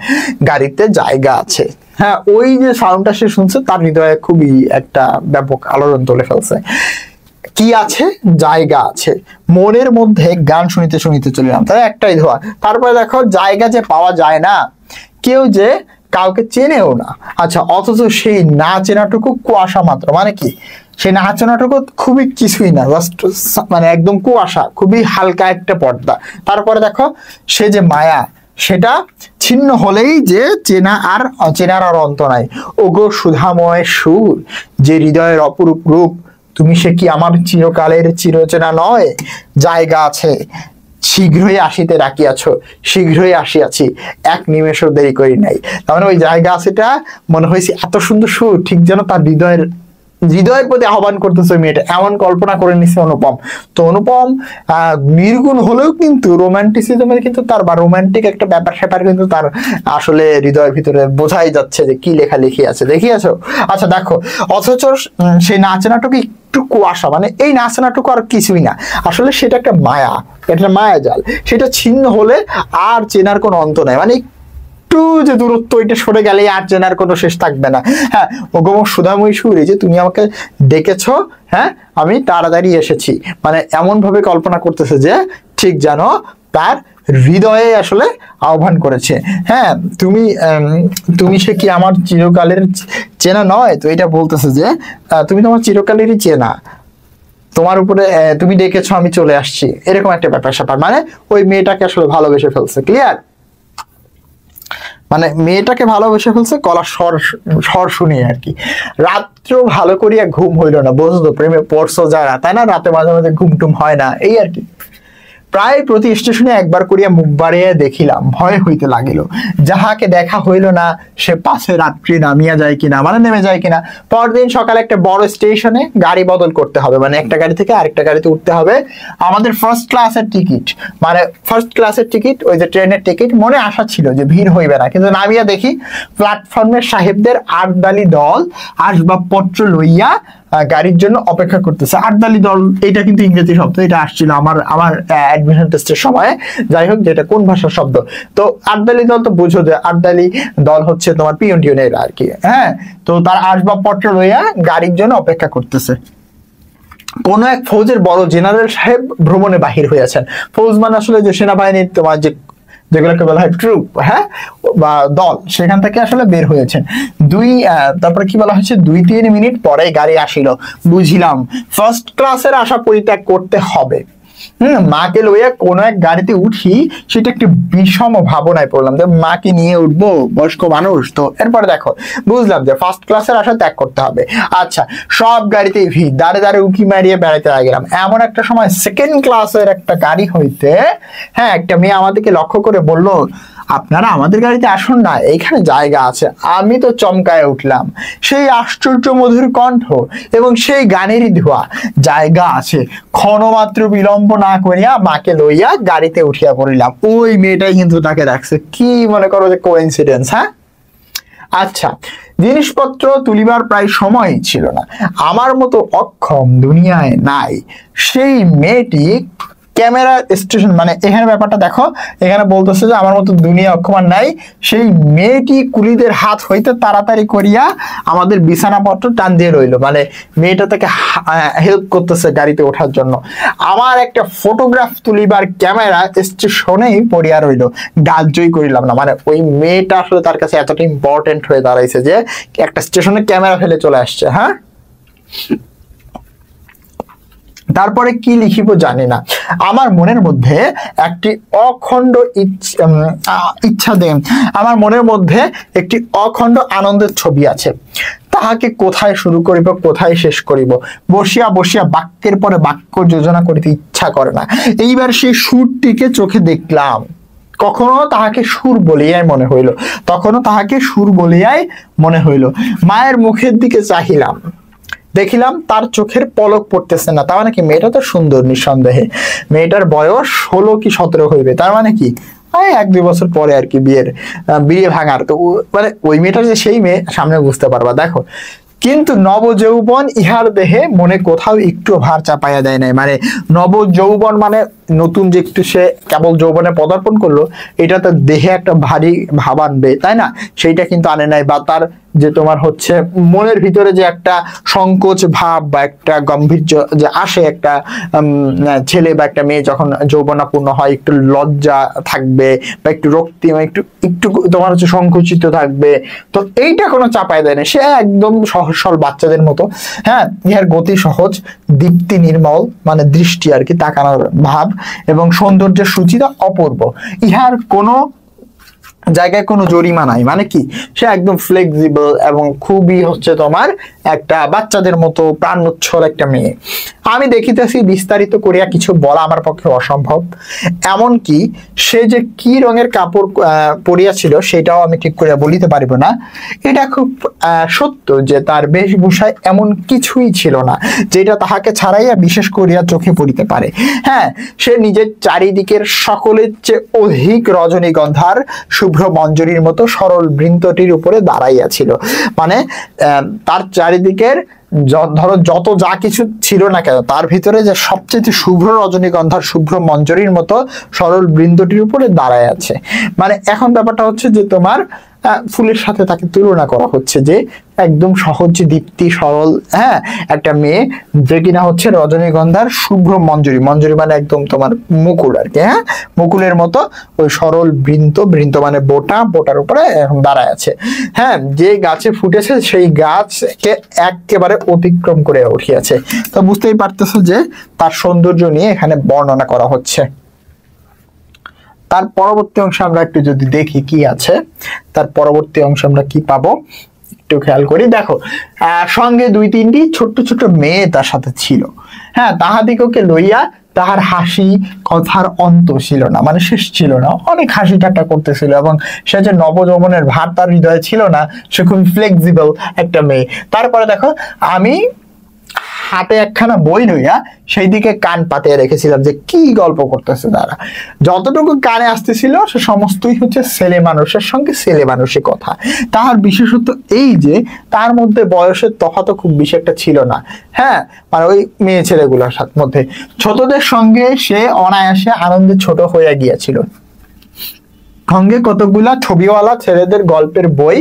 গাড়িতে জায়গা আছে। হ্যাঁ, ওই যে সাউন্ডটা সে শুনছে তার হৃদয়ে খুবই একটা ব্যাপক আলোড়ন তুলে ফেলছে। কি আছে? জায়গা আছে, মনের মধ্যে গান শুনিতে শুনিতে চলিলাম, তাই একটাই ধোঁয়া। তারপরে দেখো জায়গা যে পাওয়া যায় না, কেউ যে কাউকে চেনেও না, আচ্ছা, অথচ সেই না চেনাটুকু কুয়াশা মাত্র, মানে কি সেই না চেনাটুকু খুবই কিছুই না, জাস্ট মানে একদম কুয়াশা, খুবই হালকা একটা পর্দা। তারপরে দেখো সে যে মায়া, সেটা ছিন্ন হলেই যে চেনা আর অচেনার আর অন্ত নাই। ওগো সুধাময় সুর, যে হৃদয়ের অপরূপ রূপ, তুমি সে কি আমার চিরকালের চিরচেনা নয়? জায়গা আছে, শীঘ্রই আসিতে ডাকিয়াছ, শীঘ্রই আসিয়াছি, এক নিমেষও দেরি করি নাই। তার মানে ওই জায়গা আছেটা মনে হয়েছে এত সুন্দর সুর, ঠিক যেন তার হৃদয়ের প্রতি আহ্বান করতেছে মেয়েটা, এমন কল্পনা করে নিছে অনুপম। তো অনুপম নির্গুণ হলেও কিন্তু রোমান্টিসিজমের কিন্তু তার বা রোমান্টিক একটা ব্যাপার স্যাপার কিন্তু তার আসলে হৃদয়ের ভিতরে বোঝাই যাচ্ছে যে কি লেখালেখি আছে, দেখিয়েছো? আচ্ছা দেখো, অথচ সেই নাচ নাটকে একটু কুয়াশা, মানে এই নাচ নাটক আর কিছুই না, আসলে সেটা একটা মায়া, একটা মায়াজাল, সেটা ছিন্ন হলে আর চেনার কোনো অন্ত নাই, মানে একটু যে দূরত্ব এটা সরে গেলে আর চেনার কোনো শেষ থাকবে না। হ্যাঁ, ওগো সুধাময়ী সুরে, যে তুমি আমাকে ডেকেছো, হ্যাঁ আমি তাড়াতাড়ি এসেছি, মানে এমন ভাবে কল্পনা করতেছে যে ঠিক জানো তার হৃদয়ে আসলে আহ্বান করেছে। হ্যাঁ, তুমি সে কি আমার চিরকালের চেনা নয়? তো এটা বলতেছে যে তুমি তোমার চিরকালেরই চেনা, তোমার উপরে তুমি ডেকেছো, আমি চলে আসছি, এরকম একটা ব্যাপার স্যাপার, মানে ওই মেয়েটাকে আসলে ভালোবেসে ফেলছে। ক্লিয়ার? মানে মেয়েটাকে ভালোবেসে ফেলছে গলার স্বর শুনিয়ে আর কি। রাত্র ভালো করিয়া ঘুম হইল না, বুঝতো প্রেমে পড়ছো যারা, তাই না, রাতে মাঝে মাঝে ঘুম টুম হয় না, এই আর কি। প্রায় প্রতি স্টেশনে একবার করিয়া মুখ বাড়িয়া দেখিলাম, ভয় হইতে লাগিল, যাহাকে দেখা হইল না সে পাশে রাত্রি নামিয়া যায় কিনা, মানে নেমে যায় কিনা। পরদিন সকালে একটা বড় স্টেশনে গাড়ি বদল করতে হবে, মানে একটা গাড়ি থেকে আরেকটা গাড়িতে উঠতে হবে। আমাদের ফার্স্ট ক্লাসের টিকিট, মানে ফার্স্ট ক্লাসের টিকিট, ওই যে ট্রেনের টিকিট, মনে আশা ছিল যে ভিড় হইবে না, কিন্তু নামিয়া দেখি প্ল্যাটফর্মের সাহেবদের আটদালি দল আসবাবপত্র লইয়া গাড়ির জন্য অপেক্ষা করতেছে। আটদালি দল এটা কিন্তু ইংরেজি শব্দ, এটা আসছিল আমার অ্যাডমিশন টেস্টের সময়। যাই হোক, যেটা কোন ভাষার শব্দ, তো আটদালি দল তো বুঝো যে আটদালি দল হচ্ছে তোমার পিয়ন টিয়নের আর কি। হ্যাঁ, তো তার আসবাবপত্র লইয়া গাড়ির জন্য অপেক্ষা করতেছে। কোন এক ফৌজের বড় জেনারেল সাহেব ভ্রমণে বাহির হয়েছেন। ফৌজ মানে আসলে যে সেনাবাহিনীর তোমার যে যেগুলোকে বলা হয় ট্রুপ, হ্যাঁ, বা দল, সেখান থেকে আসলে বের হয়েছেন। তারপরে কি বলা হচ্ছে, 2-3 মিনিট পরে গাড়ি আসিল, বুঝিলাম ফার্স্ট ক্লাসের আশা পরিত্যাগ করতে হবে। মাকে লইয়া কোন এক গাড়িতে উঠি, সেটা একটি বিষম ভাবনায় পড়লাম যে মাকে নিয়ে উঠবো, বয়স্ক মানুষ তো। এরপরে দেখো বুঝলাম যে ফার্স্ট ক্লাসের আশা ত্যাগ করতে হবে। আচ্ছা, সব গাড়িতেই ভিড়, দাঁড়ে দাঁড়ে উঁকি মারিয়ে বেড়াতে লাগলাম। এমন একটা সময় সেকেন্ড ক্লাসের একটা গাড়ি হইতে, হ্যাঁ, একটা মেয়ে আমাদেরকে লক্ষ্য করে বলল, আপনারা আমাদের গাড়িতে আসুন না, এইখানে জায়গা আছে। আমি তো চমকায় উঠলাম, সেই আশ্চর্য মধুর কণ্ঠ এবং সেই গানেরই ধোয়া। জায়গা আছে, ক্ষণমাত্র বিলম্ব না করিয়া মাকে লইয়া গাড়িতে উঠিয়া পড়িলাম। ওই মেয়েটাই কিন্তু তাকে রাখছে। কি মনে করো যে কোইন্সিডেন্স, হ্যাঁ? আচ্ছা, জিনিসপত্র তুলিবার প্রায় সময়ই ছিল না। আমার মতো অক্ষম দুনিয়ায় নাই। সেই মেয়েটি ক্যামেরা স্টেশন, মানে এখানে ব্যাপারটা দেখো, এখানে বলতেছে যে আমার মতো দুনিয়া অক্ষমান নাই। সেই মেয়েটি কুলিদের হাত হইতে তাড়াতাড়ি করিয়া আমাদের বিছানাপত্র টান দিয়ে রইল, মানে মেয়েটা তাকে হেল্প করতেছে গাড়িতে ওঠার জন্য। আমার একটা ফটোগ্রাফ তুলিবার ক্যামেরা স্টেশনেই পড়িয়া রইল, গ্রাহ্যই করিলাম না। মানে ওই মেয়েটা আসলে তার কাছে এতটা ইম্পর্টেন্ট হয়ে দাঁড়াইছে যে একটা স্টেশনে ক্যামেরা ফেলে চলে আসছে, হ্যাঁ। তারপরে কি লিখিব জানি না। আমার মনের মধ্যে একটি অখণ্ড আমার মনের মধ্যে একটি অখণ্ড আনন্দের ছবি আছে। তাহাকে কোথায় শুরু করিব, কোথায় শেষ করিব, বসিয়া বসিয়া বাক্যের পরে বাক্য যোজনা করিতে ইচ্ছা করে না। এইবার সেই সুরটিকে চোখে দেখলাম। কখনো তাহাকে সুর বলিয়াই মনে হইল, তখনও তাহাকে সুর বলিয়াই মনে হইল। মায়ের মুখের দিকে চাহিলাম, দেখিলাম তার চোখের পলক পড়তেছে না। তার মানে কি, মেয়েটা তো সুন্দর নিঃসন্দেহে। মেয়েটার বয়স 16 কি 17 হইবে। তার মানে কি, 1-2 বছর পরে আর কি বিয়ে ভাঙার। তো মানে ওই মেয়েটা যে সেই মেয়ে, সামনে বুঝতে পারবা। দেখো, কিন্তু নবযৌবন ইহার দেহে মনে কোথাও একটু ভার চাপাইয়া দেয় নাই। মানে নবযৌবন মানে নতুন যে একটু সে কেবল যৌবনে পদার্পণ করলো, এটা তার দেহে একটা ভারী ভাব আনবে, তাই না? সেইটা কিন্তু আনে নাই। বা তার যে তোমার হচ্ছে মনের ভিতরে যে একটা সংকোচ ভাব বা একটা গম্ভীর্য যে আসে, একটা ছেলে বা একটা মেয়ে যখন যৌবনাপূর্ণ হয়, একটু লজ্জা থাকবে বা একটু রক্তিম, একটু একটু তোমার হচ্ছে সংকুচিত থাকবে। তো এইটা কোনো চাপায় দেয় না, সে একদম সহজ সরল বাচ্চাদের মতো। হ্যাঁ, ইহার গতি সহজ, দীপ্তি নির্মল, মানে দৃষ্টি আর কি, তাকানোর ভাব, এবং সৌন্দর্যের সূচিটা অপূর্ব। ইহার কোনো জায়গায় কোনো জরিমা নাই। মানে কি, সে একদম ফ্লেক্সিবল এবং খুবই হচ্ছে তোমার একটা বাচ্চাদের মতো প্রাণ উচ্ছল একটা মেয়ে। আমি দেখিতেছি, বিস্তারিত করিয়া কিছু বলা আমার পক্ষে অসম্ভব। এমনকি সে যে কি রঙের কাপড় পরিয়াছিল সেটাও আমি ঠিক করিয়া বলিতে পারিব না। এটা খুব সত্য যে তার বেশভূষায় এমন কিছুই ছিল না যেটা তাহাকে ছাড়াইয়া বিশেষ করিয়া চোখে পড়িতে পারে। হ্যাঁ, সে নিজের চারিদিকের সকলের চেয়ে অধিক রজনীগন্ধার শুভ্র মঞ্জরির মতো সরল বৃন্তটির উপরে দাঁড়াইয়াছিল। মানে তার চারিদিকের ধরো যত যা কিছু ছিল না কেন, তার ভিতরে যে সবচেয়ে শুভ্র রজনীগন্ধার শুভ্র মঞ্জরির মতো সরল বৃন্দটির উপরে দাঁড়ায় আছে। মানে এখন ব্যাপারটা হচ্ছে যে তোমার ফুলের সাথে তাকে তুলনা করা হচ্ছে যে একদম সহজ দীপ্তি সরল, হ্যাঁ, একটা মেয়ে যে কিনা হচ্ছে রজনীগন্ধার শুভ্র মঞ্জরি, মঞ্জরি মানে একদম তোমার মুকুল আর কি, হ্যাঁ, মুকুলের মতো ওই সরল বৃন্ত মানে বোটার উপরে দাঁড়ায় আছে। হ্যাঁ, যে গাছে ফুটেছে সেই গাছকে একেবারে অতিক্রম করে উঠিয়াছে। তো বুঝতেই পারতেছো যে তার সৌন্দর্য নিয়ে এখানে বর্ণনা করা হচ্ছে। তার পরবর্তী অংশে আমরা একটু যদি দেখি কি আছে, তার পরবর্তী অংশে আমরা কি পাবো একটু খেয়াল করি। দেখো, সঙ্গে 2-3টি ছোট্ট ছোট্ট মেয়ে তার সাথে ছিল। হ্যাঁ, তাহাদিগকে লইয়া তাহার হাসি কথার অন্ত ছিল না, মানে শেষ ছিল না। অনেক হাসি ঠাট্টা করতেছিল এবং সে যে নবযৌবনের ভার তার হৃদয়ে ছিল না, সে খুব ফ্লেক্সিবল একটা মেয়ে। তারপরে দেখো, আমি হাতে একখানা বই লইয়া সেই দিকে কান পাতিয়ে রেখেছিলাম যে কি গল্প করতেছে তারা। যতটুকু কানে আসতেছিল সে সমস্তই হচ্ছে ছেলে মানুষের সঙ্গে ছেলে মানুষের কথা। তাহার বিশেষত্ব এই যে তার মধ্যে বয়সের তফাৎ খুব বেশি একটা ছিল না। হ্যাঁ, মানে ওই মেয়ে ছেলেগুলোর মধ্যে ছোটদের সঙ্গে সে অনায়াসে আনন্দে ছোট হয়ে গিয়েছিল। সঙ্গে কতগুলা ছবিওয়ালা ছেলেদের গল্পের বই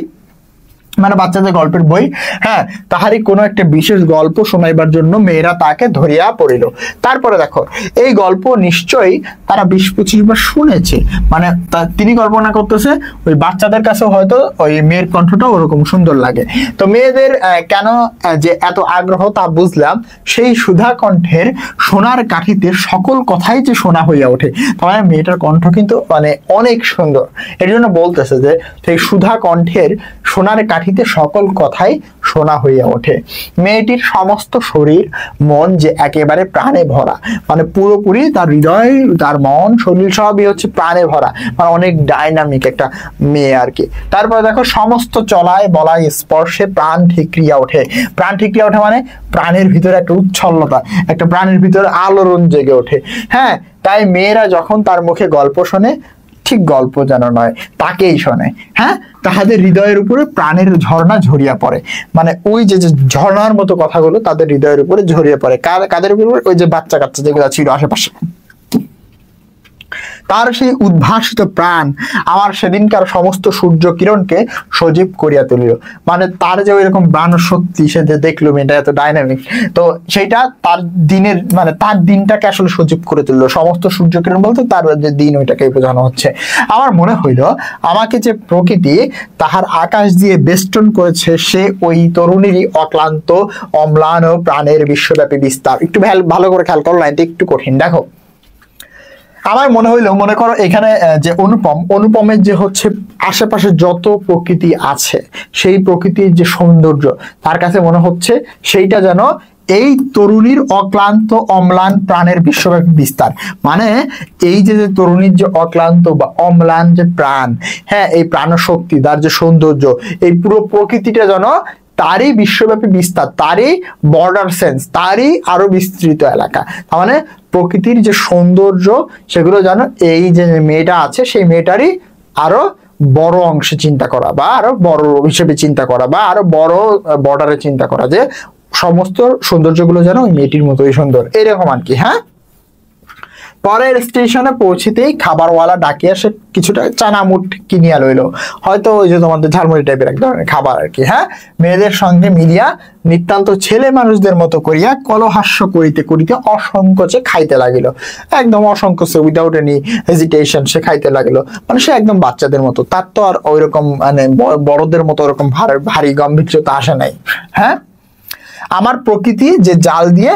মানে বাচ্চাদের গল্পের বই, হ্যাঁ, তাহারই কোনো একটা বিশেষ গল্প শোনাইবার জন্য মেয়েরা তাকে ধরিয়া পড়িল। তারপরে দেখো এই গল্প নিশ্চয়ই তারা 20-25 বার শুনেছে, মানে তিনি কল্পনা করতেছে ওই বাচ্চাদের কাছে হয়তো ওই মেয়ের কণ্ঠটা ওরকম সুন্দর লাগে। তো মেয়েদের কেন যে এত আগ্রহ তা বুঝলাম, সেই সুধা কণ্ঠের সোনার কাঠিতে সকল কথাই যে শোনা হইয়া ওঠে। তার মানে মেয়েটার কণ্ঠ কিন্তু মানে অনেক সুন্দর, এর জন্য বলতেছে যে সেই সুধা কণ্ঠের সোনার কাঠি সকল কথাই শোনা হইয়া ওঠে। মেয়েটির সমস্ত শরীর মন যে একেবারে প্রাণে ভরা, মানে পুরোপুরি তার হৃদয় তার মন শরীর সবই হচ্ছে প্রাণে ভরা, মানে অনেক ডাইনামিক একটা মেয়ে আর কি। তারপরে দেখো সমস্ত চলায় বলায় স্পর্শে প্রাণ ঠিকরিয়া ওঠে। প্রাণ ঠিকরিয়া ওঠে মানে প্রাণের ভিতরে একটা উচ্ছলতা, একটা প্রাণের ভিতরে আলোড়ন জেগে ওঠে। হ্যাঁ, তাই মেয়েরা যখন তার মুখে গল্প শোনে, ঠিক গল্প যেন নয় তাকেই শোনে। হ্যাঁ, তাহাদের হৃদয়ের উপরে প্রাণের ঝর্ণা ঝরিয়া পড়ে, মানে ওই যে ঝর্ণার মতো কথাগুলো তাদের হৃদয়ের উপরে ঝরিয়ে পড়ে। কাদের উপরে? ওই যে বাচ্চা কাচ্চা যেগুলো ছিল আশেপাশে, তার সেই উদ্ভাসিত প্রাণ আমার সেদিনকার সমস্ত সূর্য কিরণকে সজীব করিয়া তুলিল। মানে তার যে ওইরকম প্রাণ শক্তি, সে যে দেখলো মেয়েটা এত ডাইনামিক, তো সেইটা তার দিনের মানে তার দিনটাকে আসলে সজীব করে তুললো। সমস্ত সূর্য কিরণ বলতে তার যে দিন, ওইটাকে বোঝানো হচ্ছে। আমার মনে হইল আমাকে যে প্রকৃতি তাহার আকাশ দিয়ে বেষ্টন করেছে, সে ওই তরুণীরই অক্লান্ত অম্লান ও প্রাণের বিশ্বব্যাপী বিস্তার। একটু ভালো করে খেয়াল করো, লাইনটা একটু কঠিন। দেখো আমার মনে হইলো, মনে করো এখানে যে অনুপমের যে হচ্ছে আশেপাশে যত প্রকৃতি আছে, সেই প্রকৃতির যে সৌন্দর্য তার কাছে মনে হচ্ছে সেইটা যেন এই তরুণীর অক্লান্ত অম্লান প্রাণের বিশ্বব্যাপী বিস্তার। মানে এই যে তরুণীর যে অক্লান্ত বা অম্লান যে প্রাণ, হ্যাঁ, এই প্রাণ শক্তি, তার যে সৌন্দর্য, এই পুরো প্রকৃতিটা যেন তারই বিশ্বব্যাপী বিস্তার, তারই বর্ডার সেন্স, তারই আরো বিস্তৃত এলাকা। তার মানে প্রকৃতির যে সৌন্দর্য সেগুলো যেন এই যে মেয়েটা আছে সেই মেয়েটারই আরো বড় অংশে চিন্তা করা, বা আরো বড় হিসেবে চিন্তা করা, বা আরো বড় বর্ডারে চিন্তা করা, যে সমস্ত সৌন্দর্যগুলো যেন ওই মেয়েটির মতোই সুন্দর, এরকম আর কি। হ্যাঁ, পরের স্টেশনে পৌঁছিতেই খাবারওয়ালা ডাকিয়া সে কিছুটা চানামুট কিনিয়া লইল, হয়তো ওই যে তোমাদের ঝালমুড়ি টাইপের এক ধরনের খাবার আর কি। হ্যাঁ, মেয়েদের সঙ্গে মিলিয়া নিতান্ত ছেলে মানুষদের মতো করিয়া কলহাস্য করিতে করিতে অসংকোচে খাইতে লাগিল। একদম অসংকোচে, উইদাউট এনি হেজিটেশন সে খাইতে লাগিল। মানে সে একদম বাচ্চাদের মতো, তার তো আর ওইরকম মানে বড়দের মতো ওরকম ভারী গম্ভীর্যতা আসে নাই। হ্যাঁ, আমার প্রকৃতি যে জাল দিয়ে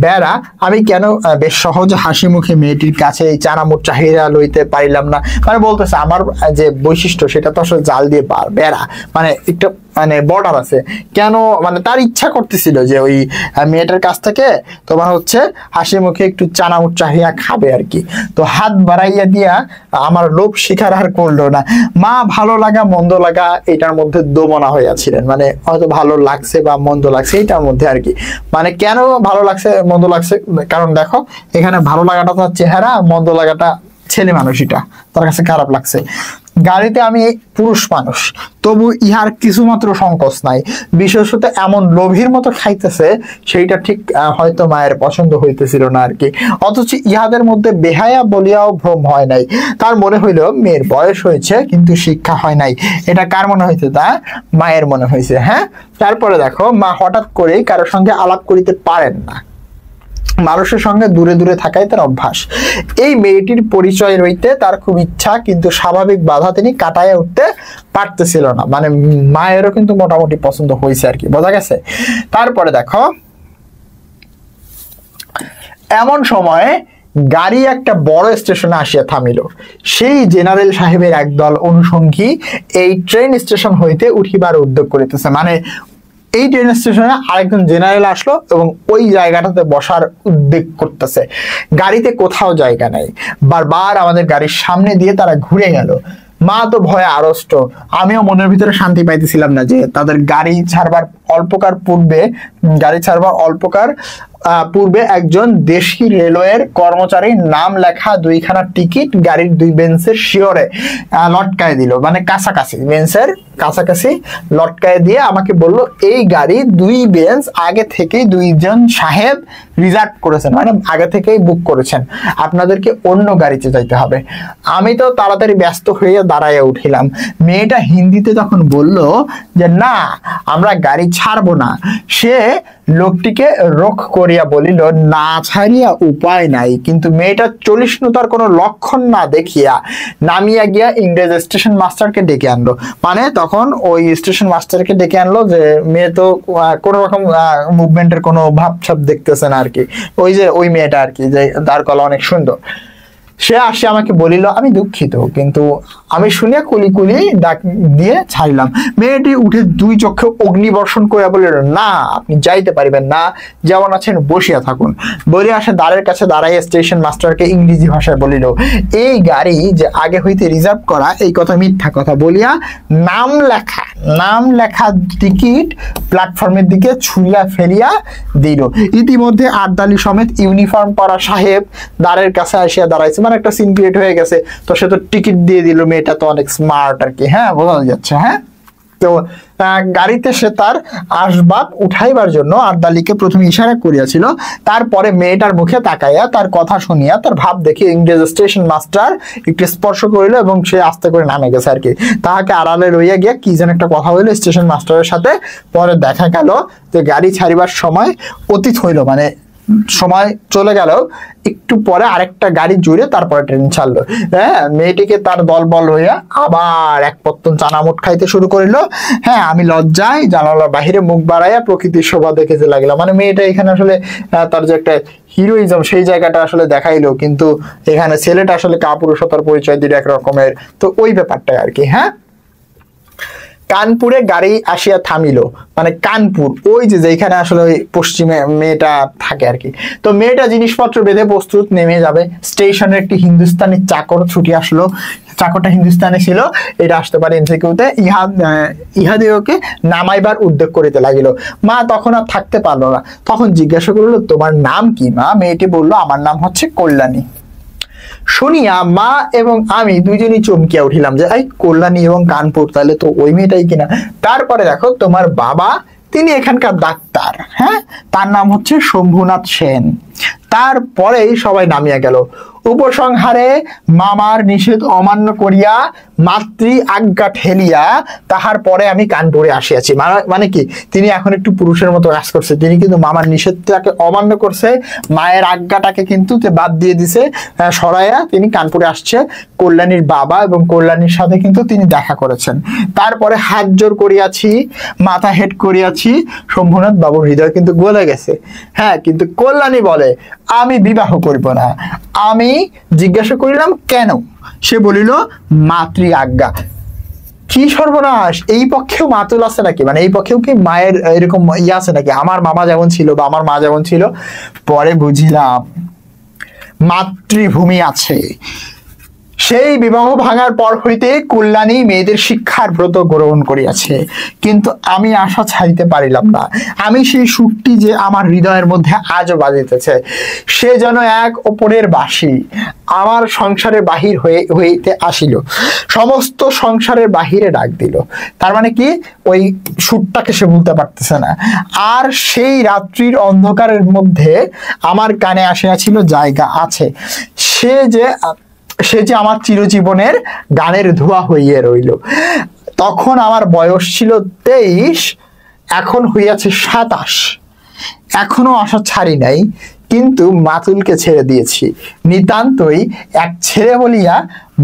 বেড়া, আমি কেন বেশ সহজ হাসি মুখে মেয়েটির কাছে এই চানামুট চাহিদা লইতে পারিলাম না। মানে বলতেছে আমার যে বৈশিষ্ট্য সেটা তো আসলে জাল দিয়ে বেড়া, মানে একটা মানে বর্ডার আছে। কেন মানে তার ইচ্ছা করতেছিল যে ওই মেয়েটার কাছ থেকে তোমার হচ্ছে হাসি মুখে একটু চানামুট চাহিয়া খাবে আর কি। তো হাত বাড়াইয়া দিয়া আমার লোভ শিকার আর করলো না। মা ভালো লাগা মন্দ লাগা এটার মধ্যে দোমনা হইয়াছিলেন, মানে হয়তো ভালো লাগছে বা মন্দ লাগছে এটার মধ্যে আর কি। মানে কেন ভালো লাগছে মন্দ লাগছে, কারণ দেখো এখানে ভালো লাগাটা তার চেহারা, মন্দ লাগাটা ছেলে মানুষটা, তার কাছে খারাপ লাগছে। গাড়িতে আমি পুরুষ মানুষ, তবু ইহার কিছুমাত্র সংকোচ নাই। বিশেষত এমন লোভীর মতো খাইতেছে, সেইটা ঠিক হয়তো মায়ের পছন্দ হইতেছিল না আর কি। অথচ ইহাদের মধ্যে বেহায়া বলিয়াও ভ্রম হয় নাই। তার মনে হইল মেয়ের বয়স হয়েছে কিন্তু শিক্ষা হয় নাই। এটা কার মনে হয়েছে? তা মায়ের মনে হয়েছে। হ্যাঁ, তারপরে দেখো মা হঠাৎ করেই কারোর সঙ্গে আলাপ করিতে পারেন না, মানুষের সঙ্গে দূরে দূরে থাকাই তার অভ্যাস। এই মেয়েটির পরিচয় রইতে তার খুব ইচ্ছা, কিন্তু স্বাভাবিক বাধা তিনি কাটাইয়া উঠতে পারতেছিল না। মানে মায়েরও কিন্তু মোটামুটি পছন্দ হয়েছে আর কি, বোঝা গেছে। তারপরে দেখো এমন সময় গাড়ি একটা বড় স্টেশনে আসিয়া থামিল। সেই জেনারেল সাহেবের একদল অনুষঙ্গী এই ট্রেন স্টেশন হইতে উঠিবার উদ্যোগ করিতেছে। মানে এই ট্রেন স্টেশনে আরেকজন জেনারেল আসলো এবং ওই জায়গাটাতে বসার উদ্যোগ করতেছে। গাড়িতে কোথাও জায়গা নাই, বারবার আমাদের গাড়ির সামনে দিয়ে তারা ঘুরে গেল। মা তো ভয়ে আড়ষ্ট, আমিও মনের ভিতরে শান্তি পাইতেছিলাম না যে তাদের গাড়ি ছাড়বার অল্পকার পূর্বে গাড়ি ছাড়বার অল্পকার পূর্বে একজন দেশি রেলওয়ের কর্মচারীর নাম লেখা 2খানা টিকিট গাড়ির 2 বেঞ্চের শিওরে লটকায় দিল, মানে কাছাকাছি বেঞ্চের কাছাকাছি লটকায় দিয়ে আমাকে বলল এই গাড়ি 2 বেঞ্চ আগে থেকেই 2জন সাহেব রিজার্ভ করেছেন, মানে আগে থেকেই বুক করেছেন, আপনাদেরকে অন্য গাড়িতে যাইতে হবে। আমি তো তাড়াতাড়ি ব্যস্ত হয়ে দাঁড়াইয়া উঠিলাম। মেয়েটা হিন্দিতে তখন বলল যে না, আমরা গাড়ি ছাড়বো না। সে লোকটিকে রোখ করিয়া বলিল না ছাড়িয়া উপায় নাই। কিন্তু মেয়েটা চলিষ্ণুতার কোনো লক্ষণ না দেখিয়া নামিয়া গিয়া ইংরেজ স্টেশন মাস্টারকে ডেকে আনলো। মানে তখন ওই স্টেশন মাস্টারকে ডেকে আনলো যে মেয়ে তো কোনো রকম মুভমেন্টের কোনো ভাবছাপ দেখতেছে না আর কি, ওই যে ওই মেয়েটা আর কি, যে তার গলা অনেক সুন্দর। সে আসে আমাকে বলিল আমি দুঃখিত, কিন্তু আমি শুনিয়া কুলি কুলি ডাক দিয়ে ছাড়িলাম। মেয়েটি উঠে 2 চক্ষে অগ্নিবর্ষণ করিয়া বলিল না, আপনি যাইতে পারিবেন না, যেমন আছেন বসিয়া থাকুন। বলিয়া আসে দ্বারের কাছে দাঁড়াইয়া স্টেশন মাস্টারকে ইংরেজি ভাষায় বলিল এই গাড়ি যে আগে হইতে রিজার্ভ করা, এই কথা মিথ্যা কথা বলিয়া নাম লেখা টিকিট প্ল্যাটফর্মের দিকে ছুঁড়িয়া ফেলিয়া দিল। ইতিমধ্যে আর্দালি সমেত ইউনিফর্ম পরা সাহেব দ্বারের কাছে আসিয়া দাঁড়াইছে, মানে একটা সিন ক্রিয়েট হয়ে গেছে। তো সে তো টিকিট দিয়ে দিল, মেয়েটা তো অনেক স্মার্ট আর কি, হ্যাঁ বোঝা যাচ্ছে। হ্যাঁ, তো গাড়িতে সে তার আসবাব উঠাইবার জন্য আর্দালিকে প্রথমে ইশারা করিয়াছিল, তারপরে মেয়েটার মুখে তাকাইয়া তার কথা শুনিয়া তার ভাব দেখে ইংরেজ স্টেশন মাস্টার একটু স্পর্শ করিল এবং সে আস্তে করে নামে গেছে আর কি। তাহাকে আড়ালে লইয়া গিয়া কি যেন একটা কথা হইলো স্টেশন মাস্টারের সাথে। পরে দেখা গেল যে গাড়ি ছাড়িবার সময় অতীত হইল, মানে সময় চলে গেল, একটু পরে আরেকটা গাড়ি জুড়ে তারপরে ট্রেন ছাড়লো। হ্যাঁ, মেয়েটিকে তার দলবল হইয়া আবার এক পত্তন চানামুট খাইতে শুরু করিল। হ্যাঁ, আমি লজ্জায় জানালার বাহিরে মুখ বাড়াইয়া প্রকৃতির শোভা দেখেতে লাগলাম। মানে মেয়েটা এখানে আসলে তার যে একটা হিরোইজম সেই জায়গাটা আসলে দেখাইলো, কিন্তু এখানে ছেলেটা আসলে কাপুরুষতার পরিচয় দিল এক রকমের। তো ওই ব্যাপারটাই আর কি। হ্যাঁ, কানপুরে গাড়ি আসিয়া থামিল, মানে কানপুর ওই যে যেখানে আসলে ওই পশ্চিমে মেয়েটা থাকে আর কি। তো মেয়েটা জিনিসপত্র বেঁধে প্রস্তুত নেমে যাবে। স্টেশনের একটি হিন্দুস্তানি চাকর ছুটি আসলো, চাকরটা হিন্দুস্তানি ছিল, এটা আসতে পারে এমসিকিউতে। ইহাদিওকে নামাইবার উদ্যোগ করিতে লাগিল। মা তখন আর থাকতে পারলো না, তখন জিজ্ঞাসা করলো তোমার নাম কি মা? মেয়েটি বলল আমার নাম হচ্ছে কল্যাণী। শুনিয়া মা এবং আমি দুইজনই চমকিয়া উঠিলাম যে এই কল্যাণী এবং কানপুর, তাহলে তো ওই মেয়েটাই কিনা। তারপরে দেখো তোমার বাবা তিনি এখানকার ডাক্তার, হ্যাঁ, তার নাম হচ্ছে শম্ভুনাথ সেন। তারপরেই সবাই নামিয়া গেল। উপসংহারে মামার নিষেধ অমান্য করিয়া মাতৃ আজ্ঞা ঠেলিয়া তাহার পরে আমি কানপুরে আসিয়াছি। মানে কি, তিনি এখন একটু পুরুষের মতো কাজ করছে, তিনি কিন্তু মামার নিষেধটাকে অমান্য করছে, মায়ের আজ্ঞাটাকে কিন্তু বাদ দিয়ে দিছে, সরাইয়া তিনি কানপুরে আসছে। কল্যাণীর বাবা এবং কল্যাণীর সাথে কিন্তু তিনি দেখা করেছেন। তারপরে হাত জোর করিয়াছি, মাথা হেট করিয়াছি, শম্ভুনাথ বাবুর হৃদয় কিন্তু গলে গেছে। হ্যাঁ, কিন্তু কল্যাণী বলে আমি বিবাহ করিব না। আমি জিজ্ঞাসা করিলাম কেন? সে বলিল মাতৃ আজ্ঞা। কি সর্বনাশ, এই পক্ষেও মাতুল আছে নাকি? মানে এই পক্ষেও কি মায়ের এরকম আছে নাকি? আমার মামা যেমন ছিল বা আমার মা যেমন ছিল। পরে বুঝিলাম মাতৃভূমি আছে। সেই বিবাহ ভাঙার পর হইতে কল্যাণী মেয়েদের শিক্ষার ব্রত গ্রহণ করিয়াছে, কিন্তু আমি আশা ছাড়িতে পারিলাম না। আমি সেই সুরটি যে আমার হৃদয়ের মধ্যে আজও বাজিতেছে, সে যেন এক ওপরের বাসি আমার সংসারের বাহির হইতে আসিল, সমস্ত সংসারের বাহিরে ডাক দিল। তার মানে কি, ওই সুরটাকে সে বলতে পারতেছে না। আর সেই রাত্রির অন্ধকারের মধ্যে আমার কানে আসিয়াছিল জায়গা আছে, সে যে আমার চিরজীবনের গানের ধোঁয়া হইয়া রইল। তখন আমার বয়স ছিল 23, এখন হইয়াছে 27। এখনো আশা ছাড়ি নাই, কিন্তু মাতুলকে ছেড়ে দিয়েছি। নিতান্তই এক ছেলে বলিয়া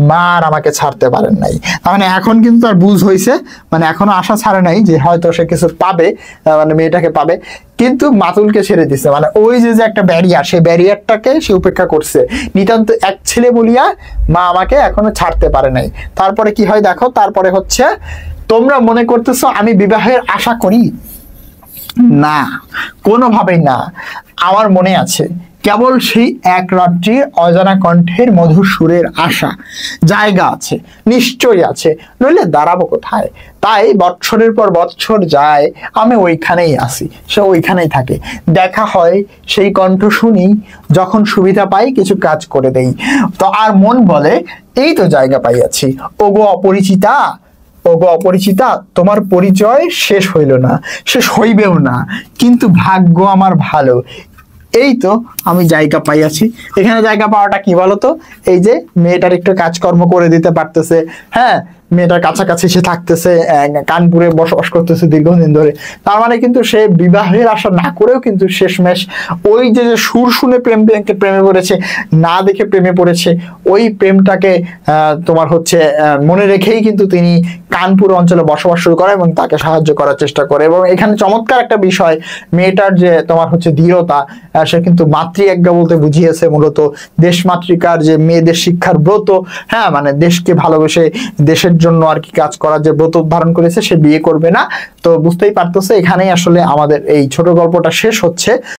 মা আর আমাকে ছাড়তে পারেন নাই। মানে এখন কিন্তু তার বুঝ হয়েছে, মানে এখনো আশা ছাড়ে নাই যে হয়তো সে কিছু পাবে, মানে মেয়েটাকে পাবে, কিন্তু মাতুলকে ছেড়ে দিচ্ছে। মানে ওই যে একটা ব্যারিয়ার, সেই ব্যারিয়ারটাকে সে উপেক্ষা করছে। নিতান্ত এক ছেলে বলিয়া মা আমাকে এখনো ছাড়তে পারে নাই। তারপরে কি হয় দেখো, তারপরে হচ্ছে তোমরা মনে করতেছো আমি বিবাহের আশা করি না, কোনোভাবেই না। আমার মনে আছে কেবল সেই এক রাত্রির অজানা কণ্ঠের মধুর সুরের আশা। জায়গা আছে, নিশ্চয়ই আছে, নইলে দাঁড়াবো কোথায়? তাই বৎসরের পর বৎসর যায়, আমি ওইখানেই আসি, সে ওইখানেই থাকে। দেখা হয়, সেই কণ্ঠ শুনি, যখন সুবিধা পাই কিছু কাজ করে দেই। তো আর মন বলে, এই তো জায়গা পাইয়াছি। ওগো অপরিচিতা, ওগো অপরিচিতা, তোমার পরিচয় শেষ হইল না, শেষ হইবেও না, কিন্তু ভাগ্য আমার ভালো, এই তো আমি জায়গা পাইয়াছি। এখানে জায়গা পাওয়াটা কি বলতো? এই যে মেয়েটার একটু কাজকর্ম করে দিতে পারতেছে, হ্যাঁ, মেয়েটার কাছাকাছি সে থাকতেছে, কানপুরে বসবাস করতেছে দীর্ঘদিন ধরে। তার মানে কিন্তু সে বিবাহের আশা না করেও কিন্তু শেষমেশ ওই যে সুর শুনে প্রেমে পড়েছে, না দেখে প্রেমে পড়েছে, ওই প্রেমটাকে তোমার হচ্ছে মনে রেখেই কিন্তু তিনি কানপুর অঞ্চলে বসবাস শুরু করে এবং তাকে সাহায্য করার চেষ্টা করে। এবং এখানে চমৎকার একটা বিষয়, মেয়েটার যে তোমার হচ্ছে দৃঢ়তা, সে কিন্তু মাতৃজ্ঞা বলতে বুঝিয়েছে মূলত দেশমাতৃকার যে মেয়েদের শিক্ষার ব্রত, হ্যাঁ, মানে দেশকে ভালোবেসে দেশের জন্য আর কি কাজ করার যে ব্রত ধারণ করেছে, সে বিয়ে করবে না। তো বুঝতেই পারতেছে, এখানেই আসলে আমাদের এই ছোট গল্পটা শেষ হচ্ছে।